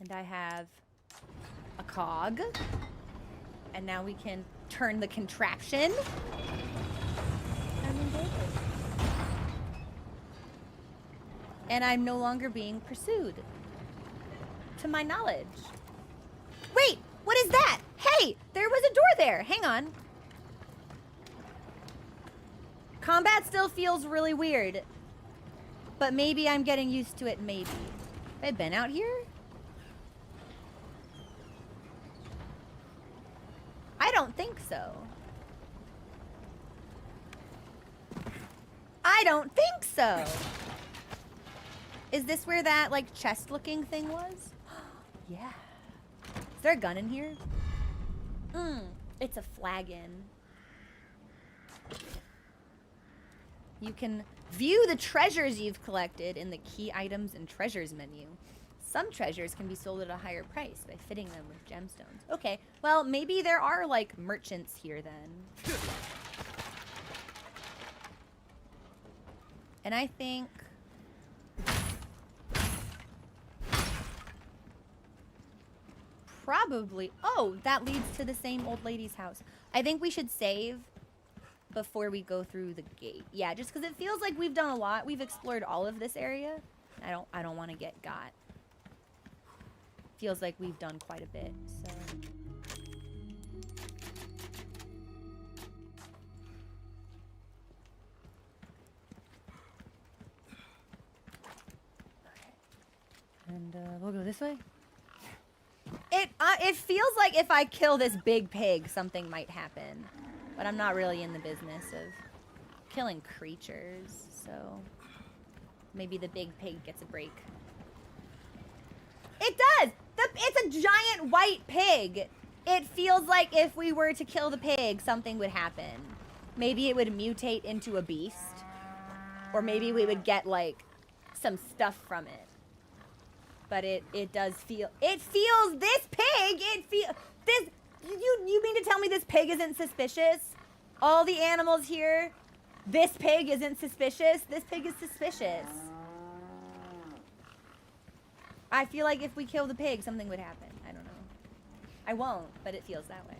And I have a cog. And now we can turn the contraption. And I'm no longer being pursued. To my knowledge. Wait, what is that? Hey, there was a door there. Hang on. Combat still feels really weird. But maybe I'm getting used to it, maybe. Have I been out here? I don't think so. I don't think so. Is this where that, like, chest-looking thing was? Yeah. Is there a gun in here? It's a flagon. You can view the treasures you've collected in the key items and treasures menu. Some treasures can be sold at a higher price by fitting them with gemstones. Okay, well, maybe there are, like, merchants here then. And I think... probably... Oh, that leads to the same old lady's house. I think we should save before we go through the gate. Yeah, just because it feels like we've done a lot. We've explored all of this area. I don't want to get got. Feels like we've done quite a bit, so... Okay. And, we'll go this way. It feels like if I kill this big pig, something might happen. But I'm not really in the business of killing creatures, so... Maybe the big pig gets a break. It does! It's a giant white pig. It feels like if we were to kill the pig, something would happen. Maybe it would mutate into a beast. Or maybe we would get, like, some stuff from it. But it does feel... It feels... This pig! It feels... This... You mean to tell me this pig isn't suspicious? All the animals here... This pig isn't suspicious? This pig is suspicious. I feel like if we kill the pig, something would happen. I don't know. I won't, but it feels that way.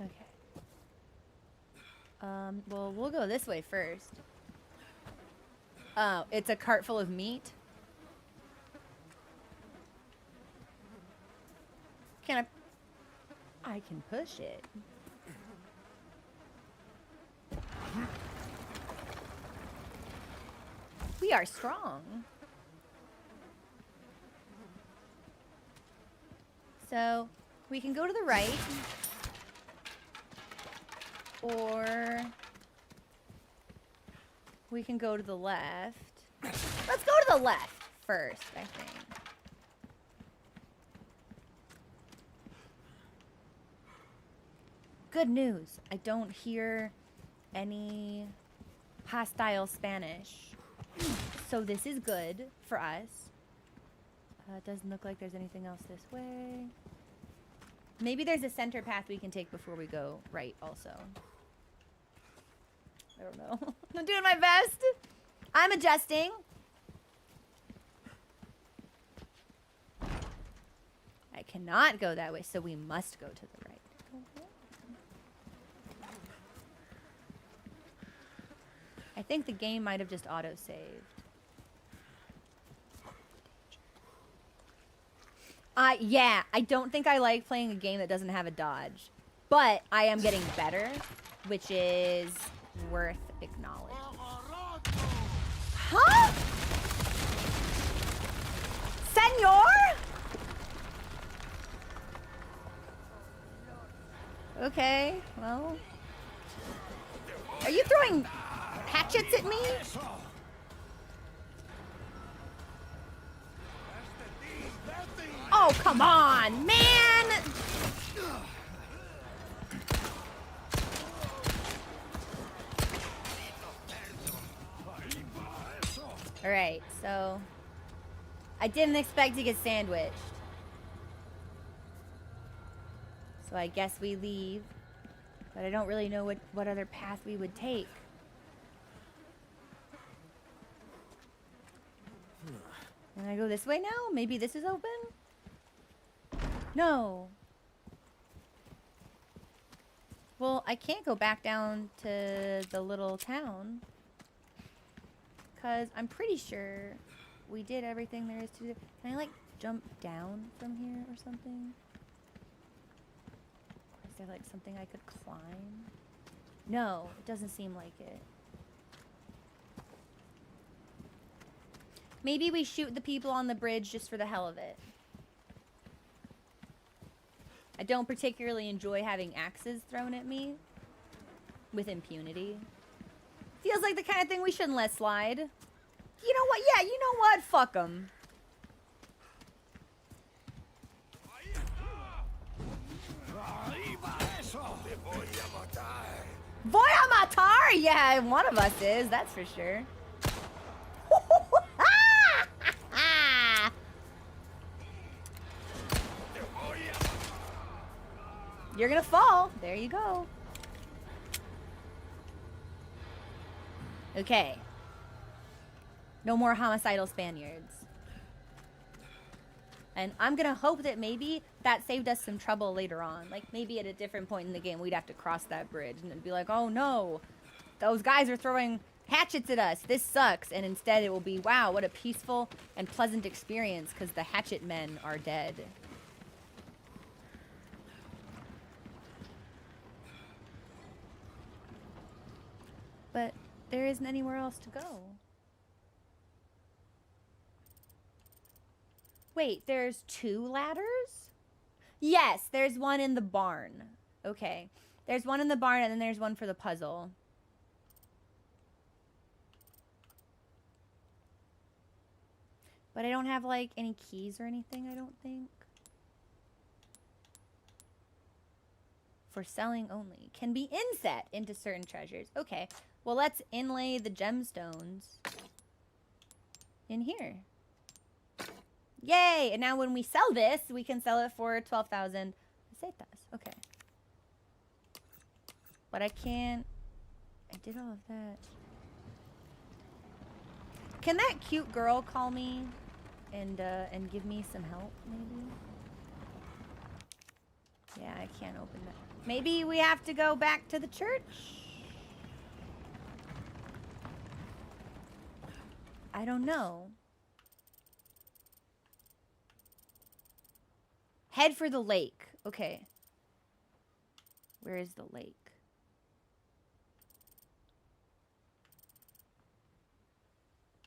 Okay. Well, we'll go this way first. Oh, it's a cart full of meat? Can I can push it. We are strong. So, we can go to the right. Or we can go to the left. Let's go to the left first, I think. Good news. I don't hear any hostile Spanish. So this is good for us. It doesn't look like there's anything else this way. Maybe there's a center path we can take before we go right also. I don't know. I'm doing my best. I'm adjusting. I cannot go that way, so we must go to the right. I think the game might have just auto-saved. Yeah, I don't think I like playing a game that doesn't have a dodge. But I am getting better, which is worth acknowledging. Huh? Senor? Okay, well. Are you throwing hatchets at me? Oh, come on, man! Alright, so I didn't expect to get sandwiched. So I guess we leave. But I don't really know what other path we would take. Can I go this way now? Maybe this is open? No. Well, I can't go back down to the little town. Because I'm pretty sure we did everything there is to do. Can I, like, jump down from here or something? Is there, like, something I could climb? No, it doesn't seem like it. Maybe we shoot the people on the bridge just for the hell of it. I don't particularly enjoy having axes thrown at me with impunity. Feels like the kind of thing we shouldn't let slide. You know what? Yeah, you know what? Fuck them. Voy a matar! Yeah, one of us is, that's for sure. You're gonna fall. There you go. Okay. No more homicidal Spaniards. And I'm gonna hope that maybe that saved us some trouble later on. Like, maybe at a different point in the game, we'd have to cross that bridge. And it'd be like, oh no, those guys are throwing hatchets at us. This sucks. And instead it will be, wow, what a peaceful and pleasant experience because the hatchet men are dead. But there isn't anywhere else to go. Wait, there's 2 ladders? Yes, there's one in the barn. Okay. There's one in the barn and then there's one for the puzzle. But I don't have, like, any keys or anything, I don't think. For selling only. Can be inset into certain treasures. Okay. Well, let's inlay the gemstones in here. Yay! And now when we sell this, we can sell it for 12,000 pesetas. Okay. But I can't... I did all of that. Can that cute girl call me and give me some help, maybe? Yeah, I can't open that. Maybe we have to go back to the church? I don't know. Head for the lake. Okay. Where is the lake?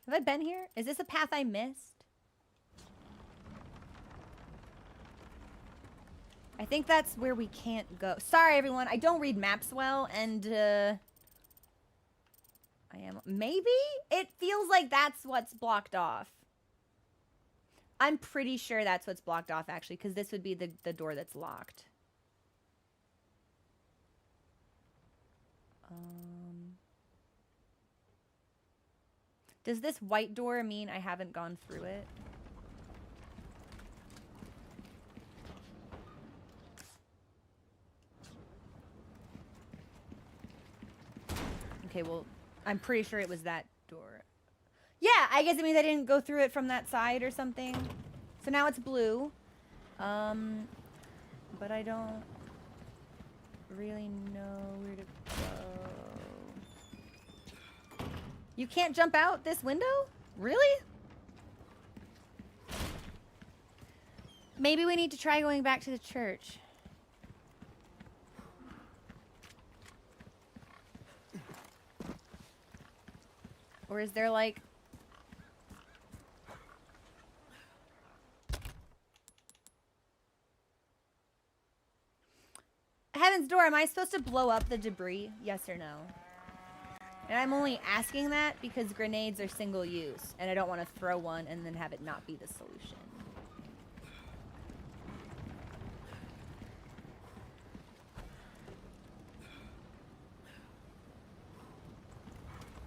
Have I been here? Is this a path I missed? I think that's where we can't go. Sorry, everyone. I don't read maps well, and, I am... Maybe? It feels like that's what's blocked off. I'm pretty sure that's what's blocked off, actually, because this would be the door that's locked. Does this white door mean I haven't gone through it? Okay, well, I'm pretty sure it was that door. Yeah, I guess it means I didn't go through it from that side or something. So now it's blue. But I don't really know where to go. You can't jump out this window? Really? Maybe we need to try going back to the church. Or is there like... Heaven's Door, am I supposed to blow up the debris? Yes or no? And I'm only asking that because grenades are single use, and I don't want to throw one and then have it not be the solution.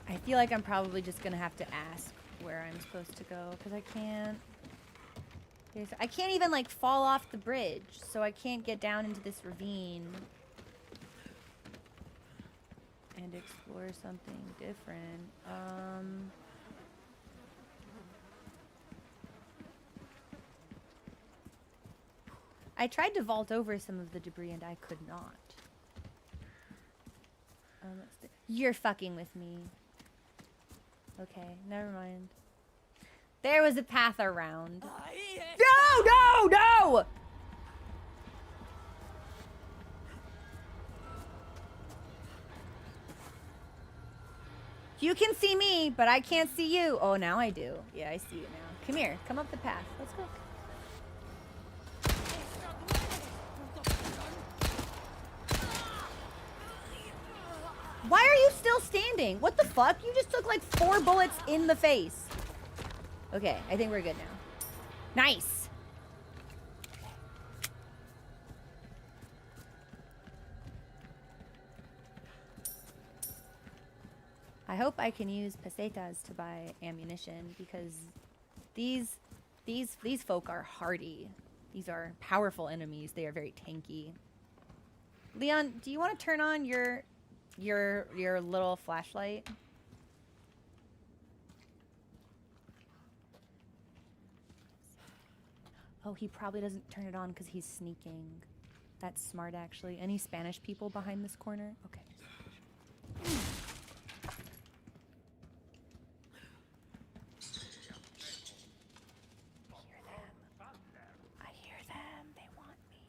I feel like I'm probably just gonna have to ask where I'm supposed to go, because I can't even like fall off the bridge, so I can't get down into this ravine and explore something different. I tried to vault over some of the debris and I could not. You're fucking with me. Okay, never mind. There was a path around. No, no, no! You can see me, but I can't see you. Oh, now I do. Yeah, I see you now. Come here. Come up the path. Let's go. Why are you still standing? What the fuck? You just took like 4 bullets in the face. Okay, I think we're good now. Nice. I hope I can use pesetas to buy ammunition because these folk are hardy. These are powerful enemies. They are very tanky. Leon, do you want to turn on your little flashlight? Oh, he probably doesn't turn it on because he's sneaking. That's smart, actually. Any Spanish people behind this corner? Okay. I hear them. They want me.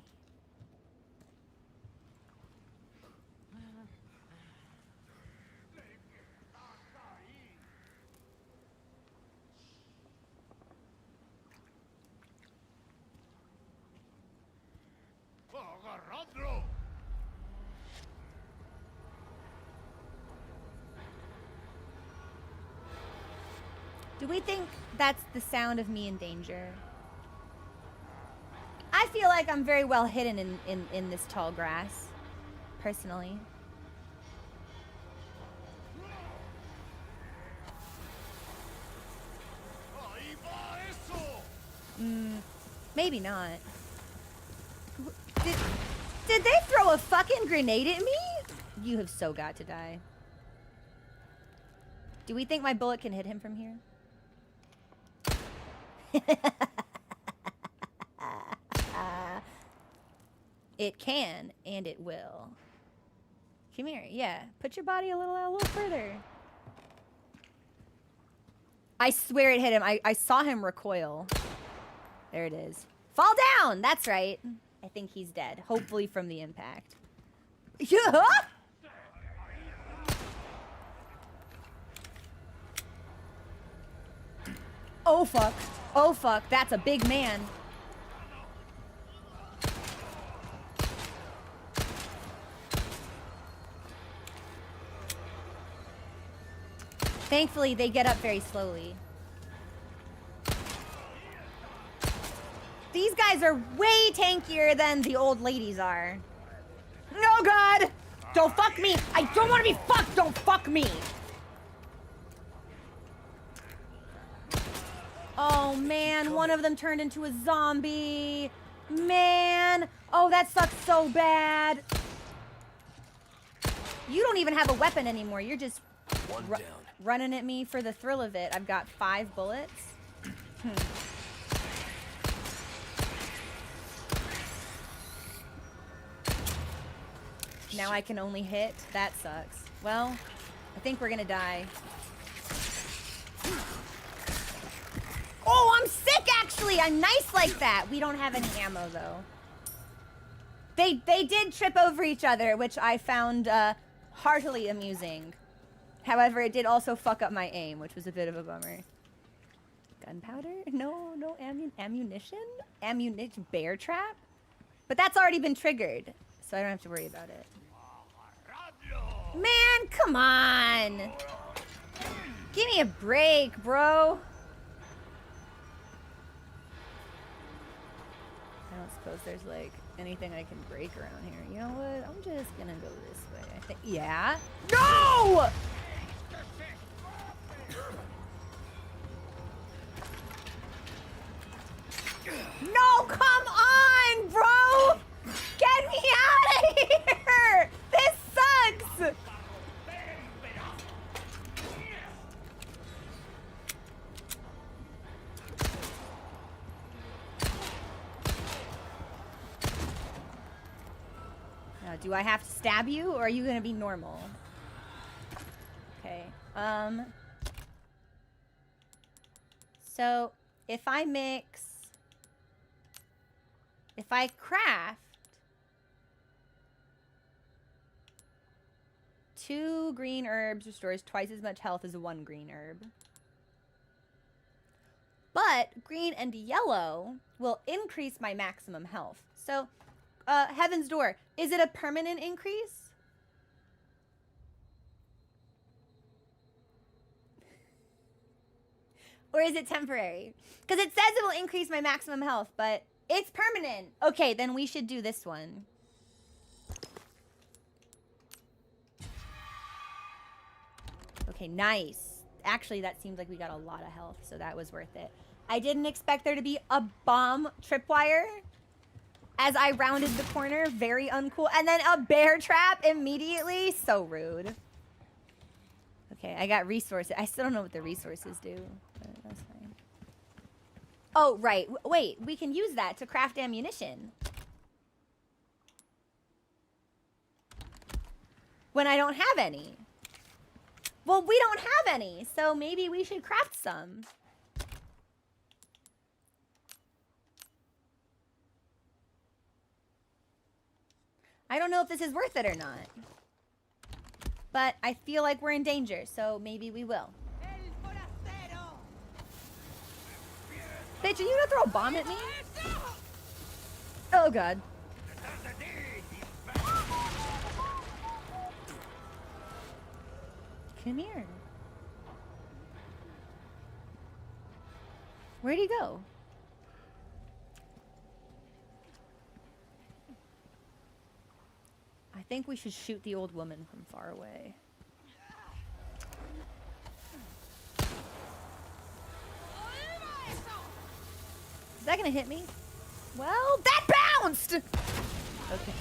Do we think that's the sound of me in danger? I feel like I'm very well hidden in this tall grass, personally. Maybe not. Did they throw a fucking grenade at me? You have so got to die. Do we think my bullet can hit him from here? It can, and it will. Come here, yeah. Put your body a little further. I swear it hit him. I saw him recoil. There it is. Fall down! That's right. I think he's dead. Hopefully from the impact. Yeah! Oh, fuck. Oh, fuck. That's a big man. Thankfully, they get up very slowly. These guys are way tankier than the old ladies are. No, God! Don't fuck me! I don't want to be fucked! Don't fuck me! Oh man, one of them turned into a zombie. Man! Oh, that sucks so bad. You don't even have a weapon anymore. You're just running at me for the thrill of it. I've got 5 bullets. Now I can only hit. That sucks. Well, I think we're gonna die. Oh, I'm sick actually! I'm nice like that! We don't have any ammo though. They did trip over each other, which I found heartily amusing. However, it did also fuck up my aim, which was a bit of a bummer. Gunpowder? No ammunition? Ammunition bear trap? But that's already been triggered, so I don't have to worry about it. Man, come on! Give me a break, bro. I don't suppose there's like anything I can break around here. You know what? I'm just gonna go this way. I think. Yeah. No! No, come on, bro! Get me out of here! This sucks! Now, do I have to stab you, or are you gonna be normal? Okay, so, if I craft 2 green herbs restores twice as much health as 1 green herb. But green and yellow will increase my maximum health. So, Heaven's Door, is it a permanent increase? Or is it temporary? Because it says it will increase my maximum health, but it's permanent. Okay, then we should do this one. Okay, nice. Actually, that seems like we got a lot of health, so that was worth it. I didn't expect there to be a bomb tripwire as I rounded the corner. Very uncool. And then a bear trap immediately. So rude. Okay, I got resources. I still don't know what the resources do, but that's fine. Oh, right. Wait, we can use that to craft ammunition. When I don't have any. Well, we don't have any, so maybe we should craft some. I don't know if this is worth it or not. But I feel like we're in danger, so maybe we will. Bitch, are you gonna throw a bomb at me? Oh, God. Come here. Where'd he go? I think we should shoot the old woman from far away. Is that gonna hit me? Well, that bounced! Okay.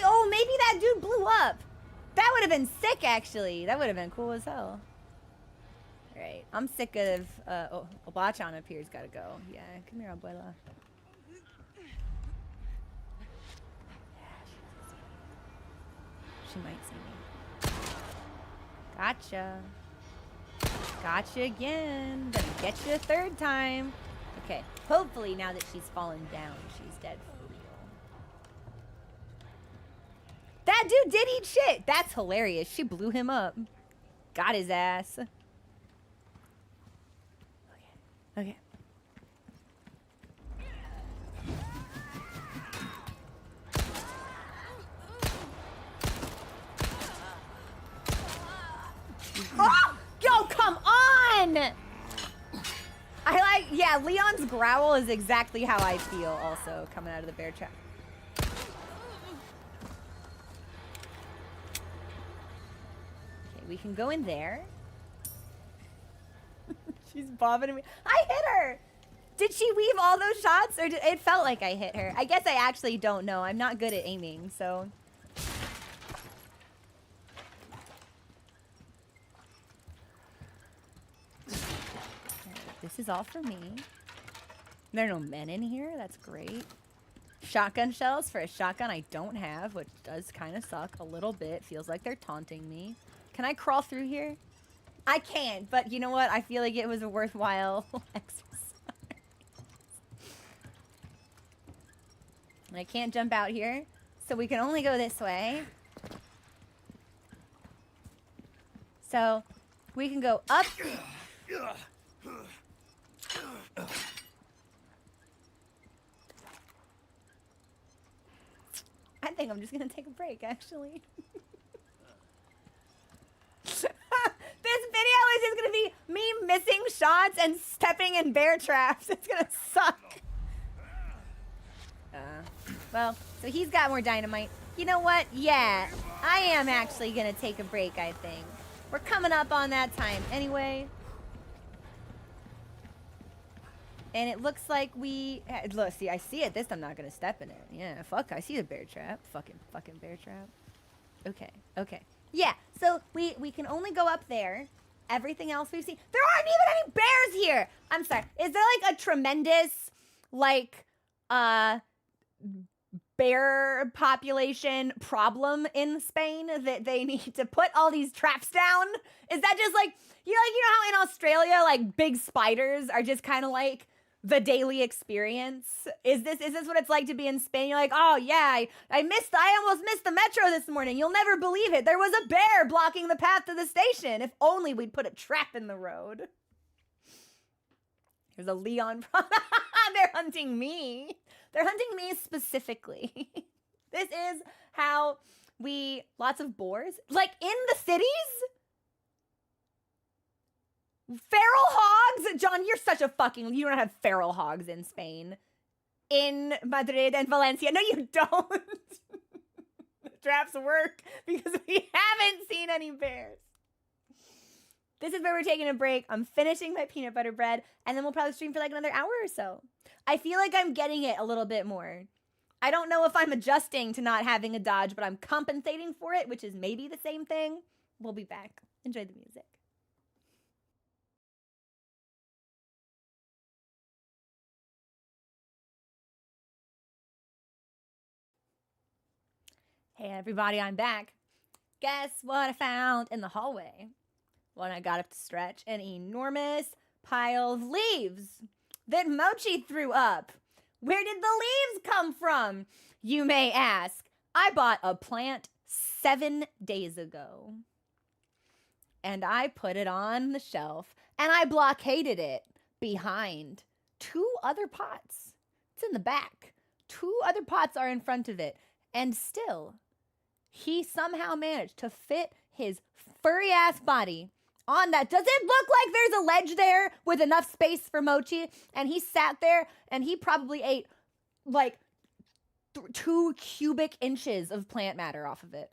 Oh, maybe that dude blew up. That would have been sick, actually. That would have been cool as hell. Alright, I'm sick of, Obachan up here's gotta go. Yeah, come here, abuela. She might see me. Gotcha. Gotcha again. Gonna get you a 3rd time. Okay, hopefully now that she's fallen down, she's dead for real. That dude did eat shit! That's hilarious. She blew him up. Got his ass. Okay. Oh! Yo, come on! I like... Yeah, Leon's growl is exactly how I feel also coming out of the bear trap. Okay, we can go in there. She's bobbing at me. I hit her! Did she weave all those shots? Or it felt like I hit her. I guess I actually don't know. I'm not good at aiming, so. This is all for me. There are no men in here. That's great. Shotgun shells for a shotgun I don't have, which does kind of suck a little bit. Feels like they're taunting me. Can I crawl through here? I can't, but you know what? I feel like it was a worthwhile exercise. I can't jump out here, so we can only go this way. So we can go up. I think I'm just gonna take a break, actually. This video is just gonna be me missing shots and stepping in bear traps. It's gonna suck. Well, so he's got more dynamite. You know what? Yeah, I am actually gonna take a break, I think. We're coming up on that time anyway. And it looks like we... Look, see, I see it. This I'm not gonna step in it. Yeah, fuck, I see the bear trap. Fucking bear trap. Okay. Yeah, so we can only go up there. Everything else we've seen... There aren't even any bears here! I'm sorry. Is there, like, a tremendous, like, bear population problem in Spain that they need to put all these traps down? Is that just, like... You know how in Australia, like, big spiders are just kind of, like... the daily experience? Is this what it's like to be in Spain? You're like, oh yeah, I almost missed the metro this morning. You'll never believe it. There was a bear blocking the path to the station. If only we'd put a trap in the road. There's a Leon. They're hunting me. They're hunting me specifically. This is how lots of boars. Like in the cities? Feral hogs? John, you're such a fucking... You don't have feral hogs in Spain. In Madrid and Valencia. No, you don't. The traps work because we haven't seen any bears. This is where we're taking a break. I'm finishing my peanut butter bread, and then we'll probably stream for like another hour or so. I feel like I'm getting it a little bit more. I don't know if I'm adjusting to not having a dodge, but I'm compensating for it, which is maybe the same thing. We'll be back. Enjoy the music. Hey everybody, I'm back. Guess what I found in the hallway when I got up to stretch? An enormous pile of leaves that Mochi threw up. Where did the leaves come from, you may ask? I bought a plant 7 days ago. And I put it on the shelf and I blockaded it behind 2 other pots. It's in the back. 2 other pots are in front of it. And still... he somehow managed to fit his furry ass body on that. Does it look like there's a ledge there with enough space for Mochi? And he sat there and he probably ate like 2 cubic inches of plant matter off of it.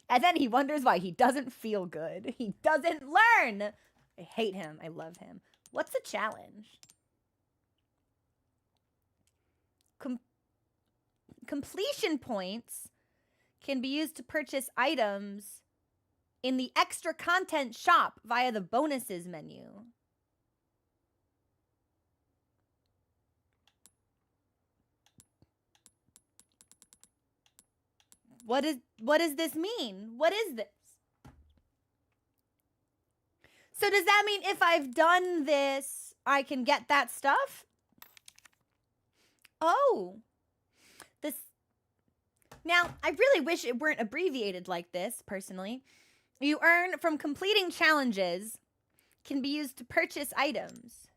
And then he wonders why he doesn't feel good. He doesn't learn. I hate him. I love him. What's the challenge? Completion points can be used to purchase items in the extra content shop via the bonuses menu. What does this mean? What is this? So does that mean if I've done this, I can get that stuff? Oh. Now, I really wish it weren't abbreviated like this, personally. You earn from completing challenges can be used to purchase items.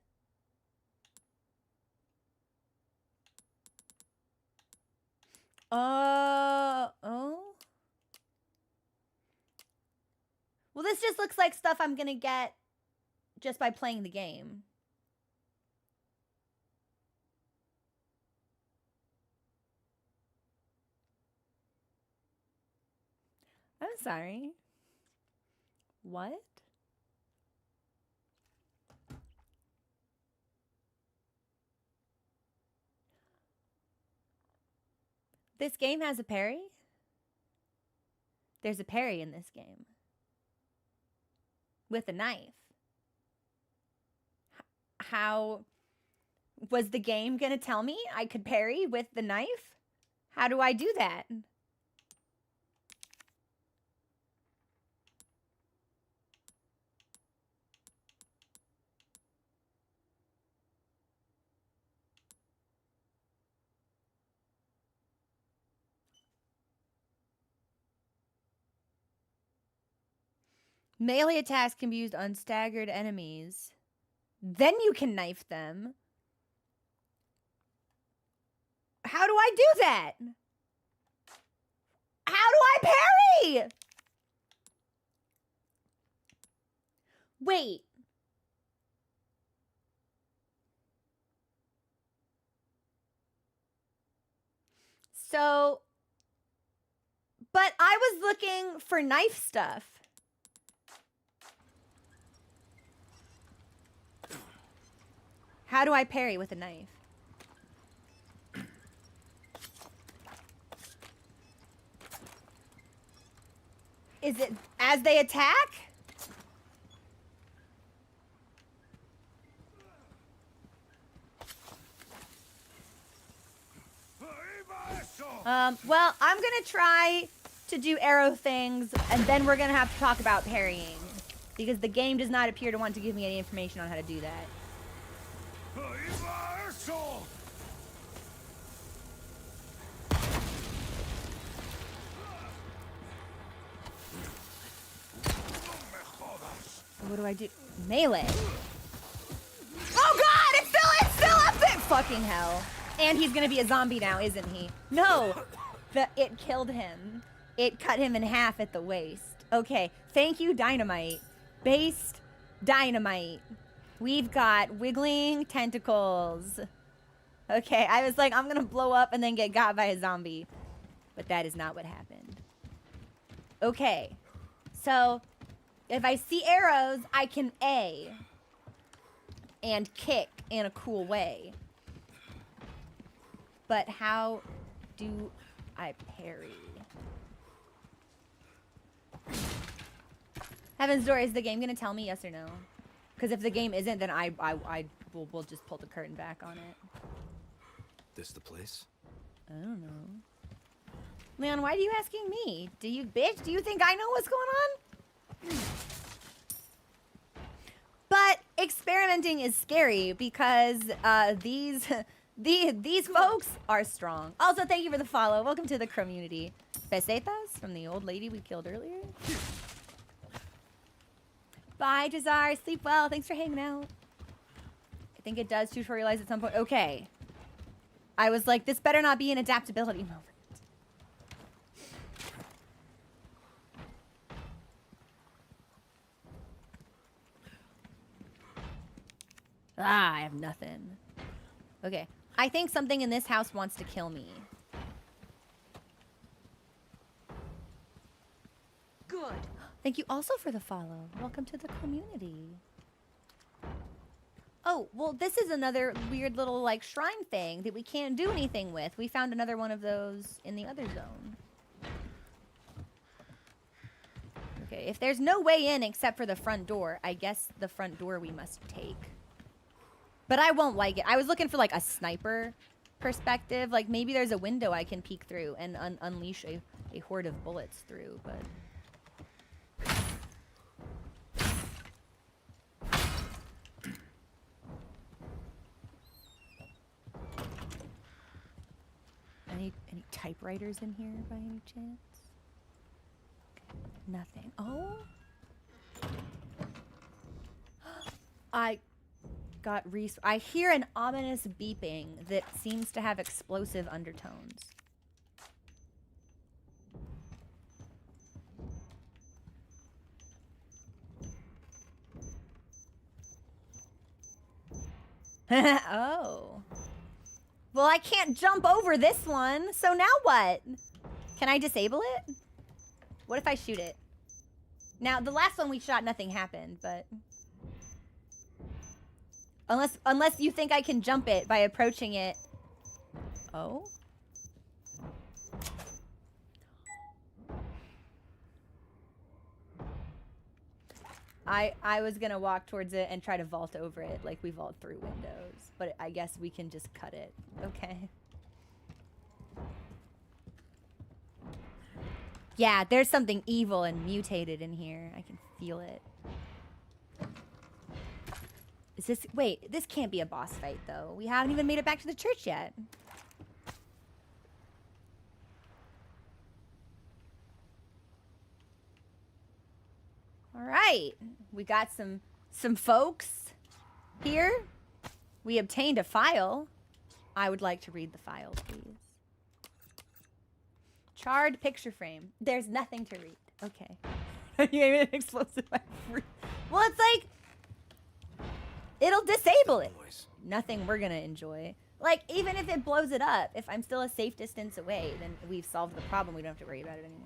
Oh. Well, this just looks like stuff I'm gonna get just by playing the game. I'm sorry. What? This game has a parry? There's a parry in this game. With a knife. How was the game going to tell me I could parry with the knife? How do I do that? Melee attacks can be used on staggered enemies. Then you can knife them. How do I do that? How do I parry? Wait. So, but I was looking for knife stuff. How do I parry with a knife? Is it as they attack? Well, I'm gonna try to do arrow things, and then we're gonna have to talk about parrying. Because the game does not appear to want to give me any information on how to do that. What do I do? Melee. Oh god, it's still up there! Fucking hell. And he's gonna be a zombie now, isn't he? No! It killed him. It cut him in half at the waist. Okay, thank you, Dynamite. Based Dynamite. We've got wiggling tentacles. Okay, I was like, I'm gonna blow up and then get got by a zombie. But that is not what happened. Okay, so if I see arrows, I can A and kick in a cool way. But how do I parry? Heaven's Door, is the game gonna tell me yes or no? Because if the game isn't, then we'll just pull the curtain back on it. This the place? I don't know. Leon, why are you asking me? Do you think I know what's going on? But experimenting is scary because these folks are strong. Also, thank you for the follow. Welcome to the community. Pesetas from the old lady we killed earlier. Bye, Jazar. Sleep well. Thanks for hanging out. I think it does tutorialize at some point. Okay. I was like, this better not be an adaptability moment. Ah, I have nothing. Okay. I think something in this house wants to kill me. Good. Thank you also for the follow. Welcome to the community. Oh, well, this is another weird little, like, shrine thing that we can't do anything with. We found another one of those in the other zone. Okay, if there's no way in except for the front door, I guess the front door we must take. But I won't like it. I was looking for, like, a sniper perspective. Like, maybe there's a window I can peek through and unleash a horde of bullets through, but... Any typewriters in here by any chance? Okay. Nothing. Oh? I got I hear an ominous beeping that seems to have explosive undertones. Oh. Well, I can't jump over this one, so now what? Can I disable it? What if I shoot it? Now, the last one we shot, nothing happened, but... Unless you think I can jump it by approaching it. Oh? I was gonna walk towards it and try to vault over it like we vault through windows. But I guess we can just cut it. Okay. Yeah, there's something evil and mutated in here. I can feel it. Is this... Wait, this can't be a boss fight, though. We haven't even made it back to the church yet. All right. We got some folks here. We obtained a file. I would like to read the file, please. Charred picture frame. There's nothing to read. Okay. You gave it an explosive. Well, it's like... It'll disable it. Nothing we're gonna enjoy. Like, even if it blows it up, if I'm still a safe distance away, then we've solved the problem. We don't have to worry about it anymore.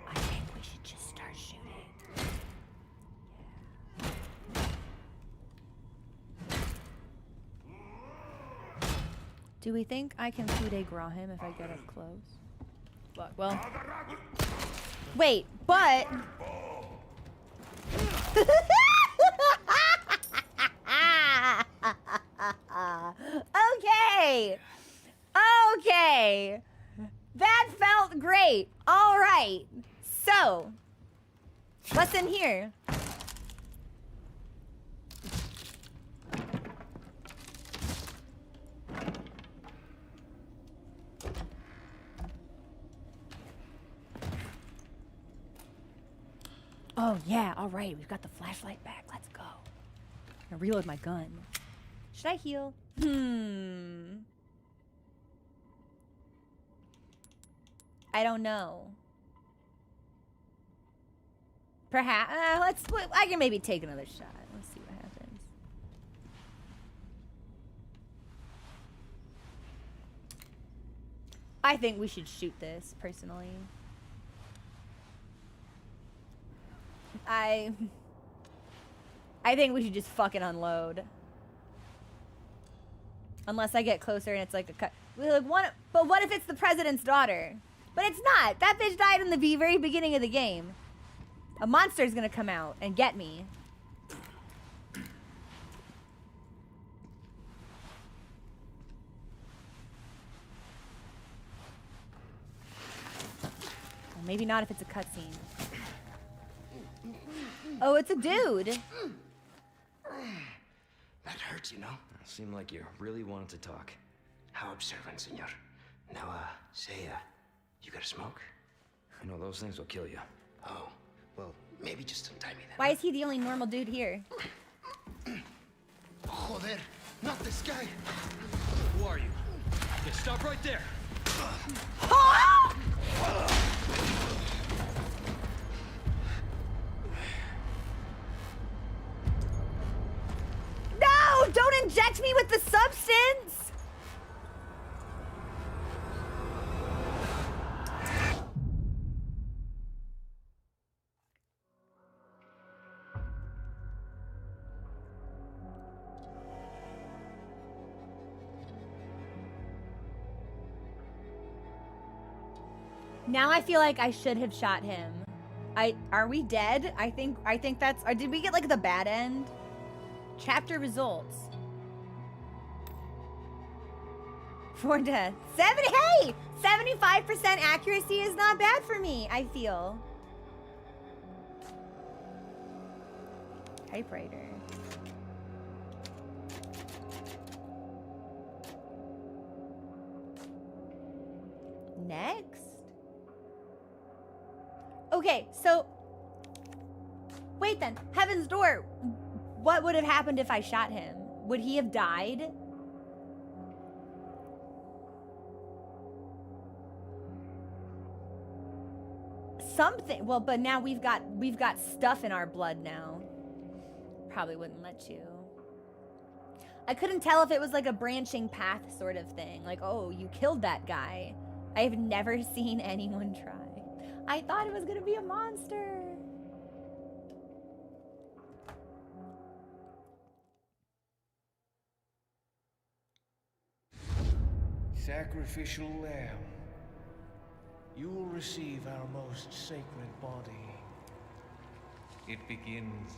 I think we should just start shooting. Do we think I can coup de grace him if I get up close? Fuck, well... Wait, but... Okay! Okay! That felt great! Alright! So... What's in here? Oh, yeah, all right. We've got the flashlight back. Let's go. I'm gonna reload my gun. Should I heal? I don't know. Perhaps. I can maybe take another shot. Let's see what happens. I think we should shoot this, personally. I think we should just fucking unload. Unless I get closer and it's like a cut. But what if it's the president's daughter? But it's not. That bitch died in the very beginning of the game. A monster's gonna come out and get me. Well, maybe not if it's a cutscene. Oh, it's a dude. That hurts, you know? It seemed like you really wanted to talk. How observant, senor. Now, say, you got a smoke? I know those things will kill you. Oh, well, maybe just untie me then. Why is he the only normal dude here? Joder, not this guy. Who are you? Okay, stop right there. No! Don't inject me with the substance! Now I feel like I should have shot him. Are we dead? I think that's... did we get like the bad end? Chapter results. 4 deaths. 75% accuracy is not bad for me, I feel. Typewriter. Next. Okay, so... Wait then. Heaven's Door. What would have happened if I shot him? Would he have died? Something. Well, but now we've got stuff in our blood now. Probably wouldn't let you. I couldn't tell if it was like a branching path sort of thing. Like, oh, you killed that guy. I've never seen anyone try. I thought it was gonna be a monster. Sacrificial lamb, you will receive our most sacred body. It begins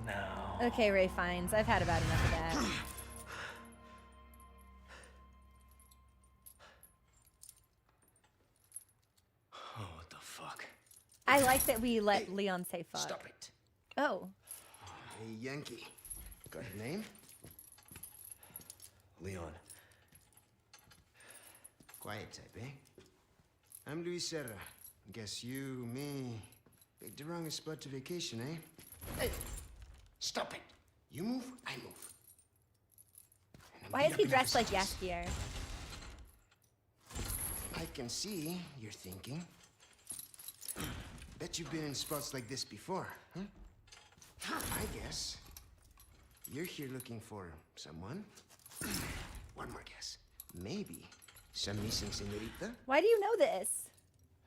now. Okay, Ray Fiennes, I've had about enough of that. Oh, what the fuck? I like that we let Leon say fuck. Stop it. Oh. Hey, Yankee. Got a name? Leon. Quiet type, eh? I'm Luis Serra. Guess you, me, picked the wrongest spot to vacation, eh? Hey! Stop it! You move, I move. Why is he dressed like Yaskier? I can see you're thinking. Bet you've been in spots like this before, huh? I guess you're here looking for someone. One more guess. Maybe some missing señorita? Why do you know this?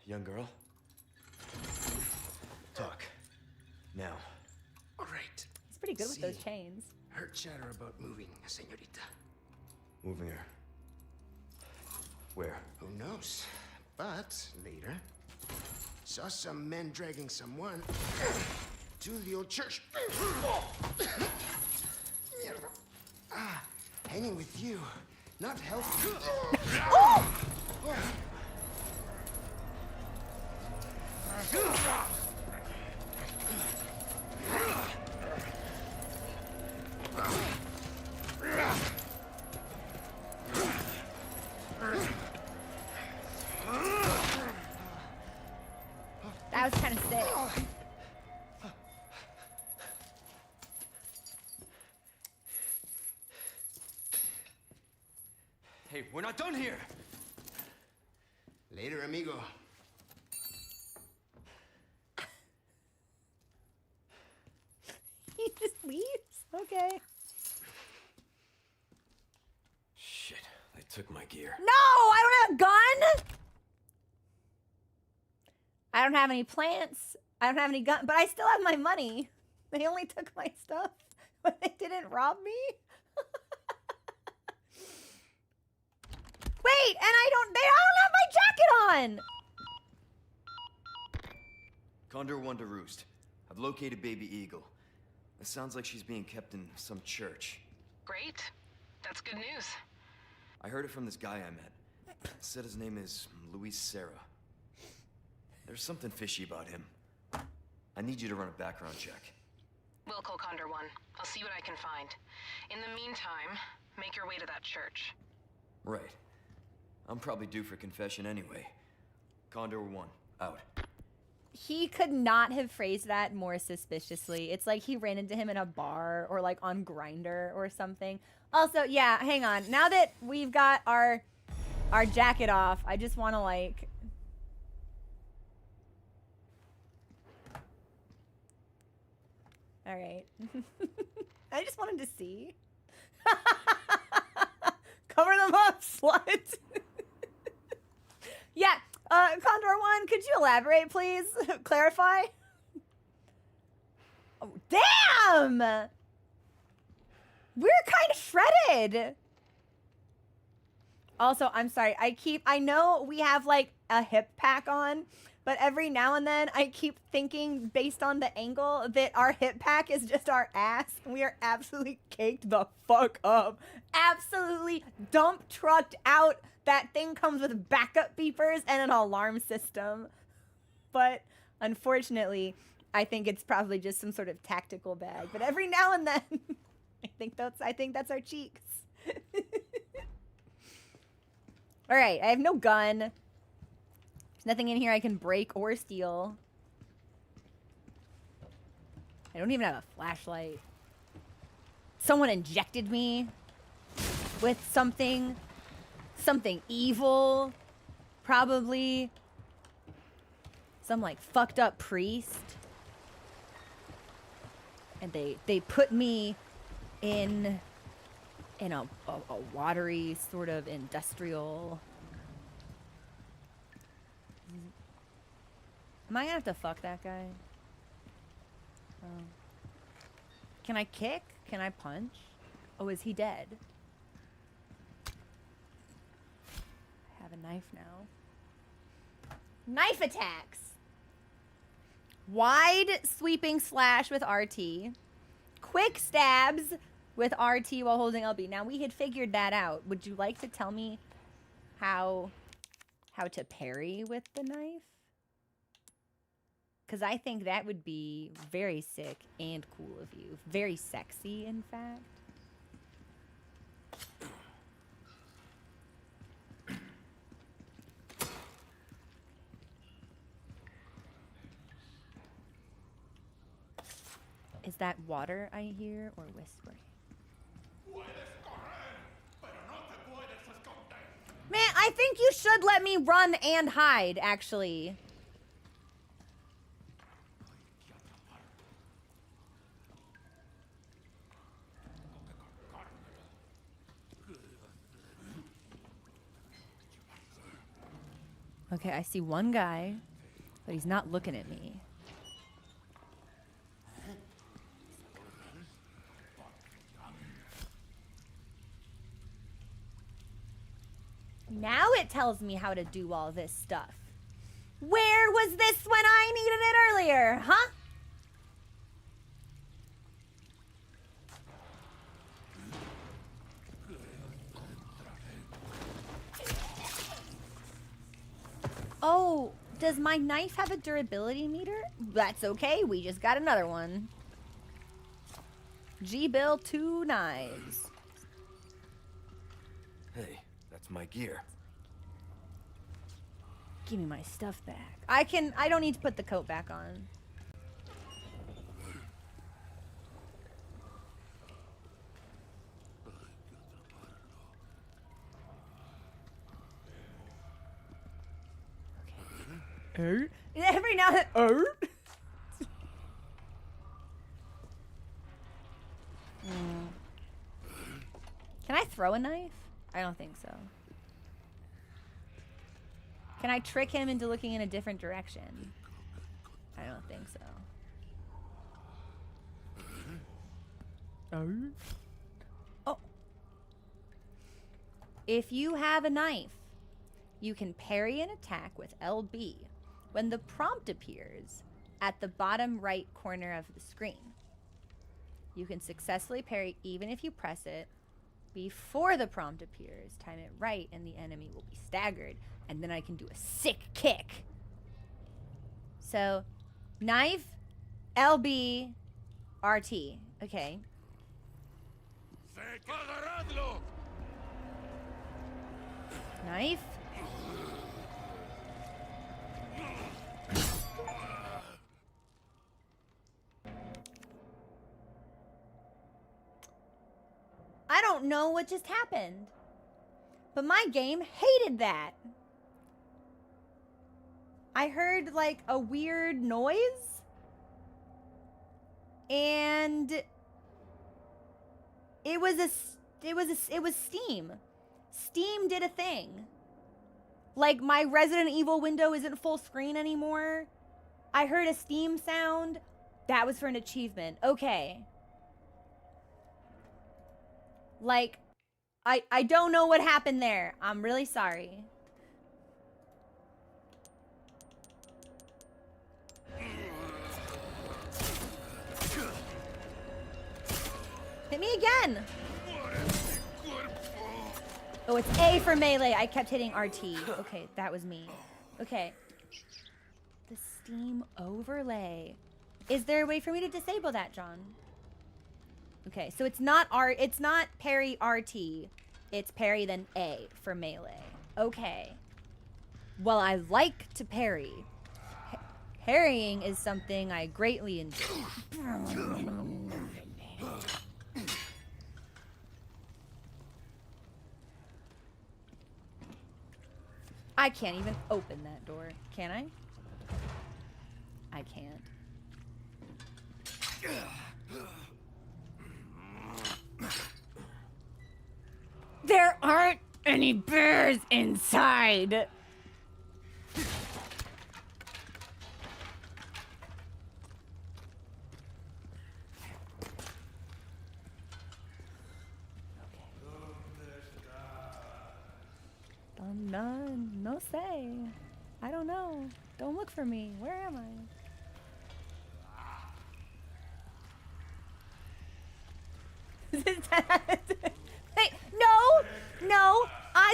Young girl? Talk. Now. All right. He's pretty good with those chains. Heard chatter about moving a señorita. Moving her. Where? Who knows? But later, saw some men dragging someone to the old church. Hanging with you, not healthy. That was kind of sick. Hey, we're not done here! Later, amigo. He just leaves? Okay. Shit, they took my gear. No, I don't have a gun. I don't have any plants. I don't have any gun, but I still have my money. They only took my stuff, but they didn't rob me. Wait, and I don't have my jacket on. Condor 1 to Roost. I've located Baby Eagle. It sounds like she's being kept in some church. Great. That's good news. I heard it from this guy I met. Said his name is Luis Serra. There's something fishy about him. I need you to run a background check. We'll call Condor 1. I'll see what I can find. In the meantime, make your way to that church. Right. I'm probably due for confession anyway. Condor 1, out. He could not have phrased that more suspiciously. It's like he ran into him in a bar or like on Grindr or something. Also, yeah, hang on. Now that we've got our jacket off, I just want to like... All right. I just wanted to see. Cover them up, slut. Yeah, Condor 1, could you elaborate, please? Clarify? Oh, damn! We're kind of shredded. Also, I'm sorry. I know we have like a hip pack on, but every now and then I keep thinking based on the angle that our hip pack is just our ass. We are absolutely caked the fuck up. Absolutely dump trucked out. That thing comes with backup beepers and an alarm system. But unfortunately, I think it's probably just some sort of tactical bag. But every now and then, I think that's our cheeks. All right, I have no gun. There's nothing in here I can break or steal. I don't even have a flashlight. someone injected me with something evil, probably some like fucked up priest, and they put me in a watery sort of industrial. Am I gonna have to fuck that guy? Oh. Can I kick? Can I punch? Oh, is he dead? I have a knife now. Knife attacks! Wide sweeping slash with RT. Quick stabs with RT while holding LB. Now, we had figured that out. Would you like to tell me how to parry with the knife? Because I think that would be very sick and cool of you. Very sexy, in fact. Is that water I hear or whispering? Man, I think you should let me run and hide, actually. Okay, I see one guy, but he's not looking at me. Now it tells me how to do all this stuff. Where was this when I needed it earlier, huh? Oh, does my knife have a durability meter? That's okay, we just got another one. G-Bill 2 knives. Hey, that's my gear. Give me my stuff back. I don't need to put the coat back on. Okay. Every now and then. Can I throw a knife? I don't think so. Can I trick him into looking in a different direction? I don't think so. Oh. If you have a knife, you can parry an attack with LB when the prompt appears at the bottom right corner of the screen. You can successfully parry even if you press it before the prompt appears. Time it right and the enemy will be staggered, and then I can do a sick kick. So, knife, LB, RT. Okay. Knife. I don't know what just happened, but my game hated that. I heard like a weird noise, and it was Steam. Steam did a thing. Like my Resident Evil window isn't full screen anymore. I heard a Steam sound. That was for an achievement. Okay. Like, I don't know what happened there. I'm really sorry. Hit me again. Oh, it's A for melee. I kept hitting RT. Okay, that was me. Okay. The Steam overlay. Is there a way for me to disable that, John? Okay, so it's not parry RT. It's parry then A for melee. Okay. Well, I like to parry. Parrying is something I greatly enjoy. I can't even open that door. Can I? I can't. There aren't any bears inside. No say. I don't know. Don't look for me. Where am I? Hey, no.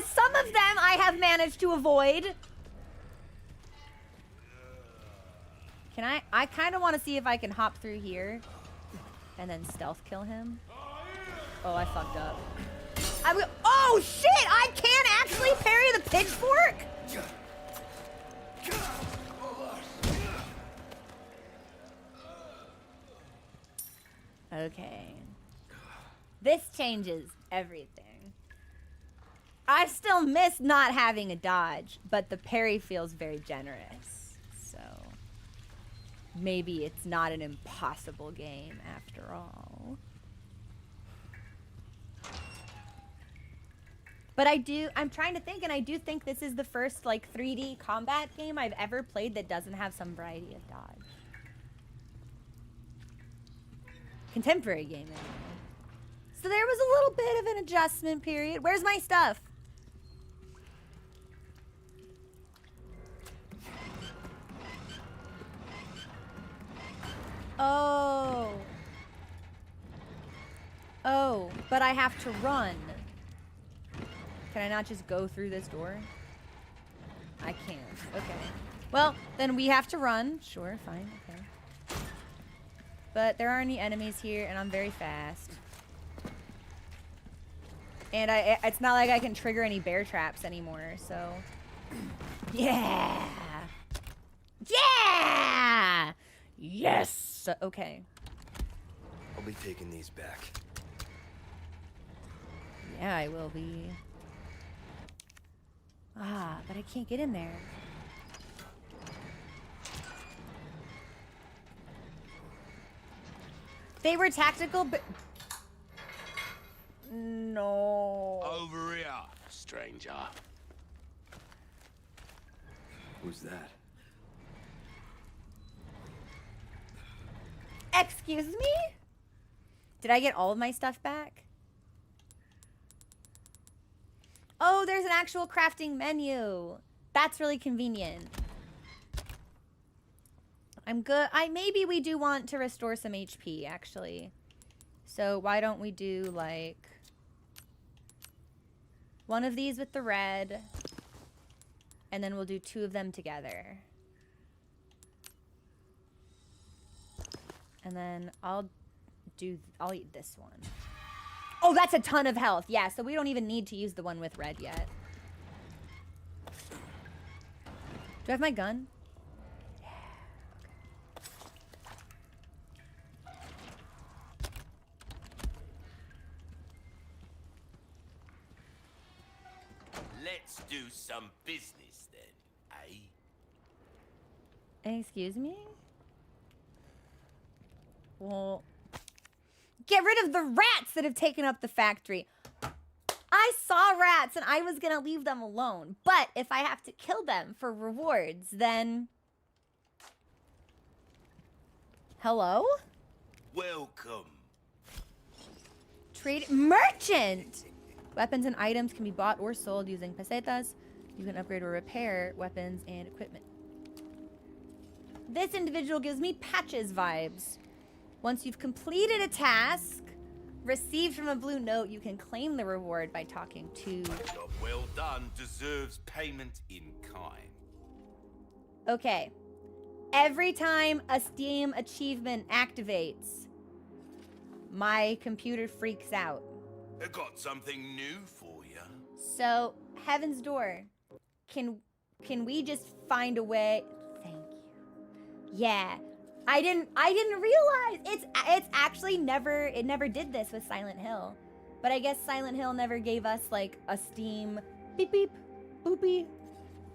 Some of them I have managed to avoid. Can I kind of want to see if I can hop through here and then stealth kill him. Oh, I fucked up. Oh shit! I can't actually parry the pitchfork? Okay. This changes everything. I still miss not having a dodge, but the parry feels very generous. So maybe it's not an impossible game after all. But I'm trying to think, and I do think this is the first like 3D combat game I've ever played that doesn't have some variety of dodge. Contemporary game anyway. So there was a little bit of an adjustment period. Where's my stuff? Oh, but I have to run. Can I not just go through this door? I can't. Okay. Well, then we have to run. Sure, fine. Okay. But there aren't any enemies here, and I'm very fast. And it's not like I can trigger any bear traps anymore, so... Yeah! Yeah! Yes! Okay. I'll be taking these back. Yeah, I will be. Ah, but I can't get in there. They were tactical, but... No. Over here, stranger. Who's that? Excuse me? Did I get all of my stuff back? Oh, there's an actual crafting menu. That's really convenient. I'm good. Maybe we do want to restore some HP, actually. So why don't we do, like, one of these with the red, and then we'll do 2 of them together. And then I'll eat this one. Oh, that's a ton of health. Yeah, so we don't even need to use the one with red yet. Do I have my gun? Yeah. Okay. Let's do some business then, eh? Excuse me? Well, get rid of the rats that have taken up the factory. I saw rats and I was gonna leave them alone. But if I have to kill them for rewards, then... Hello? Welcome. Trade merchant! Weapons and items can be bought or sold using pesetas. You can upgrade or repair weapons and equipment. This individual gives me Patches vibes. Once you've completed a task, received from a blue note, you can claim the reward by talking to... Job well done deserves payment in kind. Okay. Every time a Steam achievement activates, my computer freaks out. I got something new for you. So, Heaven's Door, can we just find a way? Thank you. Yeah. I didn't realize it's actually never did this with Silent Hill. But I guess Silent Hill never gave us like a Steam beep beep boopy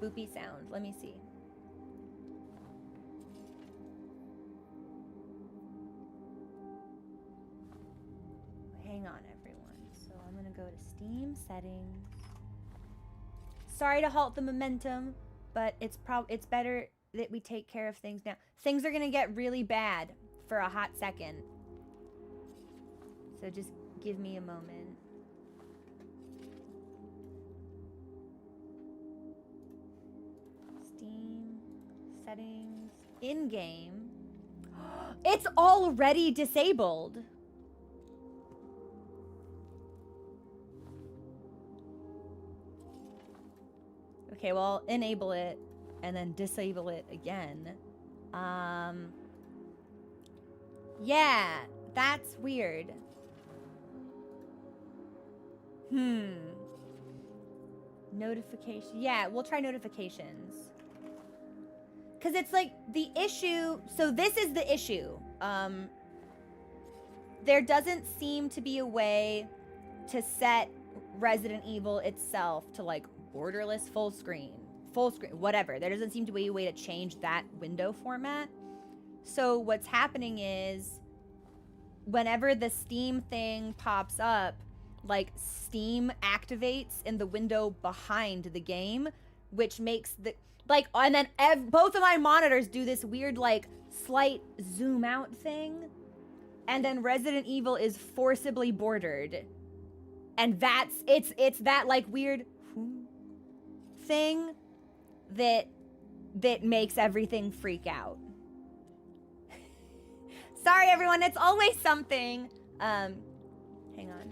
boopy sound. Let me see. Hang on, everyone. So I'm gonna go to Steam settings. Sorry to halt the momentum, but it's better that we take care of things now. Things are gonna get really bad for a hot second. So just give me a moment. Steam settings, in-game. It's already disabled. Okay, well, enable it and then disable it again. Yeah, that's weird. Notification. Yeah, we'll try notifications. Because it's like the issue. So this is the issue. There doesn't seem to be a way to set Resident Evil itself to like borderless full screen, whatever. There doesn't seem to be a way to change that window format. So what's happening is whenever the Steam thing pops up, like Steam activates in the window behind the game, which makes the, like, and then both of my monitors do this weird, like, slight zoom out thing. And then Resident Evil is forcibly bordered. And that's, it's that, like, weird thing that makes everything freak out. Sorry, everyone, it's always something. Hang on.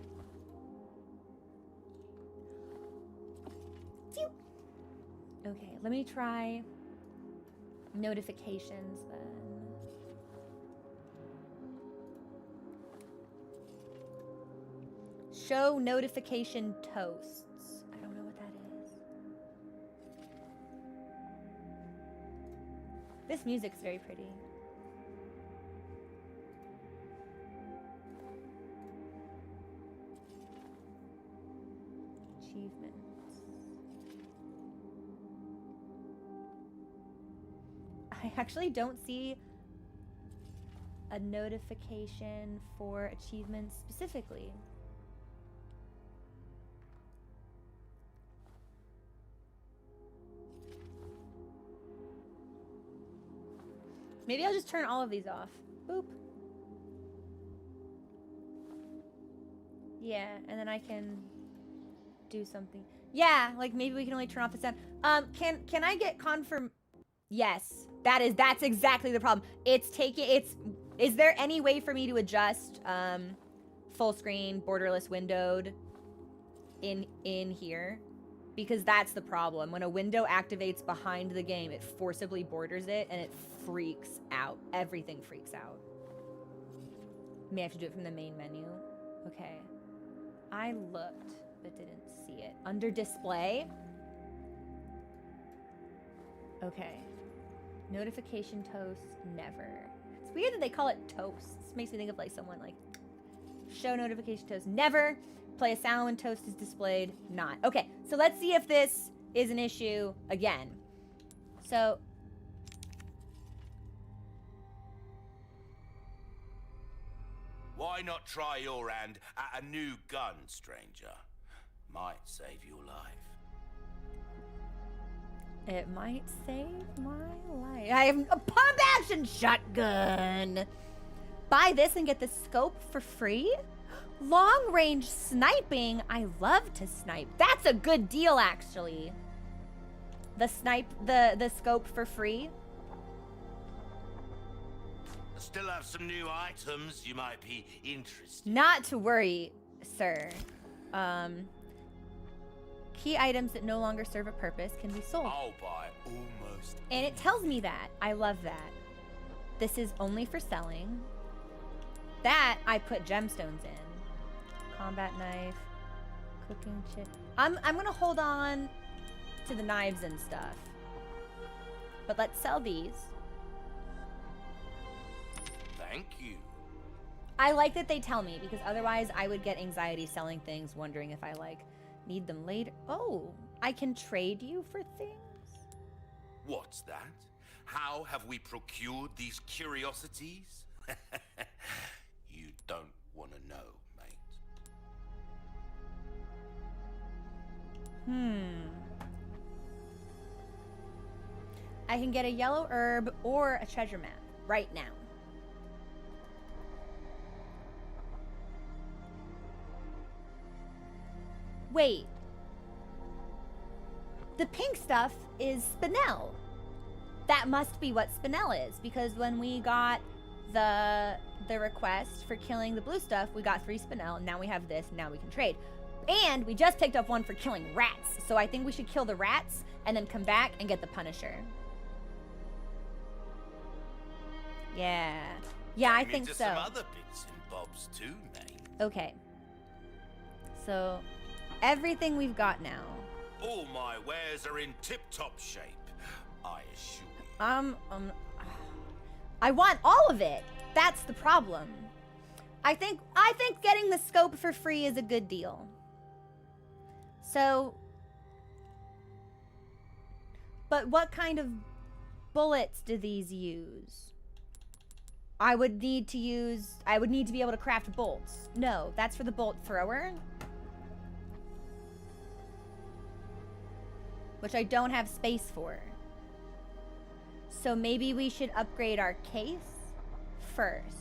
Okay, let me try notifications then. Show notification toasts. I don't know what that is. This music's very pretty. Achievements. I actually don't see a notification for achievements specifically. Maybe I'll just turn all of these off. Boop. Yeah, and then I can do something. Yeah, like maybe we can only turn off the sound. Can I get confirm? Yes, that's exactly the problem. Is there any way for me to adjust full screen, borderless windowed in here? Because that's the problem. When a window activates behind the game, it forcibly borders it and it freaks out. Everything freaks out. May have to do it from the main menu. Okay. I looked, but didn't see it. Under display? Okay. Notification toast, never. It's weird that they call it toasts. Makes me think of like someone like, show notification toast, never. Play a sound when toast is displayed, not. Okay, so let's see if this is an issue again. So. Why not try your hand at a new gun, stranger? Might save your life. It might save my life. I have a pump-action shotgun. Buy this and get the scope for free? Long-range sniping. I love to snipe. That's a good deal, actually. The scope for free. I still have some new items you might be interested. Not to worry, sir. Key items that no longer serve a purpose can be sold. I'll buy almost. And it tells me that. I love that. This is only for selling. That I put gemstones in. Combat knife, cooking chip. I'm gonna hold on to the knives and stuff. But let's sell these. Thank you. I like that they tell me because otherwise I would get anxiety selling things, wondering if I like need them later. Oh, I can trade you for things? What's that? How have we procured these curiosities? You don't want to know, mate. I can get a yellow herb or a treasure map right now. Wait. The pink stuff is spinel. That must be what spinel is, because when we got the request for killing the blue stuff, we got 3 spinel, and now we have this, and now we can trade. And we just picked up one for killing rats, so I think we should kill the rats and then come back and get the Punisher. Yeah. Yeah, I think so. Some other bits and bobs too, mate. Okay. So, everything we've got now. All my wares are in tip-top shape, I assure you. I want all of it. That's the problem. I think getting the scope for free is a good deal. So, but what kind of bullets do these use? I would need to be able to craft bolts. No, that's for the bolt thrower. Which I don't have space for. So maybe we should upgrade our case first.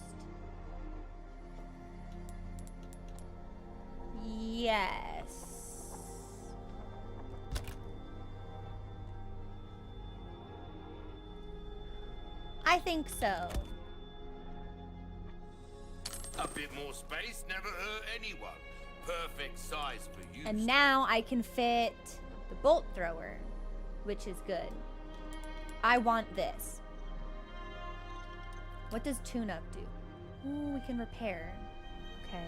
Yes. I think so. A bit more space never hurt anyone. Perfect size for you. And now I can fit the bolt thrower, which is good. I want this. What does tune-up do? Ooh, we can repair. Okay.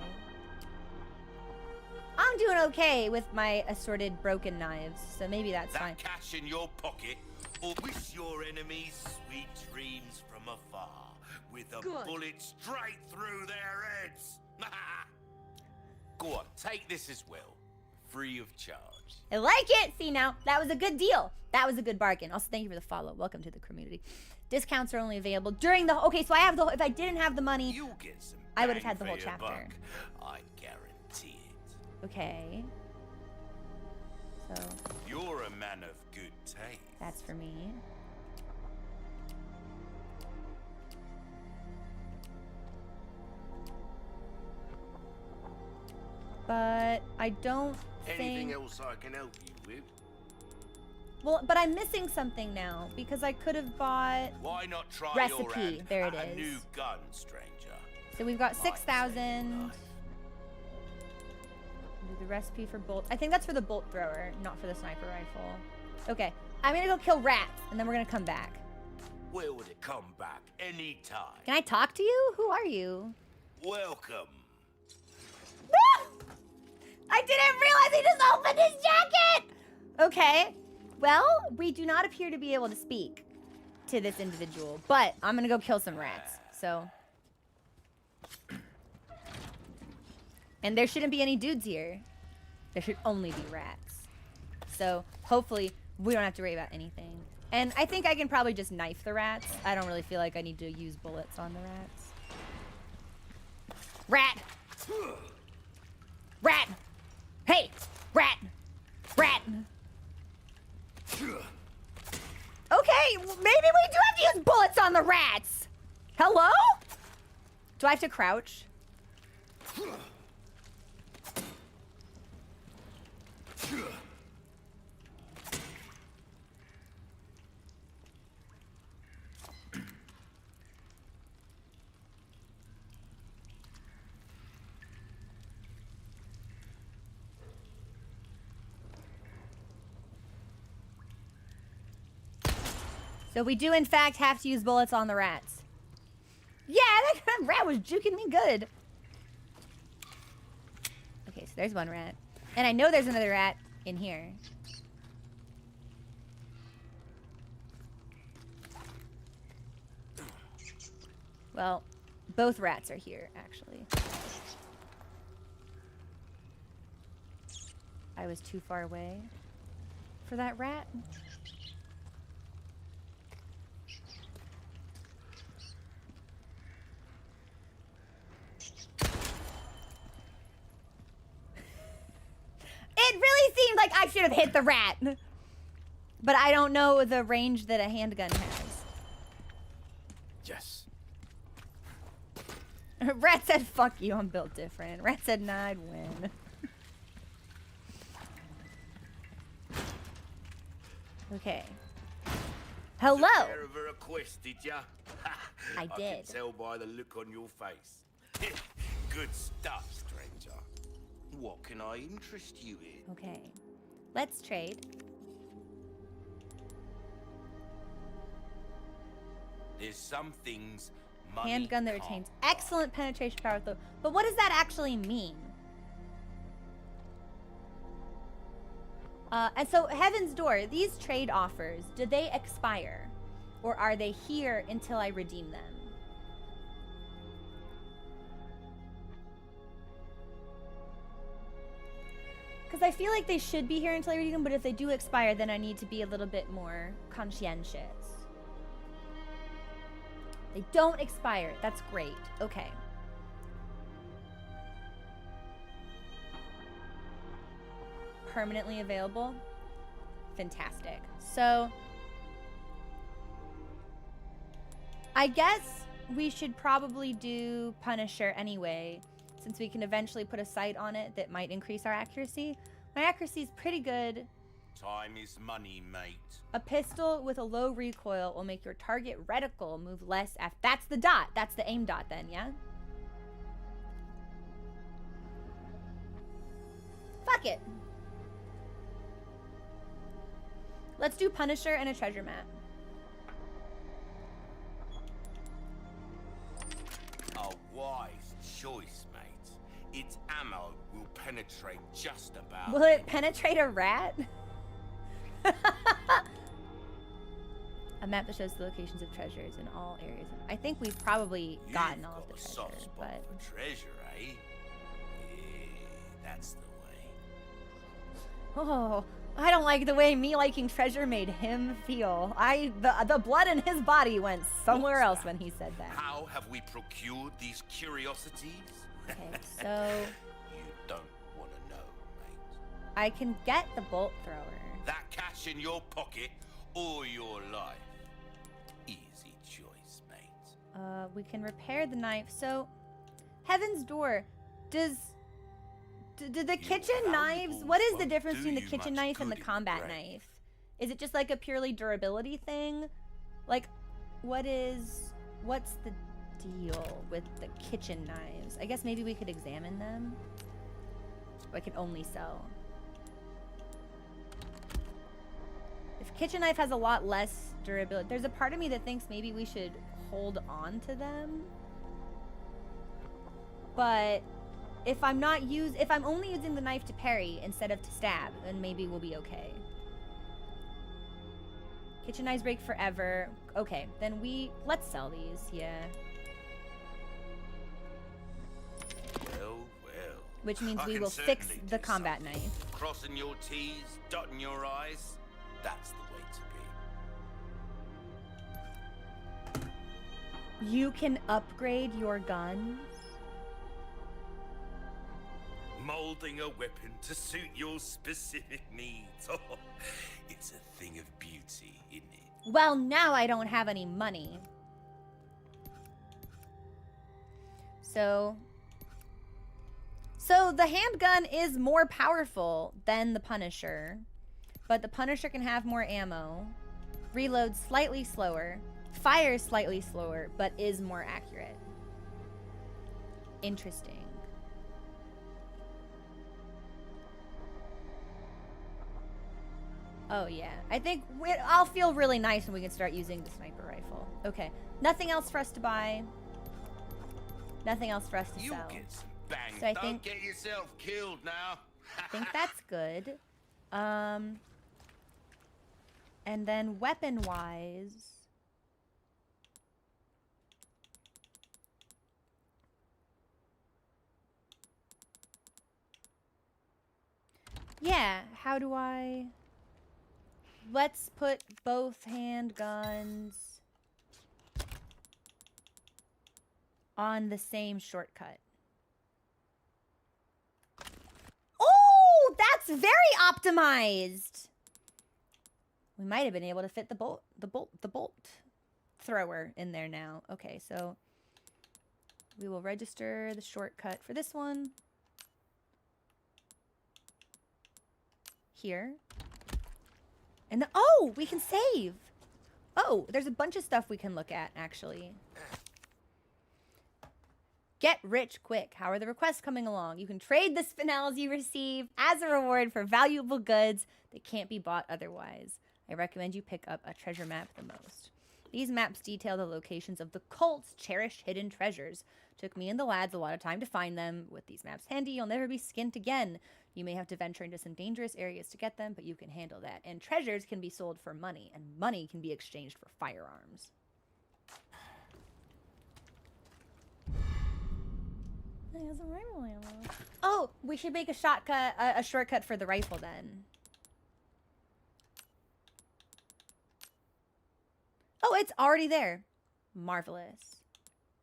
I'm doing okay with my assorted broken knives, so maybe that's fine. That cash in your pocket, or wish your enemies sweet dreams from afar, with a bullet straight through their heads. Go on, take this as well, free of charge. I like it. See, now that was a good deal. That was a good bargain. Also, thank you for the follow. Welcome to the community. Discounts are only available during the. Okay, so I have the. If I didn't have the money, You'll get some I would have bang had the for whole your chapter. buck. I guarantee it. Okay. So You're a man of good taste. that's for me. But I don't Anything think. else I can help you with? Well, but I'm missing something now because I could have bought. Why not try Recipe. your hand There it at a is. new gun, stranger? So we've got Might save your 6,000. life. Do the recipe for bolt. I think that's for the bolt thrower, not for the sniper rifle. Okay, I'm gonna go kill rats, and then we're gonna come back. Well, would it come back anytime? Can I talk to you? Who are you? Welcome. I didn't realize he just opened his jacket! Okay, well, we do not appear to be able to speak to this individual, but I'm gonna go kill some rats, so. And there shouldn't be any dudes here. There should only be rats. So, hopefully, we don't have to worry about anything. And I think I can probably just knife the rats. I don't really feel like I need to use bullets on the rats. Rat! Rat! Hey! Rat! Rat! Okay, maybe we do have to use bullets on the rats! Hello? Do I have to crouch? So we do, in fact, have to use bullets on the rats. Yeah, that rat was juking me good. Okay, so there's one rat. And I know there's another rat in here. Well, both rats are here, actually. I was too far away for that rat. I should have hit the rat. But I don't know the range that a handgun has. Yes. Rat said, fuck you, I'm built different. Rat said, nah, I'd win. Okay. Hello. Took care of her request, did ya? I I did. can tell by the look on your face. Good stuff, stranger. What can I interest you in? Okay. Let's trade. There's some things money Handgun that can't retains buy. excellent penetration power though. But what does that actually mean? And so Heaven's Door, these trade offers, do they expire? Or are they here until I redeem them? Because I feel like they should be here until I redeem them, but if they do expire, then I need to be a little bit more conscientious. They don't expire. That's great. Okay. Permanently available. Fantastic. So I guess we should probably do Punisher anyway, since we can eventually put a sight on it that might increase our accuracy. My accuracy is pretty good. Time is money, mate. A pistol with a low recoil will make your target reticle move less after. That's the dot. That's the aim dot then, yeah? Fuck it. Let's do Punisher and a treasure map. A wise choice, mate. Its ammo will penetrate just about. Will it penetrate a rat? A map that shows the locations of treasures in all areas. I think we've probably gotten all of the Got a soft treasure, spot but for treasure, eh? Yeah, that's the way. oh, I don't like the way me liking treasure made him feel. The blood in his body went somewhere What's else that? when he said that. How have we procured these curiosities? Okay, so You don't want to know, mate. I can get the bolt thrower. That cash in your pocket or your life. Easy choice, mate. We can repair the knife. So, Heaven's Door, do the kitchen knives, what is the difference between the kitchen knife and the combat knife? Is it just like a purely durability thing? Like, what's the deal with the kitchen knives? I guess maybe we could examine them. Or I can only sell. If kitchen knife has a lot less durability, there's a part of me that thinks maybe we should hold on to them. But if I'm only using the knife to parry instead of to stab, then maybe we'll be okay. Kitchen knives break forever. Okay, then let's sell these, yeah. Well. Which means I we can will fix certainly the do combat something. knife. Crossing your T's, dotting your I's. That's the way to be. You can upgrade your guns. Molding a weapon to suit your specific needs. Oh, it's a thing of beauty, isn't it? Well, now I don't have any money. So the handgun is more powerful than the Punisher, but the Punisher can have more ammo, reloads slightly slower, fires slightly slower, but is more accurate. Interesting. Oh yeah, I think I'll feel really nice when we can start using the sniper rifle. Okay, nothing else for us to buy. Nothing else for us to You'll sell. get some bang. So I Don't think- get yourself killed now. I think that's good. And then weapon-wise, yeah, how do I... Let's put both handguns on the same shortcut. Oh, that's very optimized. We might have been able to fit the bolt thrower in there now. Okay, so we will register the shortcut for this one. Here. And then, oh, we can save. Oh, there's a bunch of stuff we can look at, actually. Get rich quick. How are the requests coming along? You can trade the spinels you receive as a reward for valuable goods that can't be bought otherwise. I recommend you pick up a treasure map the most. These maps detail the locations of the cult's cherished hidden treasures. Took me and the lads a lot of time to find them. With these maps handy, you'll never be skint again. You may have to venture into some dangerous areas to get them, but you can handle that. And treasures can be sold for money, and money can be exchanged for firearms. There's a rifle ammo. Oh, we should make a shortcut for the rifle then. Oh, it's already there. Marvelous.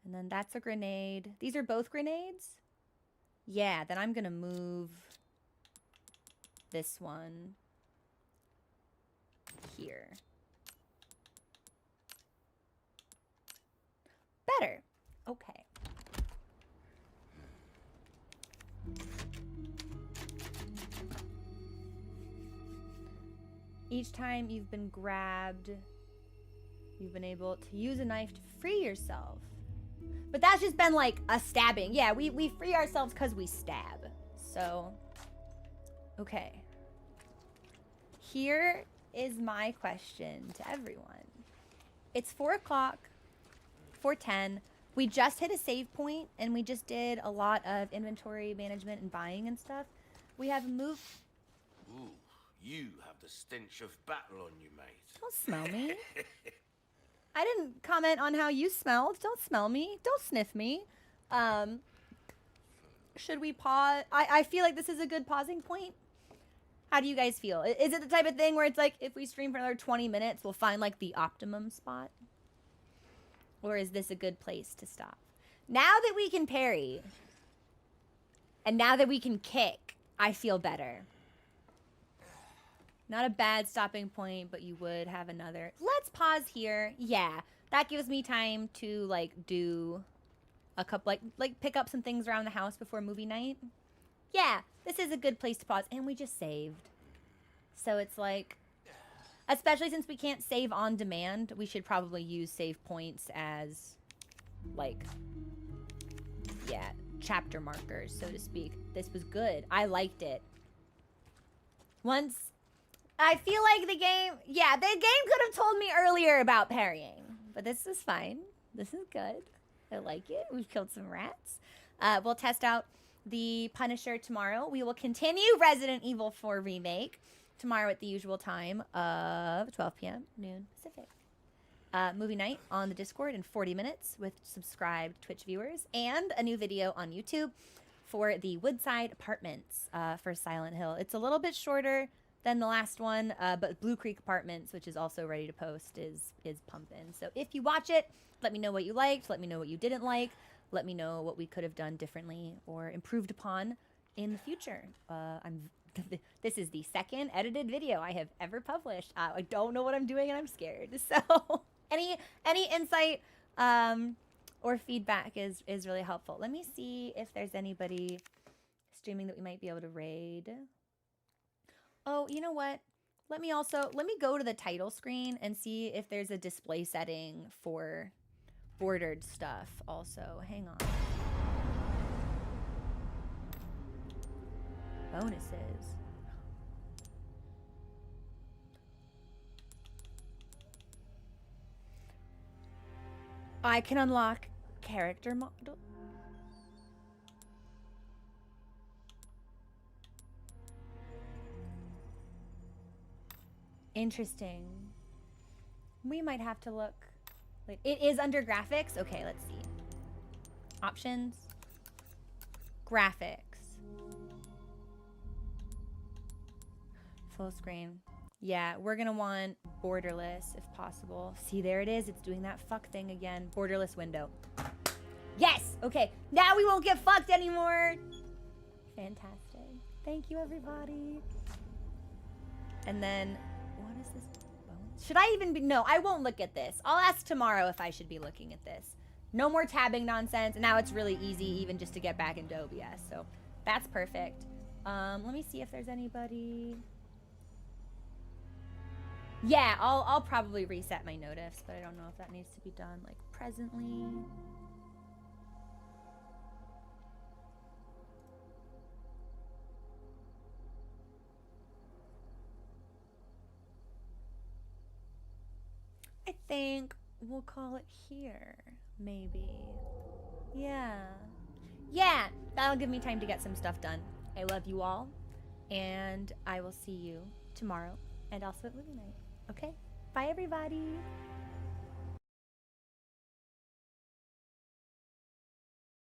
And then that's a grenade. These are both grenades? Yeah, then I'm gonna move this one here. Better. Okay. Each time you've been grabbed, you've been able to use a knife to free yourself. But that's just been like a stabbing. Yeah, we free ourselves because we stab. So, okay. Here is my question to everyone. It's 4 o'clock, 4:10. We just hit a save point and we just did a lot of inventory management and buying and stuff. We have moved. Ooh, you have the stench of battle on you, mate. Don't smell me. I didn't comment on how you smelled. Don't smell me. Don't sniff me. Should we pause? I feel like this is a good pausing point. How do you guys feel? Is it the type of thing where it's like, if we stream for another 20 minutes, we'll find like the optimum spot? Or is this a good place to stop? Now that we can parry, and now that we can kick, I feel better. Not a bad stopping point, but you would have another. Let's pause here. Yeah, that gives me time to like do a couple, like pick up some things around the house before movie night. Yeah, this is a good place to pause. And we just saved. So it's like, especially since we can't save on demand, we should probably use save points as like, yeah, chapter markers, so to speak. This was good. I liked it. Once, I feel like the game, yeah, the game could have told me earlier about parrying, but this is fine. This is good. I like it. We've killed some rats. We'll test out the Punisher tomorrow. We will continue Resident Evil 4 Remake tomorrow at the usual time of 12 p.m. noon Pacific. Movie night on the Discord in 40 minutes with subscribed Twitch viewers, and a new video on YouTube for the Woodside Apartments for Silent Hill. It's a little bit shorter than the last one, but Blue Creek Apartments, which is also ready to post, is pumping. So if you watch it, let me know what you liked, let me know what you didn't like, let me know what we could have done differently or improved upon in the future. This is the second edited video I have ever published. I don't know what I'm doing and I'm scared. So any insight or feedback is really helpful. Let me see if there's anybody streaming that we might be able to raid. Oh, you know what? Let me go to the title screen and see if there's a display setting for bordered stuff also. Hang on. Bonuses. I can unlock character model. Interesting. We might have to look. Wait, it is under graphics? Okay, let's see. Options. Graphics. Full screen. Yeah, we're gonna want borderless if possible. See, there it is. It's doing that fuck thing again. Borderless window. Yes! Okay, now we won't get fucked anymore. Fantastic. Thank you, everybody. And then, what is this? Should I even be? No, I won't look at this. I'll ask tomorrow if I should be looking at this. No more tabbing nonsense. And now it's really easy even just to get back into OBS. So that's perfect. Let me see if there's anybody. Yeah, I'll probably reset my notifs, but I don't know if that needs to be done like presently. I think we'll call it here, maybe. Yeah. Yeah, that'll give me time to get some stuff done. I love you all, and I will see you tomorrow and also at movie night. Okay? Bye, everybody.